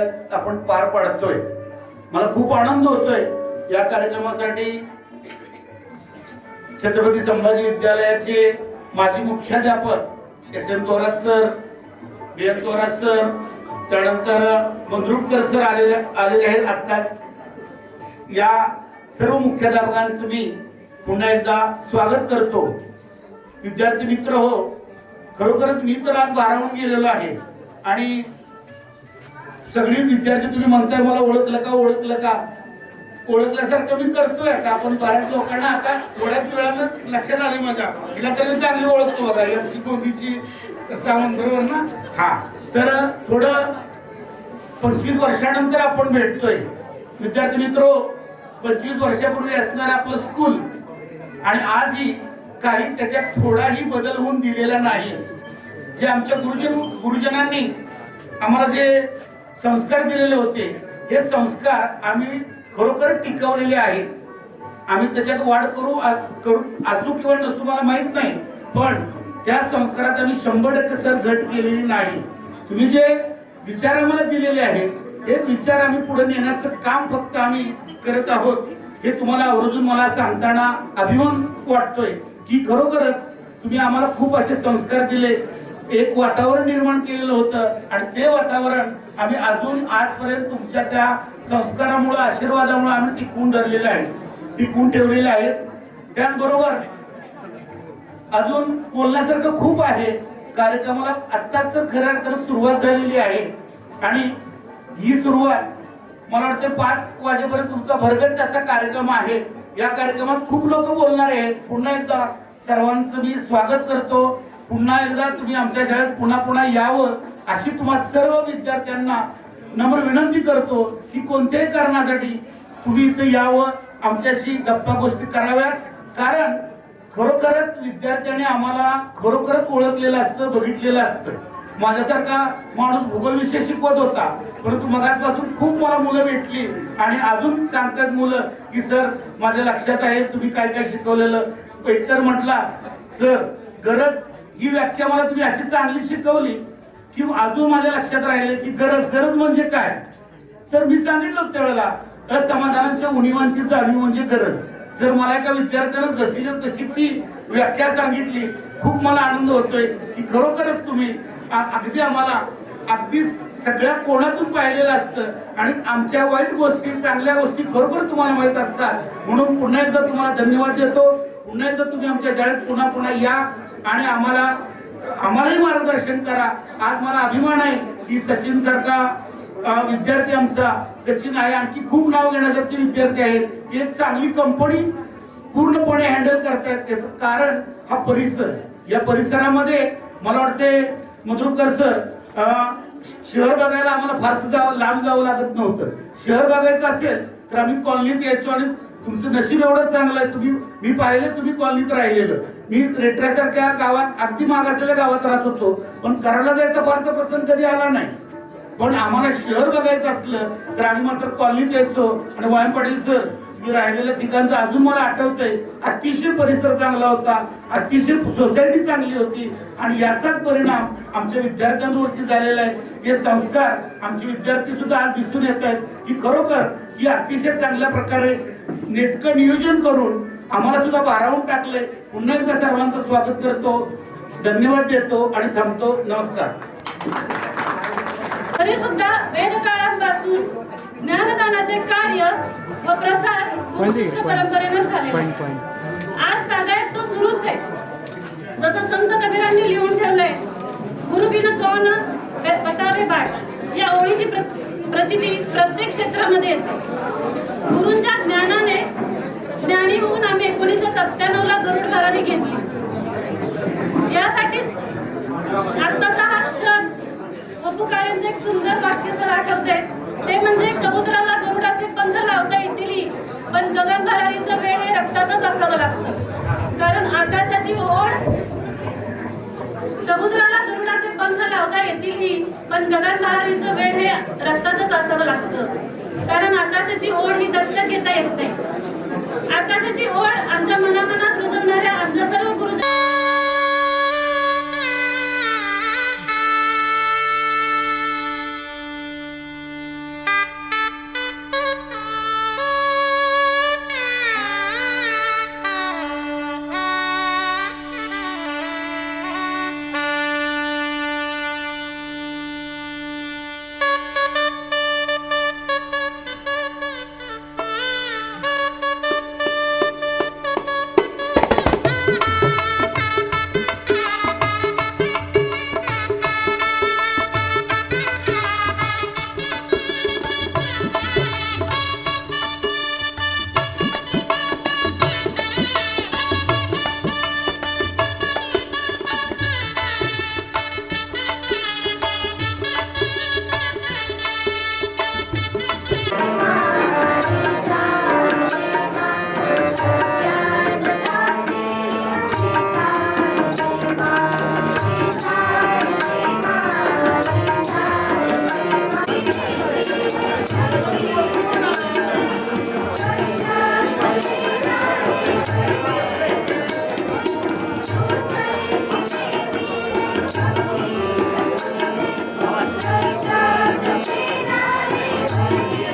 विद्यालयात आपण पार पाडतोय। मला खूप आनंद होतोय या कार्यक्रमासाठी छत्रपती संभाजी विद्यालयाचे माजी मुख्याध्यापक SM. Thorat sir, BM. Thorat sir, त्यानंतर मंद्रुपकर सर आलेले आहेत। आता या सर्व मुख्याध्यापकांचं मी पुन्हा एकदा स्वागत करतो। विद्यार्थी मित्र हो, खरोखरच मी तर आज भारावून गेलेलो आहे आणि सगळे विद्यार्थी तुम्ही म्हणताय मला ओळखलं का ओळखल्यासारखं मी करतोय। आता आपण बऱ्याच लोकांना आता थोड्याच वेळानं लक्षात आले माझ्या, तिला तरी चांगली ओळखतो बघा, यांची गोंदीची सावंत, बरोबर ना? हा, तर थोडं 25 वर्षानंतर आपण भेटतोय विद्यार्थी मित्र। 25 वर्षापूर्वी असणार आपलं स्कूल आणि आजही काही त्याच्यात थोडाही बदल होऊन दिलेला नाही। जे आमच्या गुरुजनांनी आम्हाला जे संस्कार दिलेले होते, हे संस्कार आम्ही खरोखर टिकवलेले आहेत। आम्ही त्याच्यात वाढ करू असू किंवा नसू मला माहित नाही, पण त्या संस्कारात आम्ही 100% सर घट केलेली नाही। तुम्ही जे विचार आम्हाला दिलेले आहेत, हे विचार आम्ही पुढे नेण्याचं काम फक्त आम्ही करत आहोत। हे तुम्हाला आवर्जून मला सांगताना अभिमान वाटतोय की खरोखरच तुम्ही आम्हाला खूप असे संस्कार दिले, एक वातावरण निर्माण केलेलं होतं आणि ते वातावरण आम्ही अजून आजपर्यंत तुमच्या त्या संस्कारामुळे, आशीर्वादामुळे आम्ही टिकवून धरलेले आहे, टिकवून ठेवलेले आहेत। त्याचबरोबर अजून बोलण्यासारखं खूप आहे। कार्यक्रमाला आत्ताच तर खऱ्या अर्थानं सुरुवात झालेली आहे आणि ही सुरुवात मला वाटतं 5 वाजेपर्यंत तुमचा भरगच्च असा कार्यक्रम आहे। या कार्यक्रमात खूप लोक बोलणार आहेत। पुन्हा एकदा सर्वांचं मी स्वागत करतो। पुन्हा एकदा तुम्ही आमच्या शाळेत पुन्हा यावं अशी तुम्हा सर्व विद्यार्थ्यांना नम्र विनंती करतो की कोणत्याही कारणासाठी तुम्ही इथे यावं, आमच्याशी गप्पा गोष्टी कराव्यात। कारण खरोखरच विद्यार्थ्यांनी आम्हाला खरोखरच ओळखलेलं असतं, बघितलेलं असतं। माझ्यासारखा माणूस भूगोल विषय शिकवत होता, परंतु मगाचपासून खूप मला मुलं भेटली आणि अजून सांगतात मुलं की सर माझ्या लक्षात आहे तुम्ही काय काय शिकवलेलं। एकतर म्हटला सर गरज, ही व्याख्या मला तुम्ही अशी चांगली शिकवली की अजून माझ्या लक्षात राहिले की गरज म्हणजे काय। तर मी सांगितलं त्यावेळेला असमाधानाच्या उणिवांची जाणीव म्हणजे गरज। जर मला एका विद्यार्थ्यानं जशी तशी ती व्याख्या सांगितली, खूप मला आनंद होतोय की खरोखरच तुम्ही अगदी आम्हाला अगदी सगळ्या कोणातून पाहिलेलं असतं आणि आमच्या वाईट गोष्टी, चांगल्या गोष्टी खरोखर तुम्हाला माहित असतात। म्हणून पुन्हा एकदा तुम्हाला धन्यवाद देतो। पुन्हा एकदा तुम्ही आमच्या शाळेत पुन्हा या आणि आम्हालाही मार्गदर्शन करा। आज मला अभिमान आहे की सचिन सारखा विद्यार्थी आमचा सचिन आहे, आणखी खूप नाव घेण्यासारखे विद्यार्थी आहेत। एक चांगली कंपनी पूर्णपणे हँडल करतायत, त्याचं कारण हा परिसर। या परिसरामध्ये मला वाटते मंद्रुपकर सर, शहर बघायला आम्हाला फारसं लांब जावं लागत नव्हतं। शहर बघायचं असेल तर आम्ही कॉलनीत यायचो आणि तुमचं नशीब एवढं चांगलं आहे, मी पाहिले तुम्ही कॉलनीत राहिलेलं। मी रेट्रासारख्या गावात, अगदी मागासलेल्या गावात राहत होतो, पण करायला जायचा फारसा प्रसंग कधी आला नाही। पण आम्हाला शहर बघायचं असलं तर आम्ही मात्र कॉलनीत यायचो आणि वायम पाटील सर मी राहिलेल्या ठिकाणचं अजून मला आठवतंय। अतिशय परिसर चांगला होता, अतिशय सोसायटी चांगली होती आणि याचाच परिणाम आमच्या विद्यार्थ्यांवरती झालेला आहे। हे संस्कार आमचे विद्यार्थी सुद्धा आज दिसून येत आहेत की खरोखर ही अतिशय चांगल्या प्रकारे नेटकं नियोजन करून आम्हाला सुद्धा भारावून टाकले। पुन्हा एकदा सर्वांचं स्वागत करतो, धन्यवाद देतो आणि थांबतो। नमस्कार। तरी सुद्धा वेदकाळापासून ज्ञानदानाचे कार्य व प्रसार गुरुशिष्य परंपरेनं झाले। आज तागायत तो सुरूच आहे। जसं संत कबीरांनी लिहून ठेवलंय, गुरुबिन कौन बतावे बाट, या ओळीची प्रचिती प्रत्येक क्षेत्रामध्ये येते। गुरूंच्या ज्ञानाने ज्ञानी होऊन आम्ही 1997ला गरुड भरारी घेतली। यासाठीच आत्ताचा हा क्षण पप्पू काळेंचे एक सुंदर वाक्य सर आठवते, ते म्हणजे कबुतराला गरुडाचे पंख लावता येतील, पण गगन भरारीचं वेळ हे रक्तातच असावं लागतं। कारण आकाशाची ओढ, कबुतराला गरुडाचे पंख लावता येतील, पण गगन भरारीचं वेळ हे रक्तातच असावं लागतं। कारण आकाशाची ओढ ही दत्तक घेता येत नाही। आकाशाची ओढ आमच्या मनामनात रुजवणाऱ्या आमच्या सर्व गुरुजन Thank you.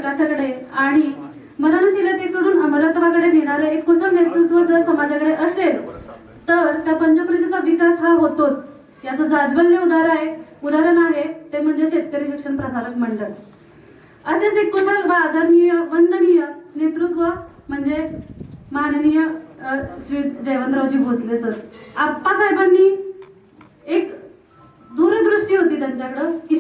प्रकाशाकडे आणि मननशीलतेकडून अमरत्वाकडे नेणारे एक कुशल नेतृत्व जर समाजाकडे असेल तर त्या पंचकृषीचा विकास हा होतोच. याचं जाज्वल्य उदाहरण आहे ते म्हणजे शेतकरी शिक्षण प्रसारक मंडळ. असेच एक कुशल व आदरणीय वंदनीय नेतृत्व म्हणजे माननीय श्री जयवंतरावजी भोसले सर. आप्पासाहेबांनी एक दूरदृष्टी होती त्यांच्याकडं की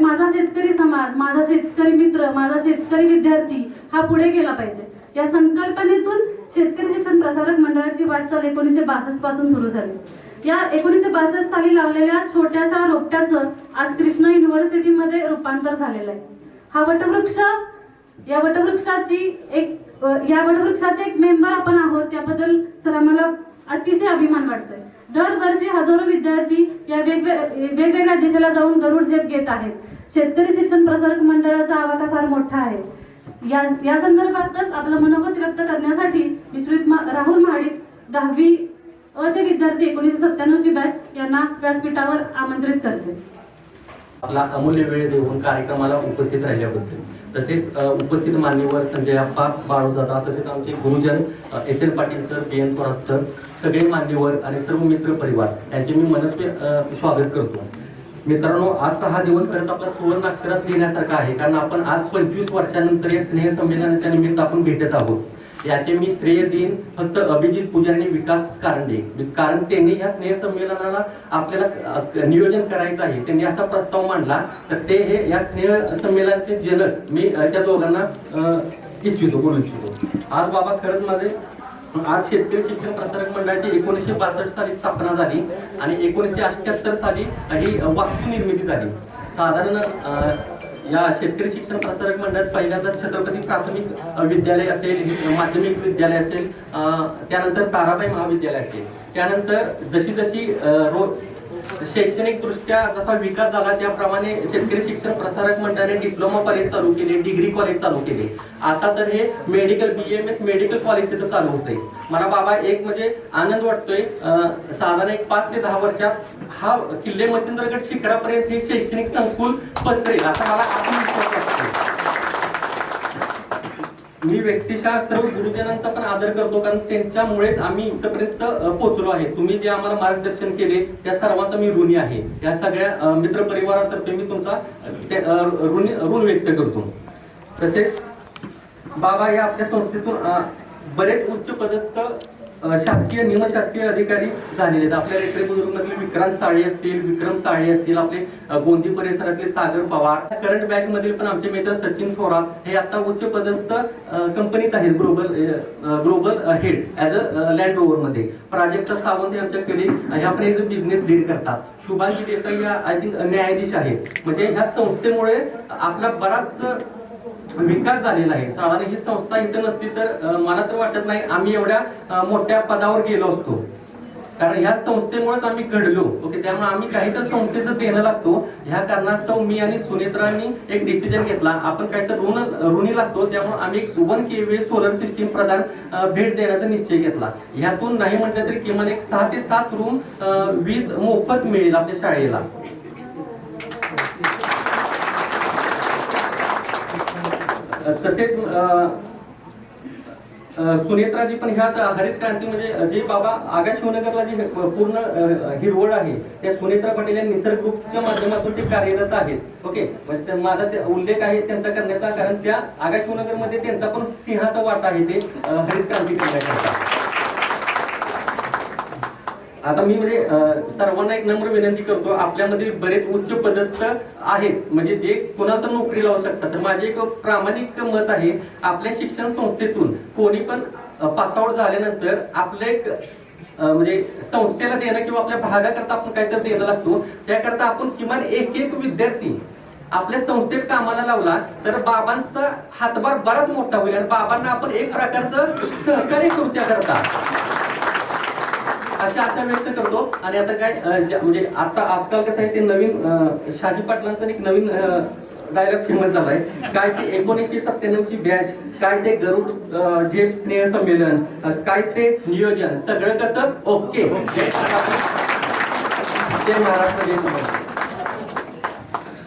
माझा शेतकरी समाज, माझा शेतकरी मित्र, माझा शेतकरी विद्यार्थी हा पुढे गेला पाहिजे. या संकल्पनेतून शेतकरी शिक्षण प्रसारक मंडळाची वाटचाल 1962 पासून सुरू झाली. या 1962 साली लावलेल्या छोट्याशा रोपट्याचं आज कृष्णा युनिव्हर्सिटीमध्ये रूपांतर झालेलं आहे. या वटवृक्षाचे एक मेंबर आपण आहोत. त्याबद्दल सर आम्हाला अतिशय अभिमान वाटतोय. दरवर्षी हजारो विद्यार्थी या वेगवेगळ्या दिशेला जाऊन गरुड झेप घेत आहेत. शेतकरी शिक्षण प्रसारक मंडळाचा आवाका फार मोठा आहे. या संदर्भातच आपलं मनोगत व्यक्त करण्यासाठी विश्रुत राहुल महाडिक 10वी अ चे विद्यार्थी 1997 ची बॅच यांना व्यासपीठावर आमंत्रित करते. आपला अमूल्य वेळ देऊन कार्यक्रमाला उपस्थित राहिल्याबद्दल, तसेच उपस्थित मान्यवर संजय अप्पा, बाळूदादा, तसेच आमचे गुरुजन SN Patil sir, BN Thorat sir, सगळे मान्यवर आणि सर्व मित्र परिवार यांचे मी मनस्वी स्वागत करतो. मित्रांनो, आजचा हा दिवस खरंच आपला सुवर्ण अक्षरात लिहिण्यासारखा आहे, कारण आपण आज 25 वर्षानंतर या स्नेह संमेलनाच्या निमित्त आपण भेटत आहोत. याचे मी श्रेय देईन फक्त अभिजित पुजारी विकास कारंडे, कारण त्यांनी या स्नेह संमेलनाला आपल्याला नियोजन करायचं आहे. त्यांनी असा प्रस्ताव मांडला, तर ते हे या स्नेह संमेलनाचे जनक मी त्या दोघांना बोलू इच्छितो. आज बाबा खरंच आज शेतकरी शिक्षण प्रसारक मंडळाची 1962 साली स्थापना झाली आणि 1978 साली ही वास्तू निर्मिती झाली. साधारण या शेतकरी शिक्षण प्रसारक मंडळात पहिल्यांदा छत्रपती प्राथमिक विद्यालय असेल, माध्यमिक विद्यालय असेल, त्यानंतर ताराबाई महाविद्यालय असेल. त्यानंतर जशी शैक्षणिक दृष्ट्या जसा विकास झाला त्याप्रमाणे शेतकरी शिक्षण प्रसारक मंडळाने डिप्लोमा कॉलेज चालू केले, डिग्री कॉलेज चालू केले. आता तर हे मेडिकल BMS मेडिकल कॉलेज इथं चालू होतंय. मला बाबा एक म्हणजे आनंद वाटतोय, साधारण एक 5 ते 10 वर्षात हा किल्ले मच्छिंद्रगड शिखरापर्यंत हे शैक्षणिक संकुल पसरेल असा मला आत्मविश्वास वाटतो. मी व्यक्तिशः सर्व गुरुजनांचा पण आदर करतो, कारण त्यांच्यामुळेच आम्ही इथपर्यंत पोहोचलो आहे. तुम्ही जे आम्हाला मार्गदर्शन केले त्या सर्वांचा मी ऋणी आहे. या सगळ्या मित्र परिवारातर्फे मी तुमचा ऋण व्यक्त करतो. तसेच बाबा या आपल्या संस्थेतून बरेच उच्च पदस्थ शासकीय निमशासकीय अधिकारी झालेले आहेत. आपल्या रेटरे बुजुर्गमधले विक्रांत साळे असतील, विक्रम साळे असतील, आपले गोंदी परिसरातले सागर पवार, करंट बॅच मधील पण आमचे मित्र सचिन थोरात हे आता उच्च पदस्थ कंपनीत आहेत, global head as a land rover मध्ये. प्राजक्ता सावंत हे आमच्या कलिग हे आपण एक बिझनेस लीड करतात. शुभांगी देसाई या आय थिंक न्यायाधीश आहेत. म्हणजे ह्या संस्थेमुळे आपला बराच विकास झालेला आहे. साधारण ही संस्था इथं नसती तर मला तर वाटत नाही आम्ही एवढ्या मोठ्या पदावर गेलो असतो, कारण ह्या संस्थेमुळेच आम्ही घडलो. ओके, त्यामुळे आम्ही काही तर संस्थेचं देणं लागतो. ह्या कारणास्तव मी आणि सुनेत्रांनी एक डिसिजन घेतला, आपण काही तर ऋणी लागतो. त्यामुळे आम्ही एक 1 kVA सोलर सिस्टीम प्रदान भेट देण्याचा निश्चय घेतला. ह्यातून नाही म्हटलं तरी किमान एक 6 ते 7 रूम वीज मोफत मिळेल आपल्या शाळेला. तसेच सुनेत्राजी पण ह्या हरित क्रांती म्हणजे जे बाबा आगा शिवनगरला जे पूर्ण हिरवळ आहे त्या सुनेत्रा पाटील या निसर्ग ग्रुपच्या माध्यमातून ते कार्यरत आहेत. ओके, म्हणजे माझा उल्लेख आहे त्यांचा करण्याचा, कारण त्या आगा शिवनगर मध्ये त्यांचा पण सिंहाचा वाटा आहे ते हरित क्रांती करण्याकरता. आता मी म्हणजे सर्वांना एक नम्र विनंती करतो, आपल्यामध्ये बरेच उच्च पदस्थ आहेत म्हणजे जे कोणाला तर नोकरी लावू शकतात. तर माझे एक प्रामाणिक मत आहे, आपल्या शिक्षण संस्थेतून कोणी पण पासआउट झाल्यानंतर आपले एक म्हणजे संस्थेला देणं किंवा आपल्या भागाकरता आपण काहीतरी देणं लागतो. त्याकरता आपण किमान एक विद्यार्थी आपल्या संस्थेत कामाला लावला तर बाबांचा हातभार बराच मोठा होईल आणि बाबांना आपण एक प्रकारचं सहकार्य करू त्याकरता अशा आशा व्यक्त करतो. आणि आता काय म्हणजे आता आजकाल कसं आहे ते नवीन शाजी पाटलांचा एक नवीन डायलॉग फेमस झालाय, काय ते 1997 ची बॅच, काय ते गरुड झेप स्नेह संमेलन, काय ते नियोजन, सगळं कसं ओके.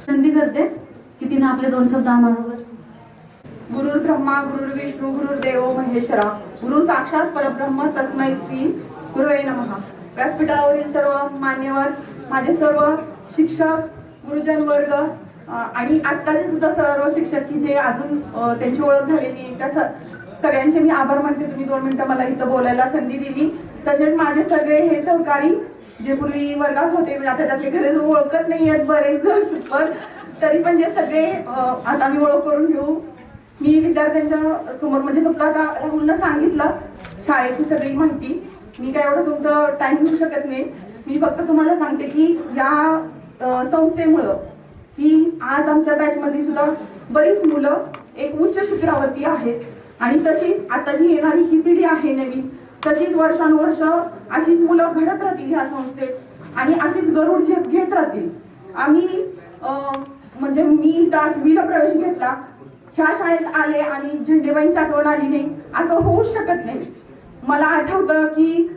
विनंती करते की तिने आपले 2 शब्द आम्हाला. गुरु ब्रह्मा गुरु विष्णू गुरुर्देव महेश्वरा गुरु साक्षात परब्रह्म तस्मै श्री गुरुवे नमः. व्यासपीठावरील सर्व मान्यवर, माझे सर्व शिक्षक, गुरुजन वर्ग आणि आत्ताचे सुद्धा सर्व शिक्षक की जे अजून त्यांची ओळख झालेली नाही, त्या सगळ्यांचे मी आभार मानते. तुम्ही 2 मिनिटं मला इथं बोलायला संधी दिली. तसेच माझे सगळे हे सहकारी जे पूर्वी वर्गात होते, म्हणजे आता त्यातले खरे ओळखत नाही आहेत बरेच जण, पण तरी पण जे सगळे आता मी ओळख करून घेऊ. मी विद्यार्थ्यांच्या समोर म्हणजे फक्त आता राहुलनं सांगितलं शाळेची सगळी माहिती. मी काय एवढं तुमचं टाइम घेऊ शकत नाही. मी फक्त तुम्हाला सांगते की या संस्थेमुळं की आज आमच्या बॅचमधली सुद्धा बरीच मुलं एक उच्च शिखरावरती आहेत. आणि तशीच आता जी येणारी ही पिढी आहे नवीन, तशीच वर्षानुवर्ष अशीच मुलं घडत राहतील ह्या संस्थेत आणि अशीच गरुड झेप घेत राहतील. आम्ही म्हणजे मी 8वीला प्रवेश घेतला, ह्या शाळेत आले आणि झेंडेबाईंची आठवण आली नाही असं होऊच शकत नाही. मला आठवतं की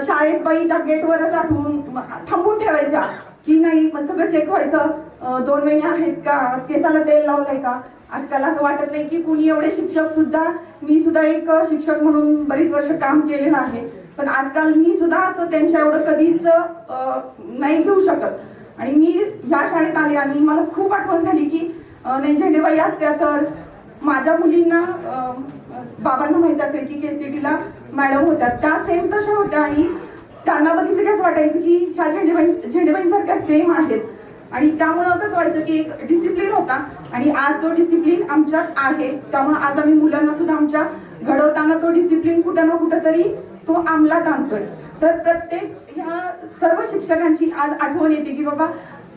शाळेत बाई त्या गेटवरच थांबून ठेवायच्या की नाही, मग सगळं चेक व्हायचं, 2 महिने आहेत का, केसाला तेल लावलंय का. आजकाल असं वाटत नाही की कुणी एवढे शिक्षक सुद्धा, मी सुद्धा एक शिक्षक म्हणून बरीच वर्ष काम केलेलं आहे, पण आजकाल मी सुद्धा असं त्यांच्या एवढं कधीच नाही घेऊ शकत. आणि मी ह्या शाळेत आले आणि मला खूप आठवण झाली की नाही झेंडेबाई असत्या तर माझ्या मुलींना बाबांना माहित असेल की KCTला मॅडम होत्या, त्या सेम तशा होत्या आणि त्यांना बघितलं की असं वाटायचं की ह्या झेंडेबाईंसारख्या सेम आहेत. आणि त्यामुळे असंच व्हायचं की एक डिसिप्लिन होता आणि आज तो डिसिप्लिन आमच्यात आहे. त्यामुळे आज आम्ही मुलांना सुद्धा आमच्या घडवताना तो डिसिप्लिन कुठं ना कुठं तरी तो अंमलात आणतोय. तर प्रत्येक ह्या सर्व शिक्षकांची आज आठवण येते की बाबा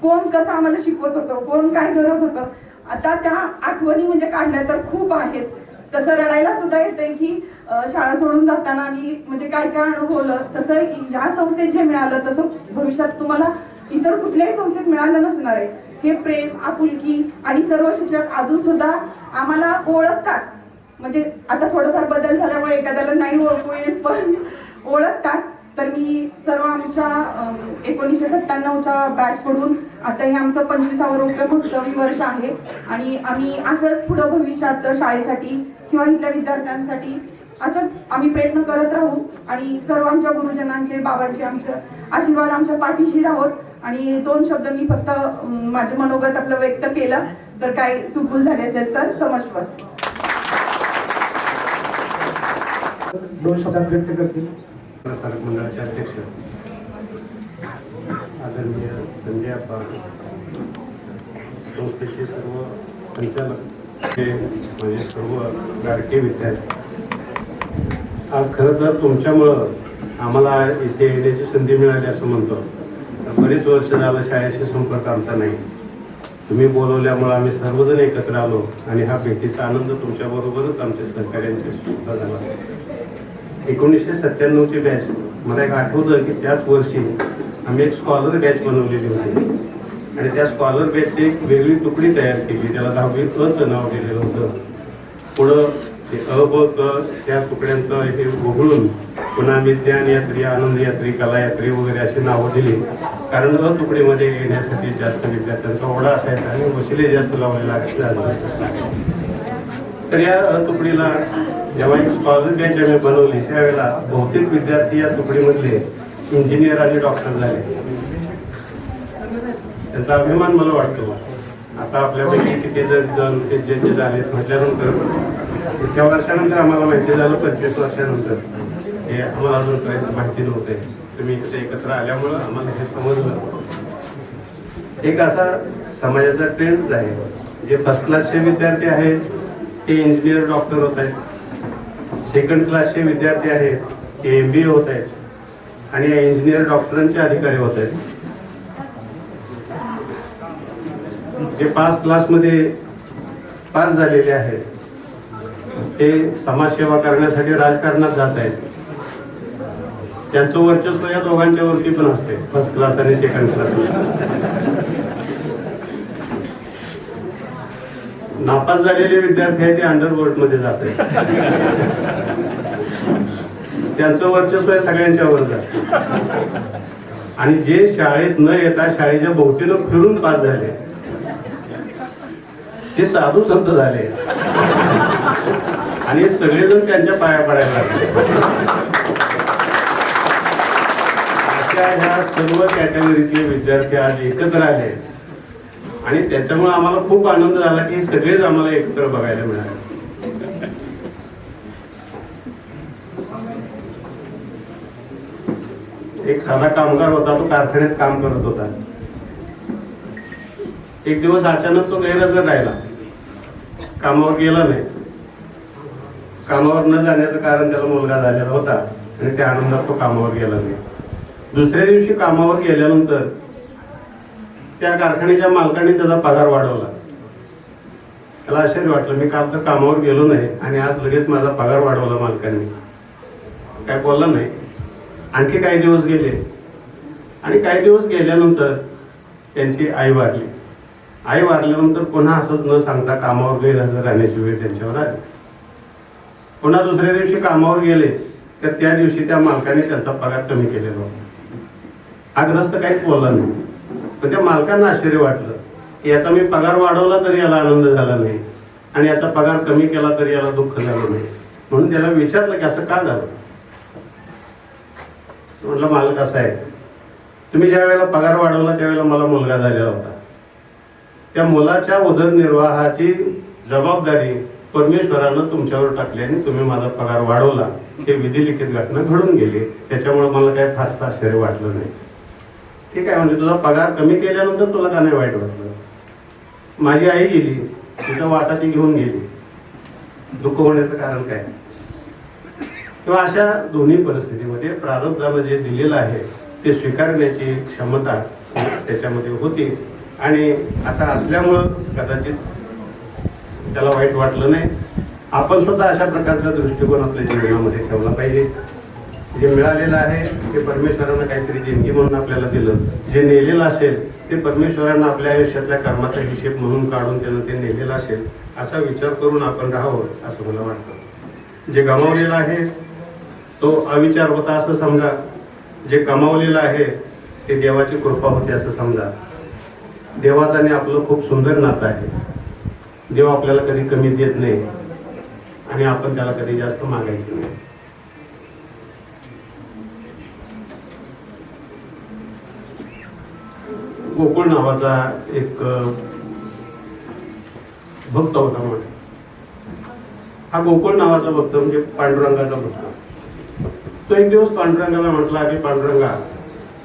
कोण कसं आम्हाला शिकवत होतं, कोण काय करत होतं. आता त्या आठवणी म्हणजे काढल्या तर खूप आहेत. तसं रडायला सुद्धा येतंय की शाळा सोडून जाताना आम्ही म्हणजे काय काय अनुभवलं. तसं या संस्थेत जे मिळालं तसं भविष्यात तुम्हाला इतर कुठल्याही संस्थेत मिळालं नसणार आहे. हे प्रेम, आपुलकी आणि सर्व शिक्षक अजून सुद्धा आम्हाला ओळखतात. म्हणजे आता थोडंफार बदल झाल्यामुळे एखाद्याला नाही ओळखू येईल पण ओळखतात. तर मी सर्व आमच्या 1997च्या बॅच कडून आता हे आमचं 25वं महोत्सवी वर्ष आहे आणि आम्ही असंच पुढं भविष्यात शाळेसाठी किंवा इथल्या विद्यार्थ्यांसाठी असंच आम्ही प्रयत्न करत राहू आणि सर्व आमच्या गुरुजनांचे, बाबांचे आमचे आशीर्वाद आमच्या पाठीशी राहोत. आणि 2 शब्द मी फक्त माझे मनोगत आपलं व्यक्त केलं, तर काय चुकून झाले असेल तर क्षमस्व. 2 शब्दात व्यक्त करतील. प्रसारक मंडळाचे अध्यक्ष आदरणीय संजय अप्पा, संस्थेचे सर्व संचालक, म्हणजे सर्व लाडके विद्यार्थी, आज खरं तर तुमच्यामुळं आम्हाला इथे येण्याची संधी मिळाली असं म्हणतो. बरीच वर्ष झालं शाळेशी संपर्क आमचा नाही. तुम्ही बोलवल्यामुळं आम्ही सर्वजण एकत्र आलो आणि हा भेटीचा आनंद तुमच्याबरोबरच आमच्या सहकार्यांची सुद्धा झाला. 1997ची बॅच मला एक आठवतं की त्याच वर्षी आम्ही एक स्कॉलर बॅच बनवलेली होती आणि त्या स्कॉलर बॅचची एक वेगळी तुकडी तयार केली. त्याला 10वी अचं नाव दिलेलं होतं. पुढं ते अ ब क त्या तुकड्यांचं हे वगळून पुन्हा विज्ञान यात्री, आनंद यात्री, कला यात्री वगैरे अशी नावं दिली. कारण अ तुकडीमध्ये येण्यासाठी जास्त विद्यार्थ्यांचा ओढा असायचा आणि वशिले जास्त लावले लागायचे. तर या अ तुकडीला जेव्हा एक स्कॉलर बॅच आम्ही बनवली त्यावेळेला बहुतेक विद्यार्थी या तुकडीमधले इंजिनियर आणि डॉक्टर झाले. त्यांचा अभिमान मला वाटतो. आता आपल्यापैकी किती जण ते जे झाले म्हटल्यानंतर इतक्या वर्षानंतर आम्हाला माहिती झालं, 25 वर्षानंतर, हे आम्हाला अजूनपर्यंत माहिती नव्हते. तुम्ही इथे एकत्र आल्यामुळं आम्हाला हे समजलं. एक असा समाजाचा ट्रेंड आहे, जे फर्स्ट क्लासचे विद्यार्थी आहेत ते इंजिनियर, डॉक्टर होत आहेत. सेकंड क्लासचे विद्यार्थी आहेत ते MBA होत आहेत आणि या इंजिनियर डॉक्टरांचे अधिकारी होत आहेत. जे 5 क्लासमध्ये पास झालेले आहेत ते समाजसेवा करण्यासाठी राजकारणात जात आहेत. त्यांचं वर्चस्व या दोघांच्या वरती पण असते, फर्स्ट क्लास आणि सेकंड क्लास. नापास झालेले विद्यार्थी आहेत ते अंडरवर्ल्ड मध्ये जात आहेत. त्यांचं वर्चस्व या सगळ्यांच्यावर जातं. आणि जे शाळेत न येता शाळेच्या भोवतीनं फिरून पास झाले ते साधू संत झाले. आणि सगळेजण त्यांच्या पाया पडायला लागले. अशा ह्या सर्व कॅटेगरीतले विद्यार्थी आज एकत्र आले आणि त्याच्यामुळे आम्हाला खूप आनंद झाला की सगळेच आम्हाला एकत्र बघायला मिळाले. एक साधा कामगार होता, तो कारखान्यात काम करत होता. एक दिवस अचानक तो गैरहजर राहिला, कामावर गेला नाही. कामावर न जाण्याचं कारण त्याला मुलगा झालेला होता आणि त्या आनंदात तो कामावर गेला नाही. दुसऱ्या दिवशी कामावर गेल्यानंतर त्या कारखान्याच्या मालकाने त्याचा पगार वाढवला. त्याला आश्चर्य वाटलं, मी काल तर कामावर गेलो नाही आणि आज लगेच माझा पगार वाढवला मालकांनी. काय बोलला नाही. आणखी काही दिवस गेले आणि काही दिवस गेल्यानंतर त्यांची आई वारली. आई वारल्यानंतर पुन्हा असंच न सांगता कामावर गैरहजर राहण्याची वेळ त्यांच्यावर आली. पुन्हा दुसऱ्या दिवशी कामावर गेले तर त्या दिवशी त्या मालकाने त्यांचा पगार कमी केलेला होता. हा ग्रस्त काहीच बोलला नाही. पण त्या मालकांना आश्चर्य वाटलं की याचा मी पगार वाढवला तरी याला आनंद झाला नाही आणि याचा पगार कमी केला तरी याला दुःख झालं नाही. म्हणून त्याला विचारलं की असं का झालं. म्हटलं, मालक असं आहे, तुम्ही ज्या वेळेला पगार वाढवला त्यावेळेला मला मुलगा झालेला होता. त्या मुलाच्या उदरनिर्वाहाची जबाबदारी परमेश्वरानं तुमच्यावर टाकली आणि तुम्ही माझा पगार वाढवला. हे विधिलिखित घटना घडून गेली. त्याच्यामुळे मला काही फारसं आश्चर्य वाटलं नाही. ठीक आहे, म्हणजे तुझा पगार कमी केल्यानंतर तुला का नाही वाईट वाटलं. माझी आई गेली, तिचा वाटा ती घेऊन गेली, दुःख होण्याचं कारण काय. किंवा अशा दोन्ही परिस्थितीमध्ये प्रारब्धानं जे दिलेलं आहे ते स्वीकारण्याची क्षमता त्याच्यामध्ये होती आणि असं असल्यामुळं कदाचित त्याला वाईट वाटलं नाही. आपण सुद्धा अशा प्रकारचा दृष्टिकोन आपल्या जीवनामध्ये ठेवला पाहिजे. जे मिळालेलं आहे ते परमेश्वरानं काहीतरी देणगी म्हणून आपल्याला दिलं. जे नेलेलं असेल ते परमेश्वरानं आपल्या आयुष्यातल्या कर्माचा हिशेब म्हणून काढून त्यानं ते नेलेलं असेल असा विचार करून आपण राहावं असं मला वाटतं. जे गमावलेलं आहे तो अविचार होता असं समजा. जे कमावलेलं आहे ते देवाची कृपा होती असं समजा. देवाचं आणि आपलं खूप सुंदर नातं आहे. देव आपल्याला कधी कमी देत नाही आणि आपण त्याला कधी जास्त मागायचं नाही. गोकुळ नावाचा एक भक्त होता. म्हणून हा गोकुळ नावाचा भक्त म्हणजे पांडुरंगाचा भक्त. तो एक दिवस पांडुरंगाला म्हटला की पांडुरंगा,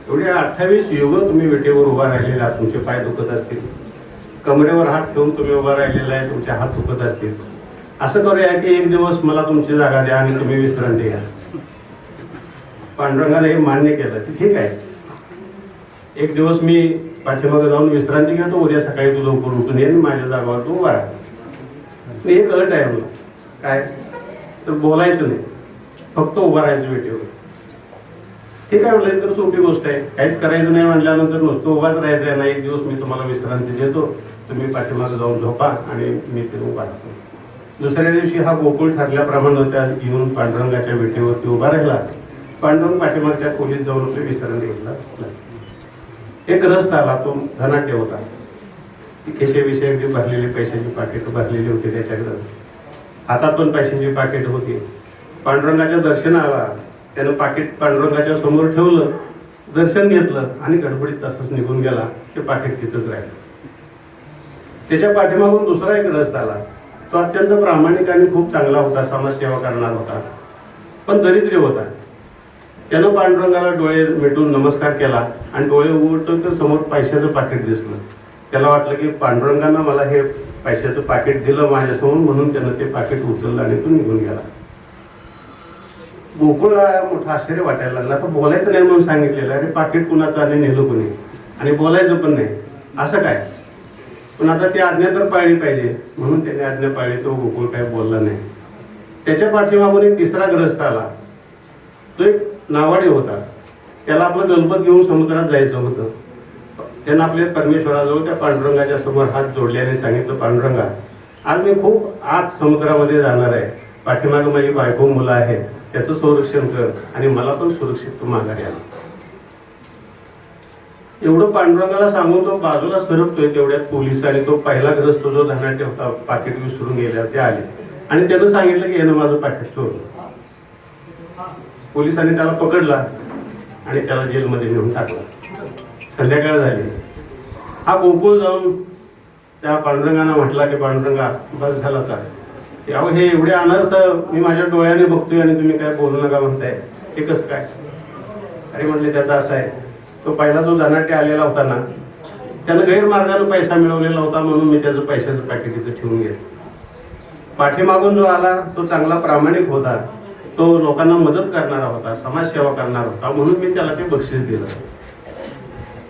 एवढे 28 युग तुम्ही विटेवर उभा राहिलेला, तुमचे पाय दुखत असतील, कमरेवर हात ठेवून तुम्ही उभा राहिलेला आहे, तुमचे हात दुखत असतील. असं करूया की एक दिवस मला तुमची जागा द्या आणि तुम्ही विश्रांती घ्या. पांडुरंगाने हे मान्य केलं की ठीक आहे, एक दिवस मी पाठीमागे जाऊन विश्रांती घेतो, उद्या सकाळी तू लवकर उठून ये आणि माझ्या जागावर तू उभा राहा. एक अट आहे मला, काय तर बोलायचं नाही, फक्त उभा राहायचं वेटेवर. ठीक आहे म्हटलं, तर सोपी गोष्ट आहे. काहीच करायचं नाही म्हटल्यानंतर नुसतं उभाच राहायचं आहे ना. एक दिवस मी तुम्हाला विश्रांती देतो, तुम्ही पाठीमागे जाऊन झोपा आणि मी ते उभा राहतो. दुसऱ्या दिवशी हा गोकुळ ठरल्याप्रमाणे त्या येऊन पांडुरंगाच्या वेटेवरती उभा राहिला. पांडुरंग पाठीमागच्या खोलीत जाऊन आपली विश्रांती घेतला. एक ग्रस्त आला, तो धनाढ्य होता. खिशेविषयी जी भरलेली पैशाची पाकिट भरलेली होती त्याच्याकडं, हातात पण पैशांची पाकिट होती. पांडुरंगाच्या दर्शनाला त्यानं पाकिट पांडुरंगाच्या समोर ठेवलं, दर्शन घेतलं आणि गडबडीत तसंच निघून गेला. ते पाकिट तिथंच राहिलं. त्याच्या पाठीमागून दुसरा एक ग्रस्त आला. तो अत्यंत प्रामाणिक आणि खूप चांगला होता, समाजसेवा करणार होता, पण दरिद्री होता. त्यानं पांडुरंगाला डोळे मिटून नमस्कार केला आणि डोळे उघडतो तर समोर पैशाचं पाकिट दिसलं. त्याला वाटलं की पांडुरंगानं मला हे पैशाचं पाकिट दिलं माझ्यासमोर, म्हणून त्यानं ते पाकिट उचललं आणि तो निघून गेला. गोकुळला मोठं आश्चर्य वाटायला लागला. तर बोलायचं नाही म्हणून सांगितलेलं, अरे पाकिट कुणाचं आणि नेलं कुणी, आणि बोलायचं पण नाही, असं काय. पण आता ती आज्ञा तर पाळली पाहिजे, म्हणून त्याने आज्ञा पाळली. तो गोकुळ काय बोलला नाही. त्याच्या पाठीमागून एक तिसरा ग्रस्त आला. तो एक नावाडी होता. त्याला आपलं गलबत घेऊन समुद्रात जायचं होतं. त्यानं आपल्या परमेश्वराजवळ त्या पांडुरंगाच्या समोर हात जोडल्याने सांगितलं, पांडुरंगा, आज मी खूप आत समुद्रामध्ये जाणार आहे. पाठीमागं माझी बायको मुलं आहेत, त्याचं संरक्षण कर आणि मला पण सुरक्षित तू माघारी आला. एवढं पांडुरंगाला सांगून तो बाजूला सरकतोय, तेवढ्यात पोलीस आणि तो पहिला ग्रस्त जो धनाढ्य होता पाकिट विसरून गेला ते आले आणि त्यानं सांगितलं की यानं माझं पाकिट चोरलं. पोलिसांनी त्याला पकडला आणि त्याला जेलमध्ये नेऊन टाकला. संध्याकाळ झाली. हा गोकुळ जाऊन त्या पांडुरंगांना म्हटला की पांडुरंगा बस झाला का, की अहो हे एवढे अनर्थ मी माझ्या डोळ्याने बघतोय आणि तुम्ही काय बोलू नका म्हणताय, हे कसं काय. अरे म्हणले त्याचं असं आहे, तो पहिला जो धनाट्य आलेला होता ना त्यानं गैरमार्गाने पैसा मिळवलेला होता म्हणून मी त्याचं पैशाचं पॅकेट इथं ठेवून घेतलं. पाठीमागून जो आला तो चांगला प्रामाणिक होता, तो लोकांना मदत करणारा होता, समाजसेवा करणारा होता म्हणून मी त्याला ते बक्षीस दिलं.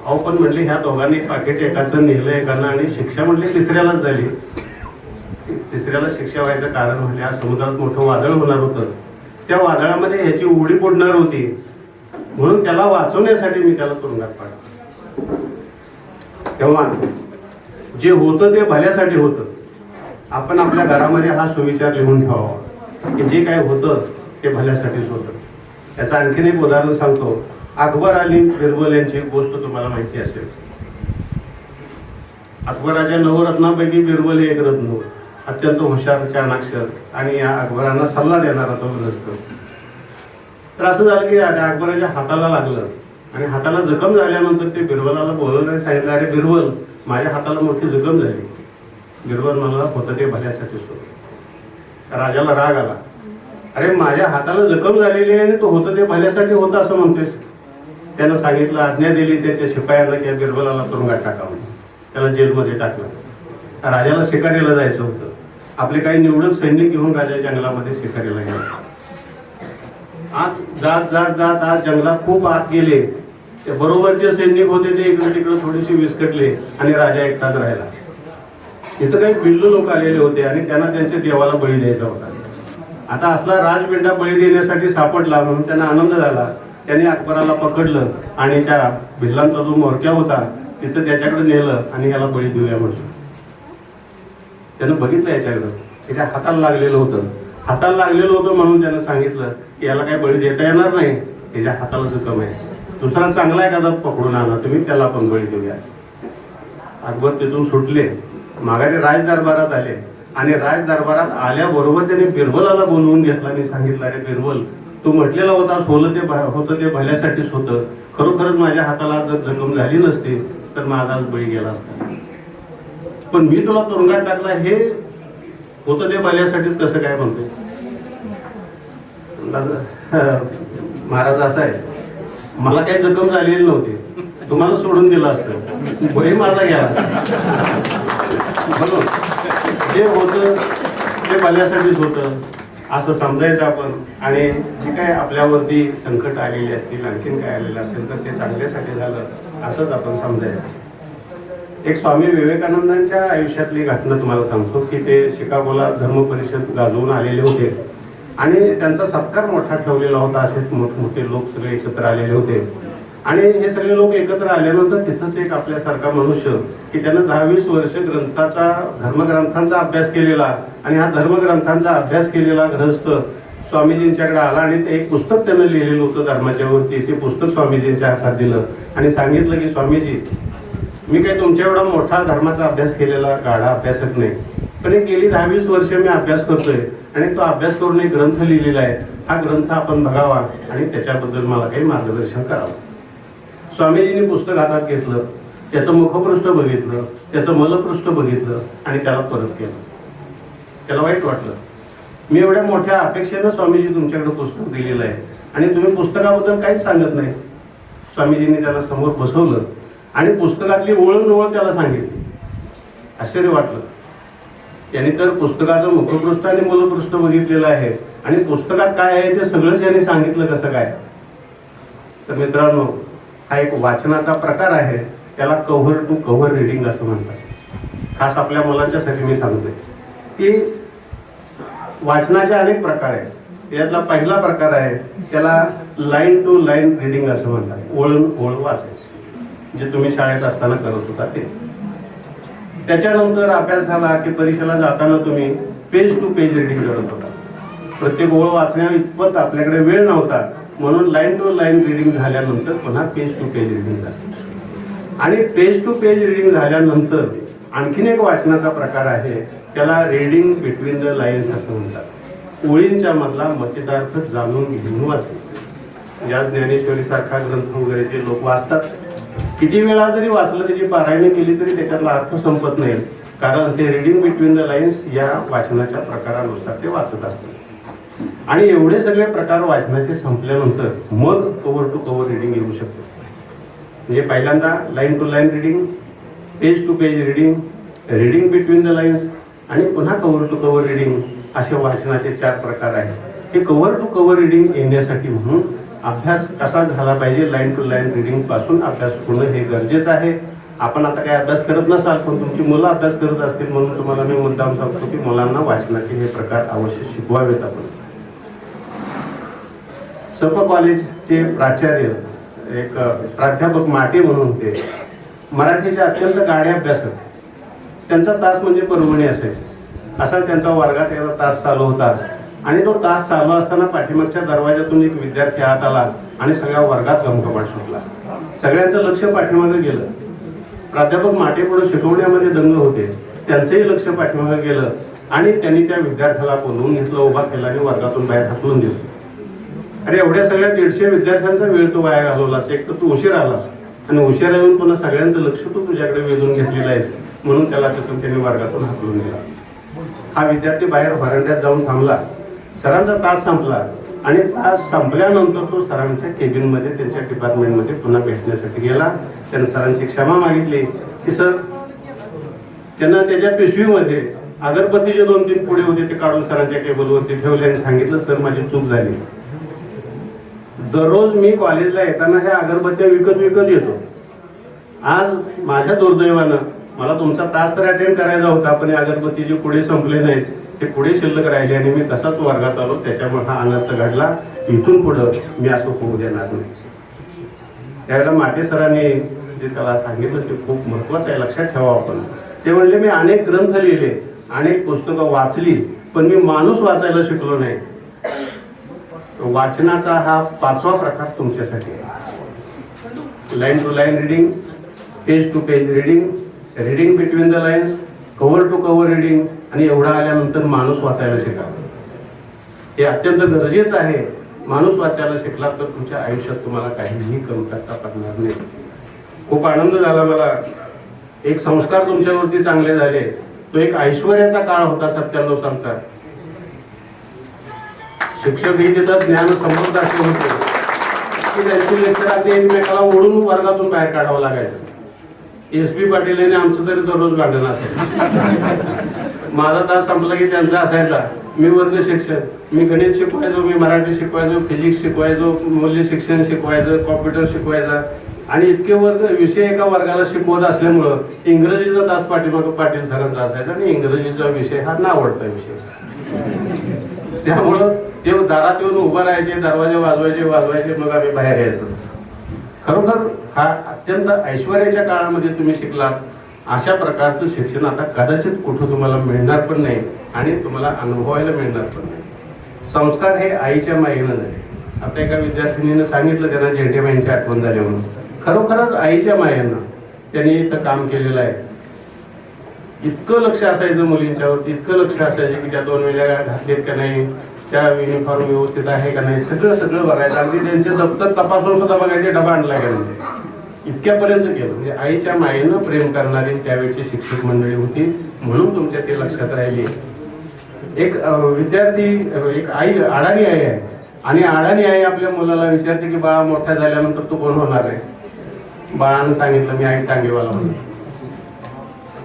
अहो पण म्हटले ह्या दोघांनी पाकिट एकाचं नेलं एकानं आणि शिक्षा म्हटली तिसऱ्यालाच झाली. तिसऱ्याला शिक्षा व्हायचं कारण म्हणजे आज समुद्रात मोठं वादळ होणार होतं, त्या वादळामध्ये ह्याची उडी पडणार होती म्हणून त्याला वाचवण्यासाठी मी त्याला तुरुंगात पाडलं. तेव्हा जे होतं ते भल्यासाठी होतं. आपण आपल्या घरामध्ये हा सुविचार लिहून ठेवावा की जे काय होतं ते भल्यासाठीच होतं. याचं आणखीन एक उदाहरण सांगतो. अकबर आणि बिरबल यांची गोष्ट तुम्हाला माहिती असेल. अकबराच्या नवरत्नापैकी बिरबल हे एक रत्न होतं, अत्यंत हुशार, चाणाक्षर आणि या अकबरांना सल्ला देणारा तो ग्रस्त. तर असं झालं की अकबराच्या हाताला लागलं आणि हाताला जखम झाल्यानंतर ते बिरबलाला बोलवलं आणि सांगितलं, अरे बिरबल माझ्या हाताला मोठी जखम झाली. बिरबल मला होतं ते भल्यासाठीच होतं. राजाला राग आला, अरे माझ्या हाताला जखम झालेली आहे आणि तो होतं ते भल्यासाठी होतं असं म्हणतोयस. त्यानं सांगितलं, आज्ञा दिली त्याच्या शिपायांना की बिरबलाला तुरुंगात टाकावं. त्याला जेलमध्ये टाकलं. राजाला शिकारीला जायचं होतं. आपले काही निवडक सैनिक घेऊन राजा जंगलामध्ये शिकारीला गेला. आत जात जात जात आत जंगलात खूप आत गेले. ते बरोबरचे सैनिक होते ते इकडे तिकडे थोडीशी विस्कटले आणि राजा एकटाच राहिला. इथं काही पिल्लू लोक आलेले होते आणि त्यांना त्यांच्या देवाला बळी द्यायचा होता. आता असला राजबिंडा बळी देण्यासाठी सापडला म्हणून त्यांना आनंद झाला. त्याने अकबराला पकडलं आणि त्या भिल्लांचा जो मोरक्या होता तिथं त्याच्याकडे नेलं आणि याला बळी देऊया म्हटलं. त्यानं बघितलं याच्याकडं, त्याच्या हाताला लागलेलं होतं. हाताला लागलेलं होतं म्हणून त्यानं सांगितलं की याला काही बळी देता येणार नाही, त्याच्या हाताला जखम आहे, दुसरा चांगला एखादा पकडून आणा तुम्ही, त्याला पण बळी देऊया. अकबर तिथून सुटले, माघारी राज दरबारात आले आणि राज दरबारात आल्याबरोबर त्याने बिरबलाला बोलवून घेतला आणि सांगितलं, अरे बिरबल तू म्हटलेला होतास होतं ते भल्यासाठीच होतं. खरोखरच माझ्या हाताला जर जखम झाली नसती तर माझाच बळी गेला असता. पण मी तुला तुरुंगात टाकला हे होतं ते भल्यासाठीच कसं काय म्हणतो. महाराज असं आहे, मला काही जखम झालेली नव्हती, तुम्हाला सोडून दिलं असतं, बळी माझा गेला असता. म्हणून जे होतं ते भल्यासाठीच होतं असं समजायचं आपण. आणि जे काय आपल्यावरती संकट आलेले असतील, आणखीन काय आलेलं असेल तर ते चांगल्यासाठी झालं असंच आपण समजायचं. एक स्वामी विवेकानंदांच्या आयुष्यातली घटना तुम्हाला सांगतो की ते शिकागोला धर्म परिषद गाजवून आलेले होते आणि त्यांचा सत्कार मोठा ठेवलेला होता. असेच मोठमोठे लोक सगळे एकत्र आलेले होते आणि हे सगळे लोक एकत्र आल्यानंतर तिथंच एक आपल्यासारखा मनुष्य की त्यानं 10-20 वर्ष धर्मग्रंथांचा अभ्यास केलेला आणि हा धर्मग्रंथांचा अभ्यास केलेला गृहस्थ स्वामीजींच्याकडे आला आणि ते एक पुस्तक त्यानं लिहिलेलं होतं धर्माच्या वरती. ते पुस्तक स्वामीजींच्या हातात दिलं आणि सांगितलं की स्वामीजी, मी काही तुमच्या एवढा मोठा धर्माचा अभ्यास केलेला गाढा अभ्यासक नाही, पण एक गेली 10-20 वर्ष मी अभ्यास करतोय आणि तो अभ्यास करून एक ग्रंथ लिहिलेला आहे. हा ग्रंथ आपण बघावा आणि त्याच्याबद्दल मला काही मार्गदर्शन करावं. स्वामीजींनी पुस्तक हातात घेतलं, त्याचं मुखपृष्ठ बघितलं, त्याचं मलपृष्ठ बघितलं आणि त्याला परत केलं. त्याला वाईट वाटलं, मी एवढ्या मोठ्या अपेक्षेनं स्वामीजी तुमच्याकडे पुस्तक दिलेलं आहे आणि तुम्ही पुस्तकाबद्दल काहीच सांगत नाही. स्वामीजींनी त्याला समोर बसवलं आणि पुस्तकातली ओळख त्याला सांगितली. आश्चर्य वाटलं. यांनी तर पुस्तकाचं मुखपृष्ठ आणि मूलपृष्ठ बघितलेलं आहे आणि पुस्तकात काय आहे ते सगळंच यांनी सांगितलं कसं काय. तर मित्रांनो, हा एक वाचनाचा प्रकार आहे, त्याला कव्हर टू कव्हर रिडिंग असं म्हणतात. खास आपल्या मुलांच्यासाठी मी सांगतोय की वाचनाचे अनेक प्रकार आहेत. त्यातला पहिला प्रकार आहे त्याला लाईन टू लाईन रिडिंग असं म्हणतात. ओळून ओळ वाचायचं, जे तुम्ही शाळेत असताना करत होता ते. त्याच्यानंतर अभ्यास झाला की परीक्षेला जाताना तुम्ही पेज टू पेज रिडिंग करत होता. प्रत्येक ओळ वाचण्या इतपत आपल्याकडे वेळ नव्हता म्हणून लाईन टू लाईन रिडिंग झाल्यानंतर पुन्हा पेज टू पेज रिडिंग झाली. आणि पेज टू पेज रिडिंग झाल्यानंतर आणखीन एक वाचनाचा प्रकार आहे त्याला रीडिंग बिटवीन द लाईन्स असं म्हणतात. ओळींच्या मधला मतितार्थ जाणून घेऊन वाचणे. या ज्ञानेश्वरी सारखा ग्रंथ वगैरे ते लोक वाचतात. किती वेळा जरी वाचलं, त्याची पारायणे केली तरी त्याच्यातला अर्थ संपत नाही, कारण ते रीडिंग बिटवीन द लाईन्स या वाचनाच्या प्रकारानुसार ते वाचत असतात. आणि एवढे सगळे प्रकार वाचनाचे संपल्यानंतर मग कव्हर टू कव्हर रीडिंग येऊ शकते. म्हणजे पहिल्यांदा line to line reading, page to page reading, reading between the lines आणि पुन्हा कव्हर टू कव्हर रीडिंग असे वाचनाचे 4 प्रकार आहेत. हे कव्हर टू कव्हर रीडिंग येण्यासाठी म्हणून अभ्यास कसा झाला पाहिजे, लाईन टू लाईन रीडिंग पासून अभ्यास होणं हे गरजेचं आहे. आपण आता काय अभ्यास करत नसाल, पण तुमची मुलं अभ्यास करत असतील म्हणून तुम्हाला मी मुद्दाम सांगतो की मुलांना वाचनाचे हे प्रकार अवश्य शिकवावेत. आपण सप कॉलेजचे प्राचार्य एक प्राध्यापक माटे म्हणून होते, मराठीचे अत्यंत गाढे अभ्यासक. त्यांचा तास म्हणजे परभणी असायची. असा त्यांचा वर्गात एकदा तास चालू होता आणि तो तास चालू असताना पाठीमागच्या दरवाजातून एक विद्यार्थी आत आला आणि सगळ्या वर्गात गमगमाट सुटला. सगळ्यांचं लक्ष पाठीमागे गेलं. प्राध्यापक माटे पुढे शिकवण्यामध्ये दंग होते, त्यांचंही लक्ष पाठीमागे गेलं आणि त्यांनी त्या विद्यार्थ्याला बोलवून घेतलं, उभा केला आणि वर्गातून बाहेर हाकलून दिलं. अरे एवढ्या सगळ्या 150 विद्यार्थ्यांचा वेळ तू वाया घालवलास, एक तर तू उशीर आलास आणि उशिरा येऊन पुन्हा सगळ्यांचं लक्ष तू तुझ्याकडे वेधून घेतलेलं आहेस, म्हणून त्याला तिथून त्यांनी वर्गातून हाकलून दिला. हा विद्यार्थी बाहेर व्हरांड्यात जाऊन थांबला. सरांचा तास संपला आणि तास संपल्यानंतर तो सरांच्या केबिनमध्ये त्यांच्या डिपार्टमेंटमध्ये पुन्हा भेटण्यासाठी गेला. त्यानं सरांची क्षमा मागितली की सर, त्यांना त्याच्या पिशवीमध्ये अगरबत्तीचे 2-3 पुढे होते, ते काढून सरांच्या टेबलवरती ठेवले आणि सांगितलं सर माझी चूक झाली. दररोज मी कॉलेजला येताना ह्या अगरबत्त्या विकत येतो. आज माझ्या दुर्दैवानं मला तुमचा तास तर अटेंड करायचा होता, पण अगरबत्तीचे पुढे संपले नाहीत, ते पुढे शिल्लक राहिले आणि मी तसाच वर्गात आलो. त्याच्यामुळे हा अनर्थ घडला. इथून पुढं मी असं होऊ देणार नाही. त्यावेळेला माटे सरांनी जे त्याला सांगितलं ते खूप महत्वाचं आहे, लक्षात ठेवा. आपण ते म्हणले मी अनेक ग्रंथ लिहिले, अनेक पुस्तकं वाचली, पण मी माणूस वाचायला शिकलो नाही. वाचनाचा हा 5वा प्रकार तुमच्यासाठी आहे. Line to line reading, page to page reading, reading between the lines, cover to cover reading आणि एवढा आल्यानंतर माणूस वाचायला शिका. हे अत्यंत गरजेचं आहे. माणूस वाचायला शिकला तर तुमच्या आयुष्यात तुम्हाला काहीही कमतरता पडणार नाही. खूप आनंद झाला मला. एक संस्कार तुमच्यावरती चांगले झाले. तो एक ऐश्वर्याचा काळ होता 97 सालचा. शिक्षक ही तिथं ज्ञान समृद्ध असे होते की त्यांची लेक्चर अगदी एकमेकाला ओढून वर्गातून बाहेर काढावं लागायचं. SP पाटील यांनी आमचं तरी दररोज भांडण असायचं. माझा तास संपला की त्यांचा असायचा. मी वर्ग शिक्षक, मी गणित शिकवायचो, मी मराठी शिकवायचो, फिजिक्स शिकवायचो, मूल्य शिक्षण शिकवायचं, कॉम्प्युटर शिकवायचा आणि इतके वर्ग विषय एका वर्गाला शिकवत असल्यामुळं इंग्रजीचा तास पाठीमागं पाटील सरांचा असायचा आणि इंग्रजीचा विषय हा नावडता विषय. त्यामुळं ते दारात येऊन उभं राहायचे, दरवाजे वाजवायचे, मग आम्ही बाहेर यायचो. खरोखर हा अत्यंत ऐश्वर्याच्या काळामध्ये तुम्ही शिकलात. अशा प्रकारचं शिक्षण आता कदाचित कुठं तुम्हाला मिळणार पण नाही आणि तुम्हाला अनुभवायला मिळणार पण नाही. संस्कार हे आईच्या मायेनं झाले. आता एका विद्यार्थिनीनं सांगितलं, त्यांना जेठेबाईंची आठवण झाली म्हणून. खरोखरच आईच्या मायेनं त्यांनी इथं काम केलेलं आहे. इतकं लक्ष असायचं मुलींच्यावरती, इतकं लक्ष असायचं की त्या 2 वेळा घातलेत का नाही, त्या युनिफॉर्म व्यवस्थित आहे का नाही, सगळं बघायचं. अगदी त्यांचे दप्तर तपासून सुद्धा बघायचे, डबा आणला का नाही, इतक्यापर्यंत केलं. म्हणजे आईच्या मायेनं प्रेम करणारी त्यावेळची शिक्षक मंडळी होती, म्हणून तुमच्या ते लक्षात राहिली. एक विद्यार्थी, एक आई, अडाणी आई आहे आणि अडाणी आई आपल्या मुलाला विचारते की बाळा मोठ्या झाल्यानंतर तू कोण होणार आहे. बाळानं सांगितलं मी आई टांगेवाला म्हणून.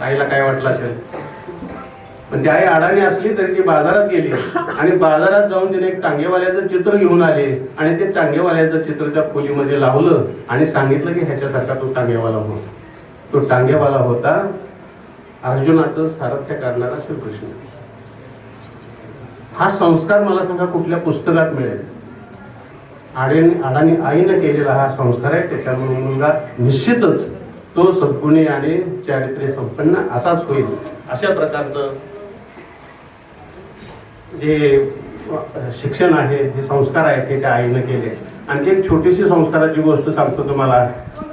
आईला काय वाटलं असेल, पण ती आई अडाणी असली तरी ती बाजारात गेली आणि बाजारात जाऊन तिने एक टांगेवाल्याचं चित्र घेऊन आले आणि ते टांगेवाल्याचं चित्र त्या खोलीमध्ये लावलं आणि सांगितलं की ह्याच्यासारखा तो टांगेवाला हो. तो टांगेवाला होता अर्जुनाचं सारथ्य करणारा श्रीकृष्ण. हा संस्कार मला सांगा कुठल्या पुस्तकात मिळेल? अडाणी आईनं केलेला हा संस्कार आहे. त्याच्यामुळे मुलगा निश्चितच तो सद्गुणी आणि चारित्र्य संपन्न असाच होईल. अशा प्रकारचं जे शिक्षण आहे, जे संस्कार आहेत ते त्या आईनं केले. आणखी एक छोटीशी संस्काराची गोष्ट सांगतो तुम्हाला.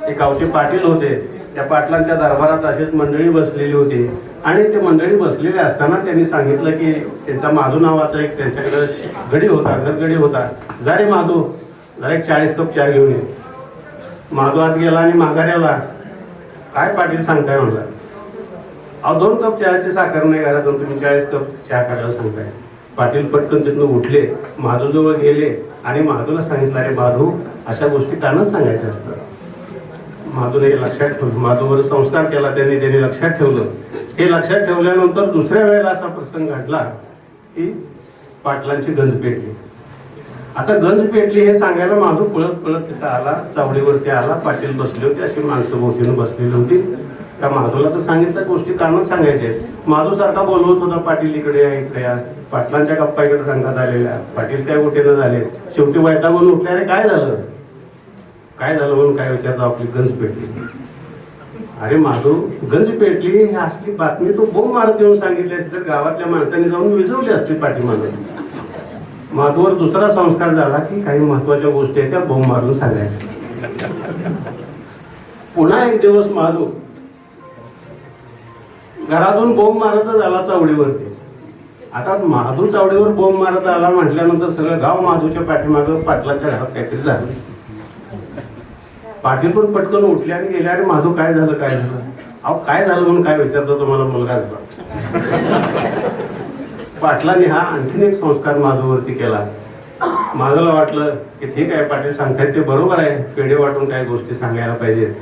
एक गावचे पाटील होते, त्या पाटलांच्या दरबारात अशीच मंडळी बसलेली होती आणि ते मंडळी बसलेले असताना त्यांनी सांगितलं की त्यांचा माधू नावाचा एक त्यांच्याकडे गडी होता, घरगडी होता. जा रे माधू, जरा एक 40 कप चहा घेऊन ये. माधू आत गेला आणि माघाऱ्याला, काय पाटील सांगताय म्हणला. अहो 2 कप चहाची साखर नाही घरात, तुम्ही 40 कप चहा करायला सांगताय. पाटील पटकन तिथून उठले, माधूजवळ गेले आणि माधूला सांगितलं, अरे माधू, अशा गोष्टी कानच सांगायच्या असतात. माधूने हे लक्षात ठेवलं, माधूवर संस्कार केला त्यांनी लक्षात ठेवलं. हे लक्षात ठेवल्यानंतर दुसऱ्या वेळेला असा प्रसंग घडला की पाटलांची गंज पेटली. आता गंज पेटली हे सांगायला माधू पळत पळत तिथं आला, चावडीवरती आला. पाटील बसले होते, अशी माणसं भोवतीनं बसलेली होती. त्या माधूला तर सांगितलं गोष्टी कानात सांगायचे. माधू सारखा बोलवत होता, पाटील इकडे या, इकडे या. पाटलांच्या गप्पा इकडे रंगात आलेल्या. पाटील काय उठेनं झाले. शेवटी वैतागून उठले, अरे काय झालं, काय झालं म्हणून काय विचारतो, आपली गंज पेटली. अरे माधू, गंज पेटली ही असली बातमी तो बोंब मारत येऊन सांगितली असती तर गावातल्या माणसांनी जाऊन विजवली असती पाठीमागे. माधूवर दुसरा संस्कार झाला की काही महत्वाच्या गोष्टी आहेत त्या बोंब मारून सांगायच्या. पुन्हा एक दिवस माधू घरातून बोंब मारतच आला चावडीवरती. आता माधू चावडीवर बोंब मारत आला म्हटल्यानंतर सगळं गाव माधूच्या पाठीमागं पाटलाच्या घरात काहीतरी झालं. पाटील पण पटकन उठले आणि गेले, अरे माधू काय झालं, काय झालं. अहो काय झालं म्हणून काय विचारतो, तुम्हाला मुलगा झाला. पाटलांनी हा आणखीन एक संस्कार माधूवरती केला. माधूला वाटलं की ठीक आहे, पाटील सांगतायत ते बरोबर आहे, पेढे वाटून काही गोष्टी सांगायला पाहिजेत.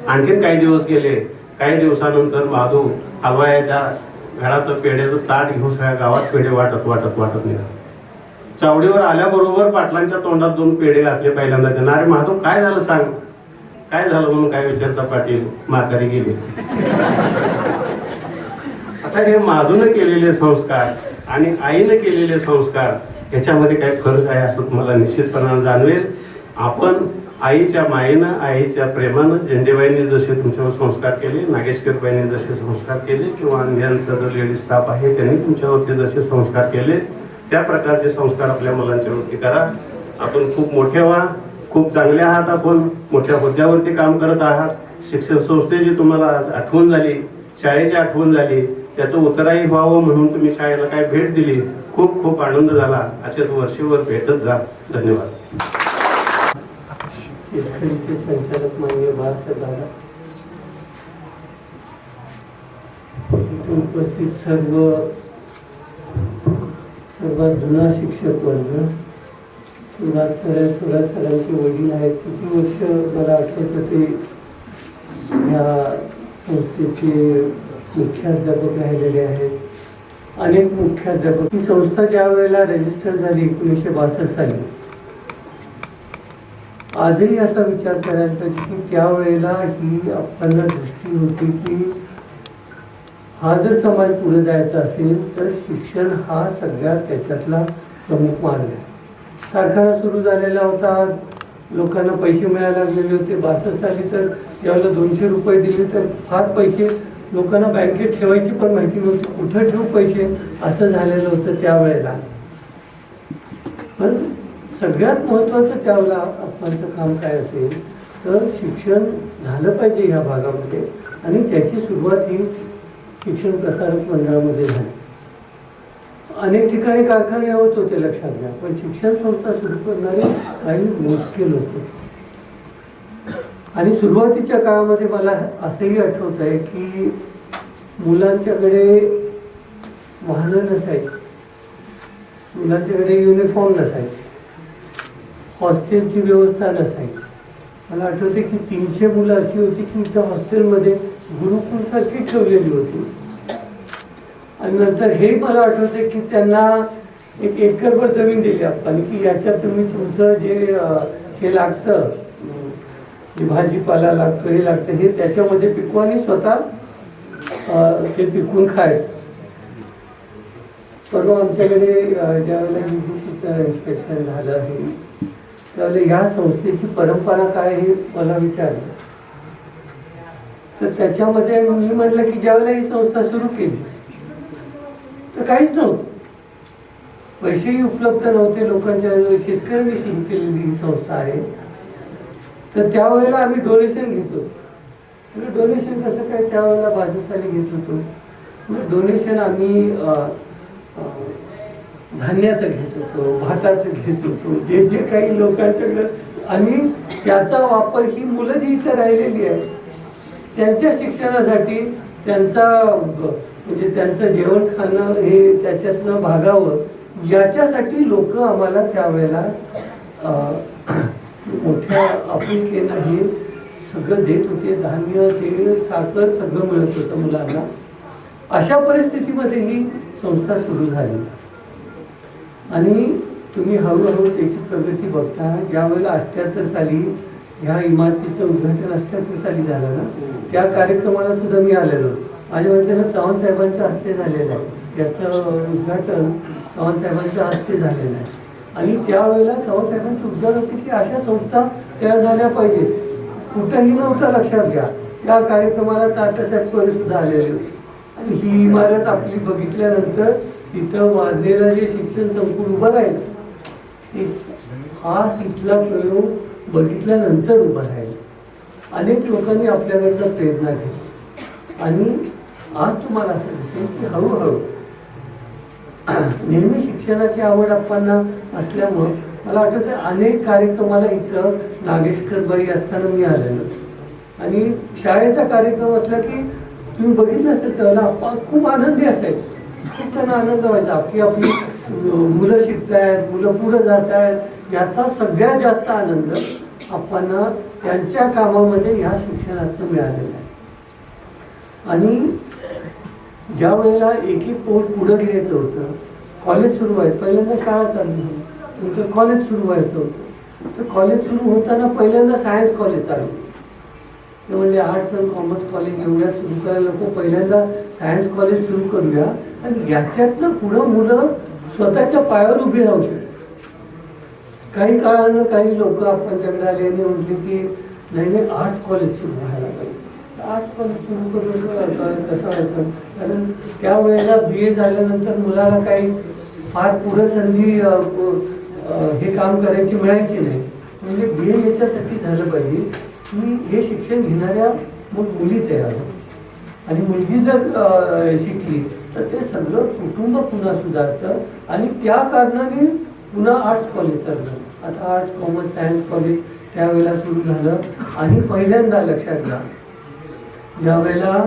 आणखीन काही दिवस गेले. काही दिवसानंतर माधू हलवायाच्या घरात पेढ्याचं ताट घेऊन सगळ्या गावात पेढे वाटत वाटत वाटत निघाला. चावडीवर आल्याबरोबर पाटलांच्या तोंडात 2 पेढे घातले पहिल्यांदा त्यांना. अरे माधू काय झालं सांग, काय झालं म्हणून काय विचारता पाटील, म्हातारी गेली. आता हे माधूने केलेले संस्कार आणि आईने केलेले संस्कार याच्यामध्ये काय फरक आहे असं तुम्हाला निश्चितपणाने जाणवेल. आपण आईच्या मायेनं, आईच्या प्रेमानं, झेंडेबाईंनी जसे तुमच्यावर संस्कार केले, नागेशकरबाईंनी जसे संस्कार केले किंवा अन्यांचा जर लेडीज स्टाफ आहे त्यांनी तुमच्यावरती जसे संस्कार केले त्या प्रकारचे संस्कार आपल्या मुलांच्यावरती करा. आपण खूप मोठे व्हा, खूप चांगले आहात, आपण मोठ्या हुद्द्यावरती काम करत आहात. शिक्षण संस्थेची तुम्हाला आठवण झाली, शाळेची आठवण झाली, त्याचं उत्तराही व्हावं म्हणून तुम्ही शाळेला काय भेट दिली, खूप खूप आनंद झाला. असेच वर्षभर भेटत जा. धन्यवाद. शेतकरीचे संचालक माननीय बाळासाहेब दादा, उपस्थित सर्वात जुना शिक्षक वर्ग, थोरात सरांचे वडील आहेत. किती वर्ष मला आठवतं ते ह्या संस्थेचे मुख्याध्यापक राहिलेले आहेत. अनेक मुख्याध्यापक. ही संस्था ज्या वेळेला रजिस्टर झाली 1962 साली, आजही असा विचार करायला पाहिजे की त्यावेळेला ही आपल्याला दृष्टी होती की हा जर समाज पुढे जायचा असेल तर शिक्षण हा सगळ्यात त्याच्यातला प्रमुख मार्ग आहे. कारखाना सुरू झालेला होता, लोकांना पैसे मिळायला लागलेले होते. 62 साली तर ज्यावेळेला 200 रुपये दिले तर फार पैसे लोकांना बँकेत ठेवायची पण माहिती नव्हती, कुठं ठेवू पैसे असं झालेलं होतं त्यावेळेला. पण सगळ्यात महत्त्वाचं त्यावेळेला आपलं काम काय असेल तर शिक्षण झालं पाहिजे ह्या भागामध्ये आणि त्याची सुरुवात ही शिक्षण प्रसारक मंडळामध्ये झाली. अनेक ठिकाणी कारखाने होत होते लक्षात घ्या, पण शिक्षण संस्था सुरू करणारे काही मोजके होते. आणि सुरुवातीच्या काळामध्ये मला असंही आठवत आहे की मुलांच्याकडे वाहनं नसायची, मुलांच्याकडे युनिफॉर्म नसायचे, हॉस्टेलची व्यवस्था नसायची. मला आठवते की 300 मुलं अशी होती की त्या हॉस्टेलमध्ये गुरुकुलसारखी ठेवलेली होती. आणि नंतर हे मला आठवते की त्यांना 1 एकरभर जमीन दिली आपण की याच्यात तुम्ही तुमचं जे हे लागतं, भाजीपाला लागतो, हे लागतं, हे त्याच्यामध्ये पिकवा आणि स्वतः ते पिकून खायचं. परवा आमच्याकडे ज्यावेळेला UGCचं इन्स्पेक्शन झालं आहे त्यावेळेला ह्या संस्थेची परंपरा काय हे मला विचारलं. तर त्याच्यामध्ये मी म्हटलं की ज्यावेळेला ही संस्था सुरू केली तर काहीच नव्हतं, पैसेही उपलब्ध नव्हते लोकांच्या. शेतकऱ्यांनी सुरू केलेली ही संस्था आहे. तर त्यावेळेला आम्ही डोनेशन घेतो. डोनेशन कसं काय त्यावेळेला 62 साली घेत होतो. डोनेशन आम्ही धान्याचं घेत होतो, भाताचं घेत होतो, जे जे काही लोकांच्याकडे, आणि त्याचा वापर ही मुलं जी इथं राहिलेली आहे त्यांच्या शिक्षणासाठी, त्यांचा म्हणजे त्यांचं जेवण खाणं हे त्याच्यातनं भागावं याच्यासाठी लोक आम्हाला त्यावेळेला मोठ्या आपुलकीनं हे सगळं देत होते. धान्य, तेल, साखर सगळं मिळत होतं मुलांना. अशा परिस्थितीमध्ये ही संस्था सुरू झाली आणि तुम्ही हळूहळू त्याची प्रगती बघता. ज्यावेळेला 78 साली ह्या इमारतीचं उद्घाटन 78 साली झालं ना, त्या कार्यक्रमाला सुद्धा मी आलेलो. माझ्या म्हणताना चव्हाण साहेबांच्या हस्ते झालेलं आहे, त्याचं उद्घाटन चव्हाण साहेबांच्या हस्ते झालेलं आहे. आणि त्यावेळेला चव्हाण साहेबांचं उद्गार होते की अशा संस्था तयार झाल्या पाहिजेत. कुठंही नव्हतं, लक्षात घ्या. त्या कार्यक्रमाला तात्यासाहेब कोरे सुद्धा आलेले होते. आणि ही इमारत आपली बघितल्यानंतर तिथं वाजलेलं जे शिक्षण संकुल उभं राहिलं, हा इथला प्रयोग बघितल्यानंतर उभा राहिला. अनेक लोकांनी आपल्याकडनं प्रेरणा घेतली आणि आज तुम्हाला असं दिसेल की हळूहळू नेहमी शिक्षणाची आवड आपणाला असल्यामुळं मला आठवतं अनेक कार्यक्रमाला इथं नागेशकरबाई असताना मी आलेलो. आणि शाळेचा कार्यक्रम असला की तुम्ही बघितलं असेल त्यावेळेला खूप आनंदी असायचं, खूप त्यांना आनंद व्हायचा की आपली मुलं शिकतायत, मुलं पुढं जात आहेत. याचा सगळ्यात जास्त आनंद आपणाला त्यांच्या कामामध्ये ह्या शिक्षणातून मिळालेला आहे. आणि ज्या वेळेला एक पोट पुढं घ्यायचं होतं, कॉलेज सुरू व्हायचं, पहिल्यांदा शाळा चालू झाली, नंतर कॉलेज सुरू व्हायचं होतं. तर कॉलेज सुरू होताना पहिल्यांदा सायन्स कॉलेज चालू, म्हणजे आर्ट्स अँड कॉमर्स कॉलेज एवढ्या सुरू करायला नको, पहिल्यांदा सायन्स कॉलेज सुरू करूया आणि याच्यातनं पुढं मुलं स्वतःच्या पायावर उभी राहू शकतात. काही काळानं काही लोक आपल्याकडे आले आणि म्हटले की नाही नाही आर्ट्स कॉलेज सुरू व्हायला पाहिजे. आर्ट्स कॉलेज सुरू करून कसं व्हायचं, कारण त्यावेळेला BA झाल्यानंतर मुलाला काही फार पुढं संधी हे काम करायची मिळायची नाही. म्हणजे BA याच्यासाठी झालं पाहिजे की हे शिक्षण घेणाऱ्या मग मुली तयार होतात आणि मुलगी जर शिकली तर ते सगळं कुटुंब पुन्हा सुधारतं आणि त्या कारणाने पुन्हा आर्ट्स कॉलेज चाललं. आता आर्ट्स कॉमर्स सायन्स कॉलेज त्यावेळेला सुरू झालं. आणि पहिल्यांदा लक्षात घ्या, ज्यावेळेला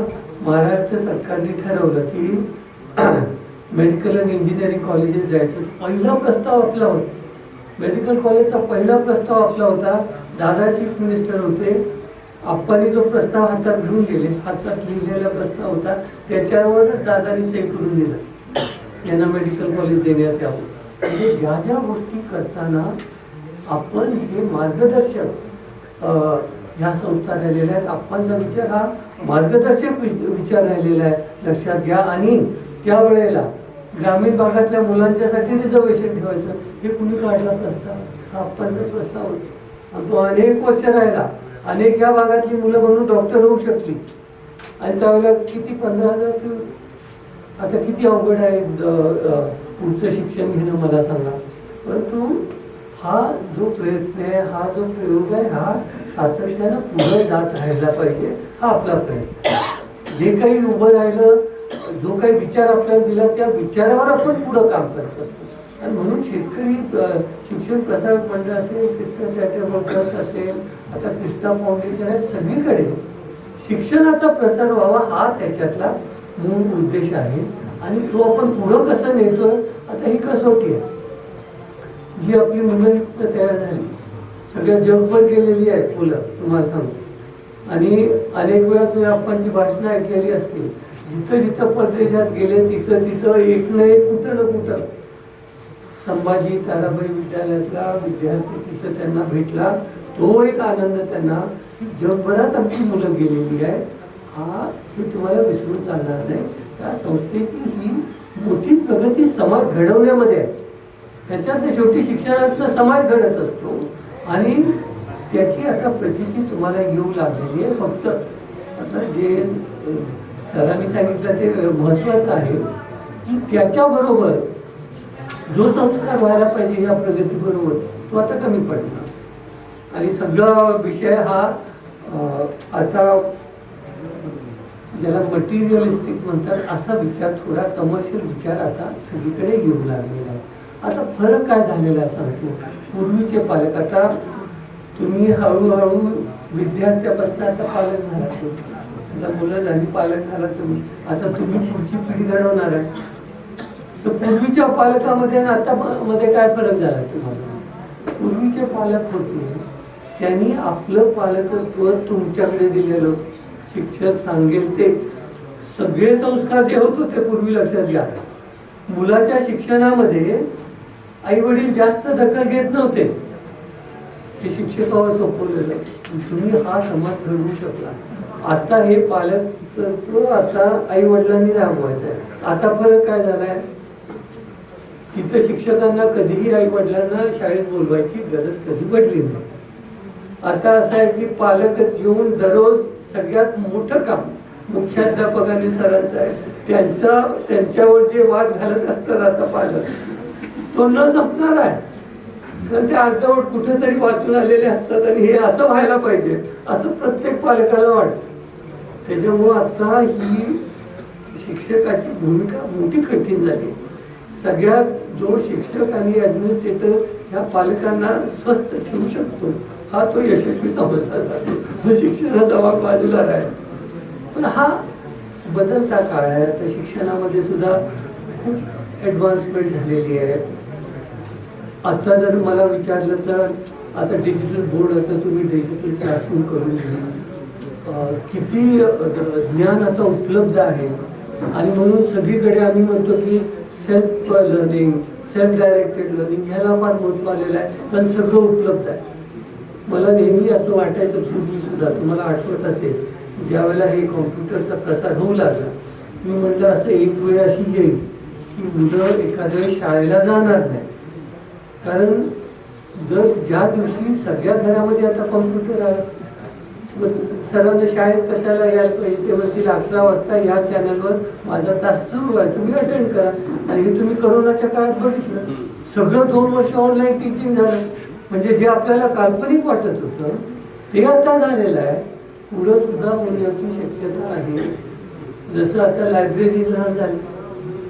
महाराष्ट्र सरकारने ठरवलं की मेडिकल आणि इंजिनिअरिंग कॉलेजेस जायचं, पहिला प्रस्ताव आपला होता. मेडिकल कॉलेजचा पहिला प्रस्ताव आपला होता. दादा चीफ मिनिस्टर होते. आप्पांनी जो प्रस्ताव हातात घेऊन गेले, हातात लिहिलेला प्रस्ताव होता, त्याच्यावरच दादानी सही करून दिलं यांना मेडिकल कॉलेज देण्यात यावं. म्हणजे ज्या ज्या गोष्टी करताना आपण हे मार्गदर्शक ह्या संस्था राहिलेल्या आहेत. आप्पांचा विचार हा मार्गदर्शक विचार राहिलेला आहे, लक्षात घ्या. आणि त्यावेळेला ग्रामीण भागातल्या मुलांच्यासाठी रिझर्वेशन ठेवायचं हे कुणी काढला प्रस्ताव, हा आप्पांचा प्रस्ताव होता. आणि तो अनेक वर्ष राहिला. अनेक या भागातली मुलं म्हणून डॉक्टर होऊ शकली. आणि त्यावेळेला किती 15,000 फी. आता किती अवघड आहे पुढचं शिक्षण घेणं मला सांगा. परंतु हा जो प्रयत्न आहे, हा जो प्रयोग आहे, हा सातत्यानं पुढे जात राहायला पाहिजे. हा आपला प्रयत्न. जे काही उभं राहिलं, जो काही विचार आपल्याला दिला त्या विचारावर आपण पुढं काम करत असतो. आणि म्हणून शेतकरी शिक्षण प्रसारक मंडळ असेल, शेतकरी चॅरिटेबल ट्रस्ट असेल, आता कृष्णा फाउंडेशन आहे, सगळीकडे शिक्षणाचा प्रसार व्हावा हा त्याच्यातला मूळ उद्देश आहे. आणि तो आपण पुढं कसं नेतोय, आता ही कसोटी आहे जी आपली मुलं तयार झाली, सगळ्या जगभर गेलेली आहेत मुलं, तुम्हाला सांगतो. आणि अनेक वेळा तुम्ही आपणची भाषणं ऐकलेली असतील. जिथं जिथं परदेशात गेले तिथं तिथं एक न एक कुठं ना कुठं संभाजी ताराबाई विद्यालयातला विद्यार्थी तिथं त्यांना भेटला. तो एक आनंद त्यांना, जगभरात आमची मुलं गेलेली आहे, हा मी तुम्हाला विसरून चालणार नाही. त्या संस्थेची ही मोठी प्रगती समाज घडवण्यामध्ये आहे. त्याच्यात शेवटी शिक्षणातनं समाज घडत असतो आणि त्याची आता प्रचिती तुम्हाला येऊ लागलेली आहे. फक्त आता जे सरांनी सांगितलं ते महत्त्वाचं आहे की त्याच्याबरोबर जो संस्कार व्हायला पाहिजे या प्रगतीबरोबर तो आता कमी पडला. आणि सगळा विषय हा आता ज्याला मटेरियलिस्टिक म्हणतात असा विचार, थोडा कमर्शियल विचार आता सगळीकडे येऊ लागलेला आहे. आता फरक काय झालेला आहे सांगतो. पूर्वीचे पालक, आता तुम्ही हळूहळू विद्यार्थ्यापासून आता पालक झाला, आता मुलं झाली पालक झाला तुम्ही, आता तुम्ही पुढची पिढी घडवणार आहे. तर पूर्वीच्या पालकामध्ये आणि आता मध्ये काय फरक झाला तुम्हाला? पूर्वीचे पालक होते त्यांनी आपलं पालकत्व तुमच्याकडे दिलेलं, शिक्षक सांगेल ते सगळे संस्कार जे होत होते पूर्वी, लक्षात घ्या. मुलाच्या शिक्षणामध्ये आई वडील जास्त दखल घेत नव्हते, ते शिक्षकावर सोपवलेलं. तुम्ही हा समाज घडवू शकला. आता हे पालकत्व आता आई वडिलांनी राबवायचं आहे. आता फरक काय झालाय, तिथं शिक्षकांना कधीही आई वडिलांना शाळेत बोलवायची गरज कधी पडली नाही. आता असं आहे की पालक येऊन दररोज सगळ्यात मोठं काम मुख्याध्यापकांनी सरांचं आहे, त्यांच्यावर जे वाद घालत असतात आता पालक, तो न संपणार आहे. कारण ते अर्धवट कुठेतरी वाचून आलेले असतात आणि हे असं व्हायला पाहिजे असं प्रत्येक पालकाला वाटतं. त्याच्यामुळं आता ही शिक्षकाची भूमिका मोठी कठीण झाली. सगळ्यात जो शिक्षक आणि ऍडमिनिस्ट्रेटर ह्या पालकांना स्वस्थ ठेवू शकतो हा तो यशस्वी समजला जातो. शिक्षणाचा भाग बाजूला राहील. पण हा बदलता काळ आहे. आता शिक्षणामध्ये सुद्धा खूप ॲडव्हान्समेंट झालेली आहे. आता जर मला विचारलं तर आता डिजिटल बोर्ड, आता तुम्ही डिजिटल क्लासरूम करून किती ज्ञान आता उपलब्ध आहे. आणि म्हणून सगळीकडे आम्ही म्हणतो की self learning, self directed learning ह्याला फार महत्त्व आलेलं आहे. कारण सगळं उपलब्ध आहे. मला नेहमी असं वाटायचं पूर्वी सुद्धा, तुम्हाला आठवत असेल, ज्या वेळेला हे कॉम्प्युटरचा प्रसार होऊ लागला, मी म्हटलं असं एक वेळ अशी येईल की मुलं एखाद्या वेळी शाळेला जाणार नाही. कारण जर ज्या दिवशी सगळ्या घरामध्ये आता कॉम्प्युटर आहे, सरांना शाळेत कशाला यायला पाहिजे, ते म्हणतील 11 वाजता ह्या चॅनलवर माझा तास सुरू आहे, तुम्ही अटेंड करा. आणि हे तुम्ही करोनाच्या काळात बघितलं, सगळं 2 वर्ष ऑनलाईन टीचिंग झालं. म्हणजे जे आपल्याला काल्पनिक वाटत होतं ते आता झालेलं आहे. पुढं सुद्धा होण्याची शक्यता आहे. जसं आता लायब्ररी लहान झाली,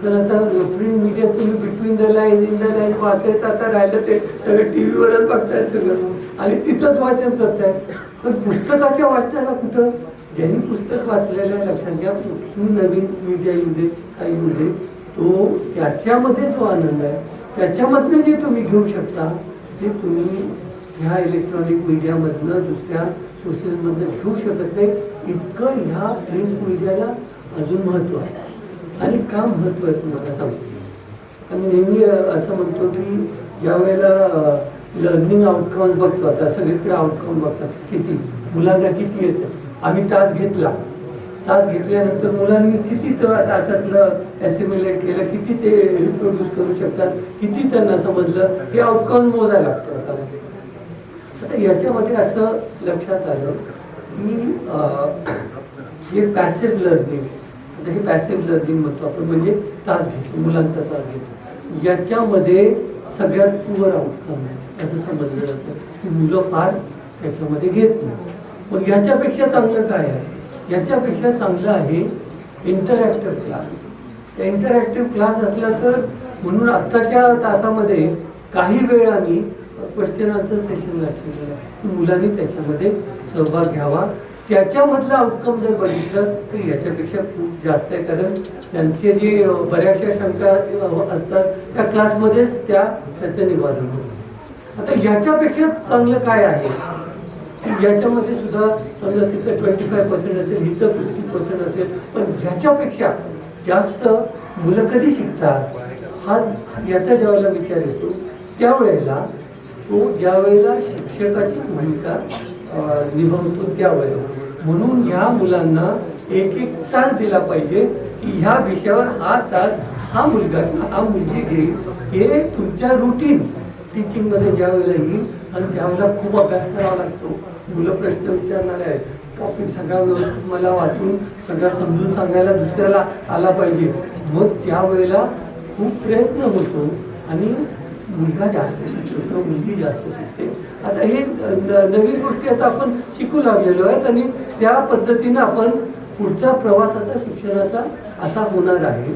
कारण आता प्रिंट मीडिया तुम्ही between the line, in the line वाचायचं आता राहिलं, ते सगळं टी व्हीवरच बघतायत सगळं आणि तिथंच वाचन करतायत. पण पुस्तकाच्या वाचनाला कुठं, ज्यांनी पुस्तक वाचलेलं आहे लक्षात घ्या, कुठून नवीन मीडिया येऊ दे काही येऊ दे, तो त्याच्यामध्ये जो आनंद आहे त्याच्यामधनं जे तुम्ही घेऊ शकता ते तुम्ही ह्या इलेक्ट्रॉनिक मीडियामधनं दुसऱ्या सोर्सेसमधनं घेऊ शकत नाही. इतकं ह्या प्रिंट मीडियाला अजून महत्त्व आहे. आणि का महत्त्व आहे तुम्हाला सांगतो. आणि नेहमी असं म्हणतो की ज्या वेळेला लर्निंग आउटकम्स बघतो, आता सगळीकडे आउटकम बघतात, किती मुलांना किती येतं. आम्ही तास घेतला, तास घेतल्यानंतर मुलांनी किती तासातलं ॲसिम्युलेट केलं, किती ते रिप्रोड्यूस करू शकतात, किती त्यांना समजलं, हे आउटकम मोजायला लागतं. आता याच्यामध्ये असं लक्षात आलं की हे पॅसिव्ह लर्निंग, आता हे पॅसिव्ह लर्निंग म्हणतो आपण, म्हणजे तास घेतो, मुलांचा तास घेतो, याच्यामध्ये सगळ्यात पुअर आउटकम आहे असं समजलं जातं की मुलं फार त्याच्यामध्ये घेत नाही. पण याच्यापेक्षा चांगलं काय आहे, याच्यापेक्षा चांगलं आहे इंटरॅक्टिव्ह क्लास. त्या इंटरॅक्टिव्ह क्लास असला तर, म्हणून आत्ताच्या तासामध्ये काही वेळ आम्ही क्वेश्चन आन्सर सेशन ठेवलेलं आहे, मुलांनी त्याच्यामध्ये सहभाग घ्यावा. त्याच्यामधलं आउटकम जर बघितलं तर याच्यापेक्षा खूप जास्त आहे. कारण त्यांचे जे बऱ्याचशा शंका असतात त्या क्लासमध्येच त्याचं निवारण होतं. आता याच्यापेक्षा चांगलं काय आहे, याच्यामध्ये सुद्धा समजा तिथं 25% असेल, इथं 50% असेल, पण ह्याच्यापेक्षा जास्त मुलं कधी शिकतात हा याचा ज्यावेळेला विचार येतो, त्यावेळेला तो ज्यावेळेला शिक्षकाची भूमिका निभावतो त्यावेळेला. म्हणून ह्या मुलांना 1-1 तास दिला पाहिजे की ह्या विषयावर हा तास हा मुलगा हा मुलगी घेईल. हे तुमच्या रुटीन टीचिंगमध्ये ज्यावेळेला येईल आणि त्यावेळेला खूप अभ्यास करावा लागतो. मुलं प्रश्न विचारणार आहेत, टॉपिक सगळा व्यवस्थित मला वाचून सगळं समजून सांगायला दुसऱ्याला आला पाहिजे. मग त्यावेळेला खूप प्रयत्न होतो आणि मुलगा जास्त शिकतो किंवा मुलगी जास्त शिकते. आता हे नवीन गोष्टी आता आपण शिकू लागलेलो आहेत आणि त्या पद्धतीनं आपण पुढचा प्रवासाचा शिक्षणाचा असा होणार आहे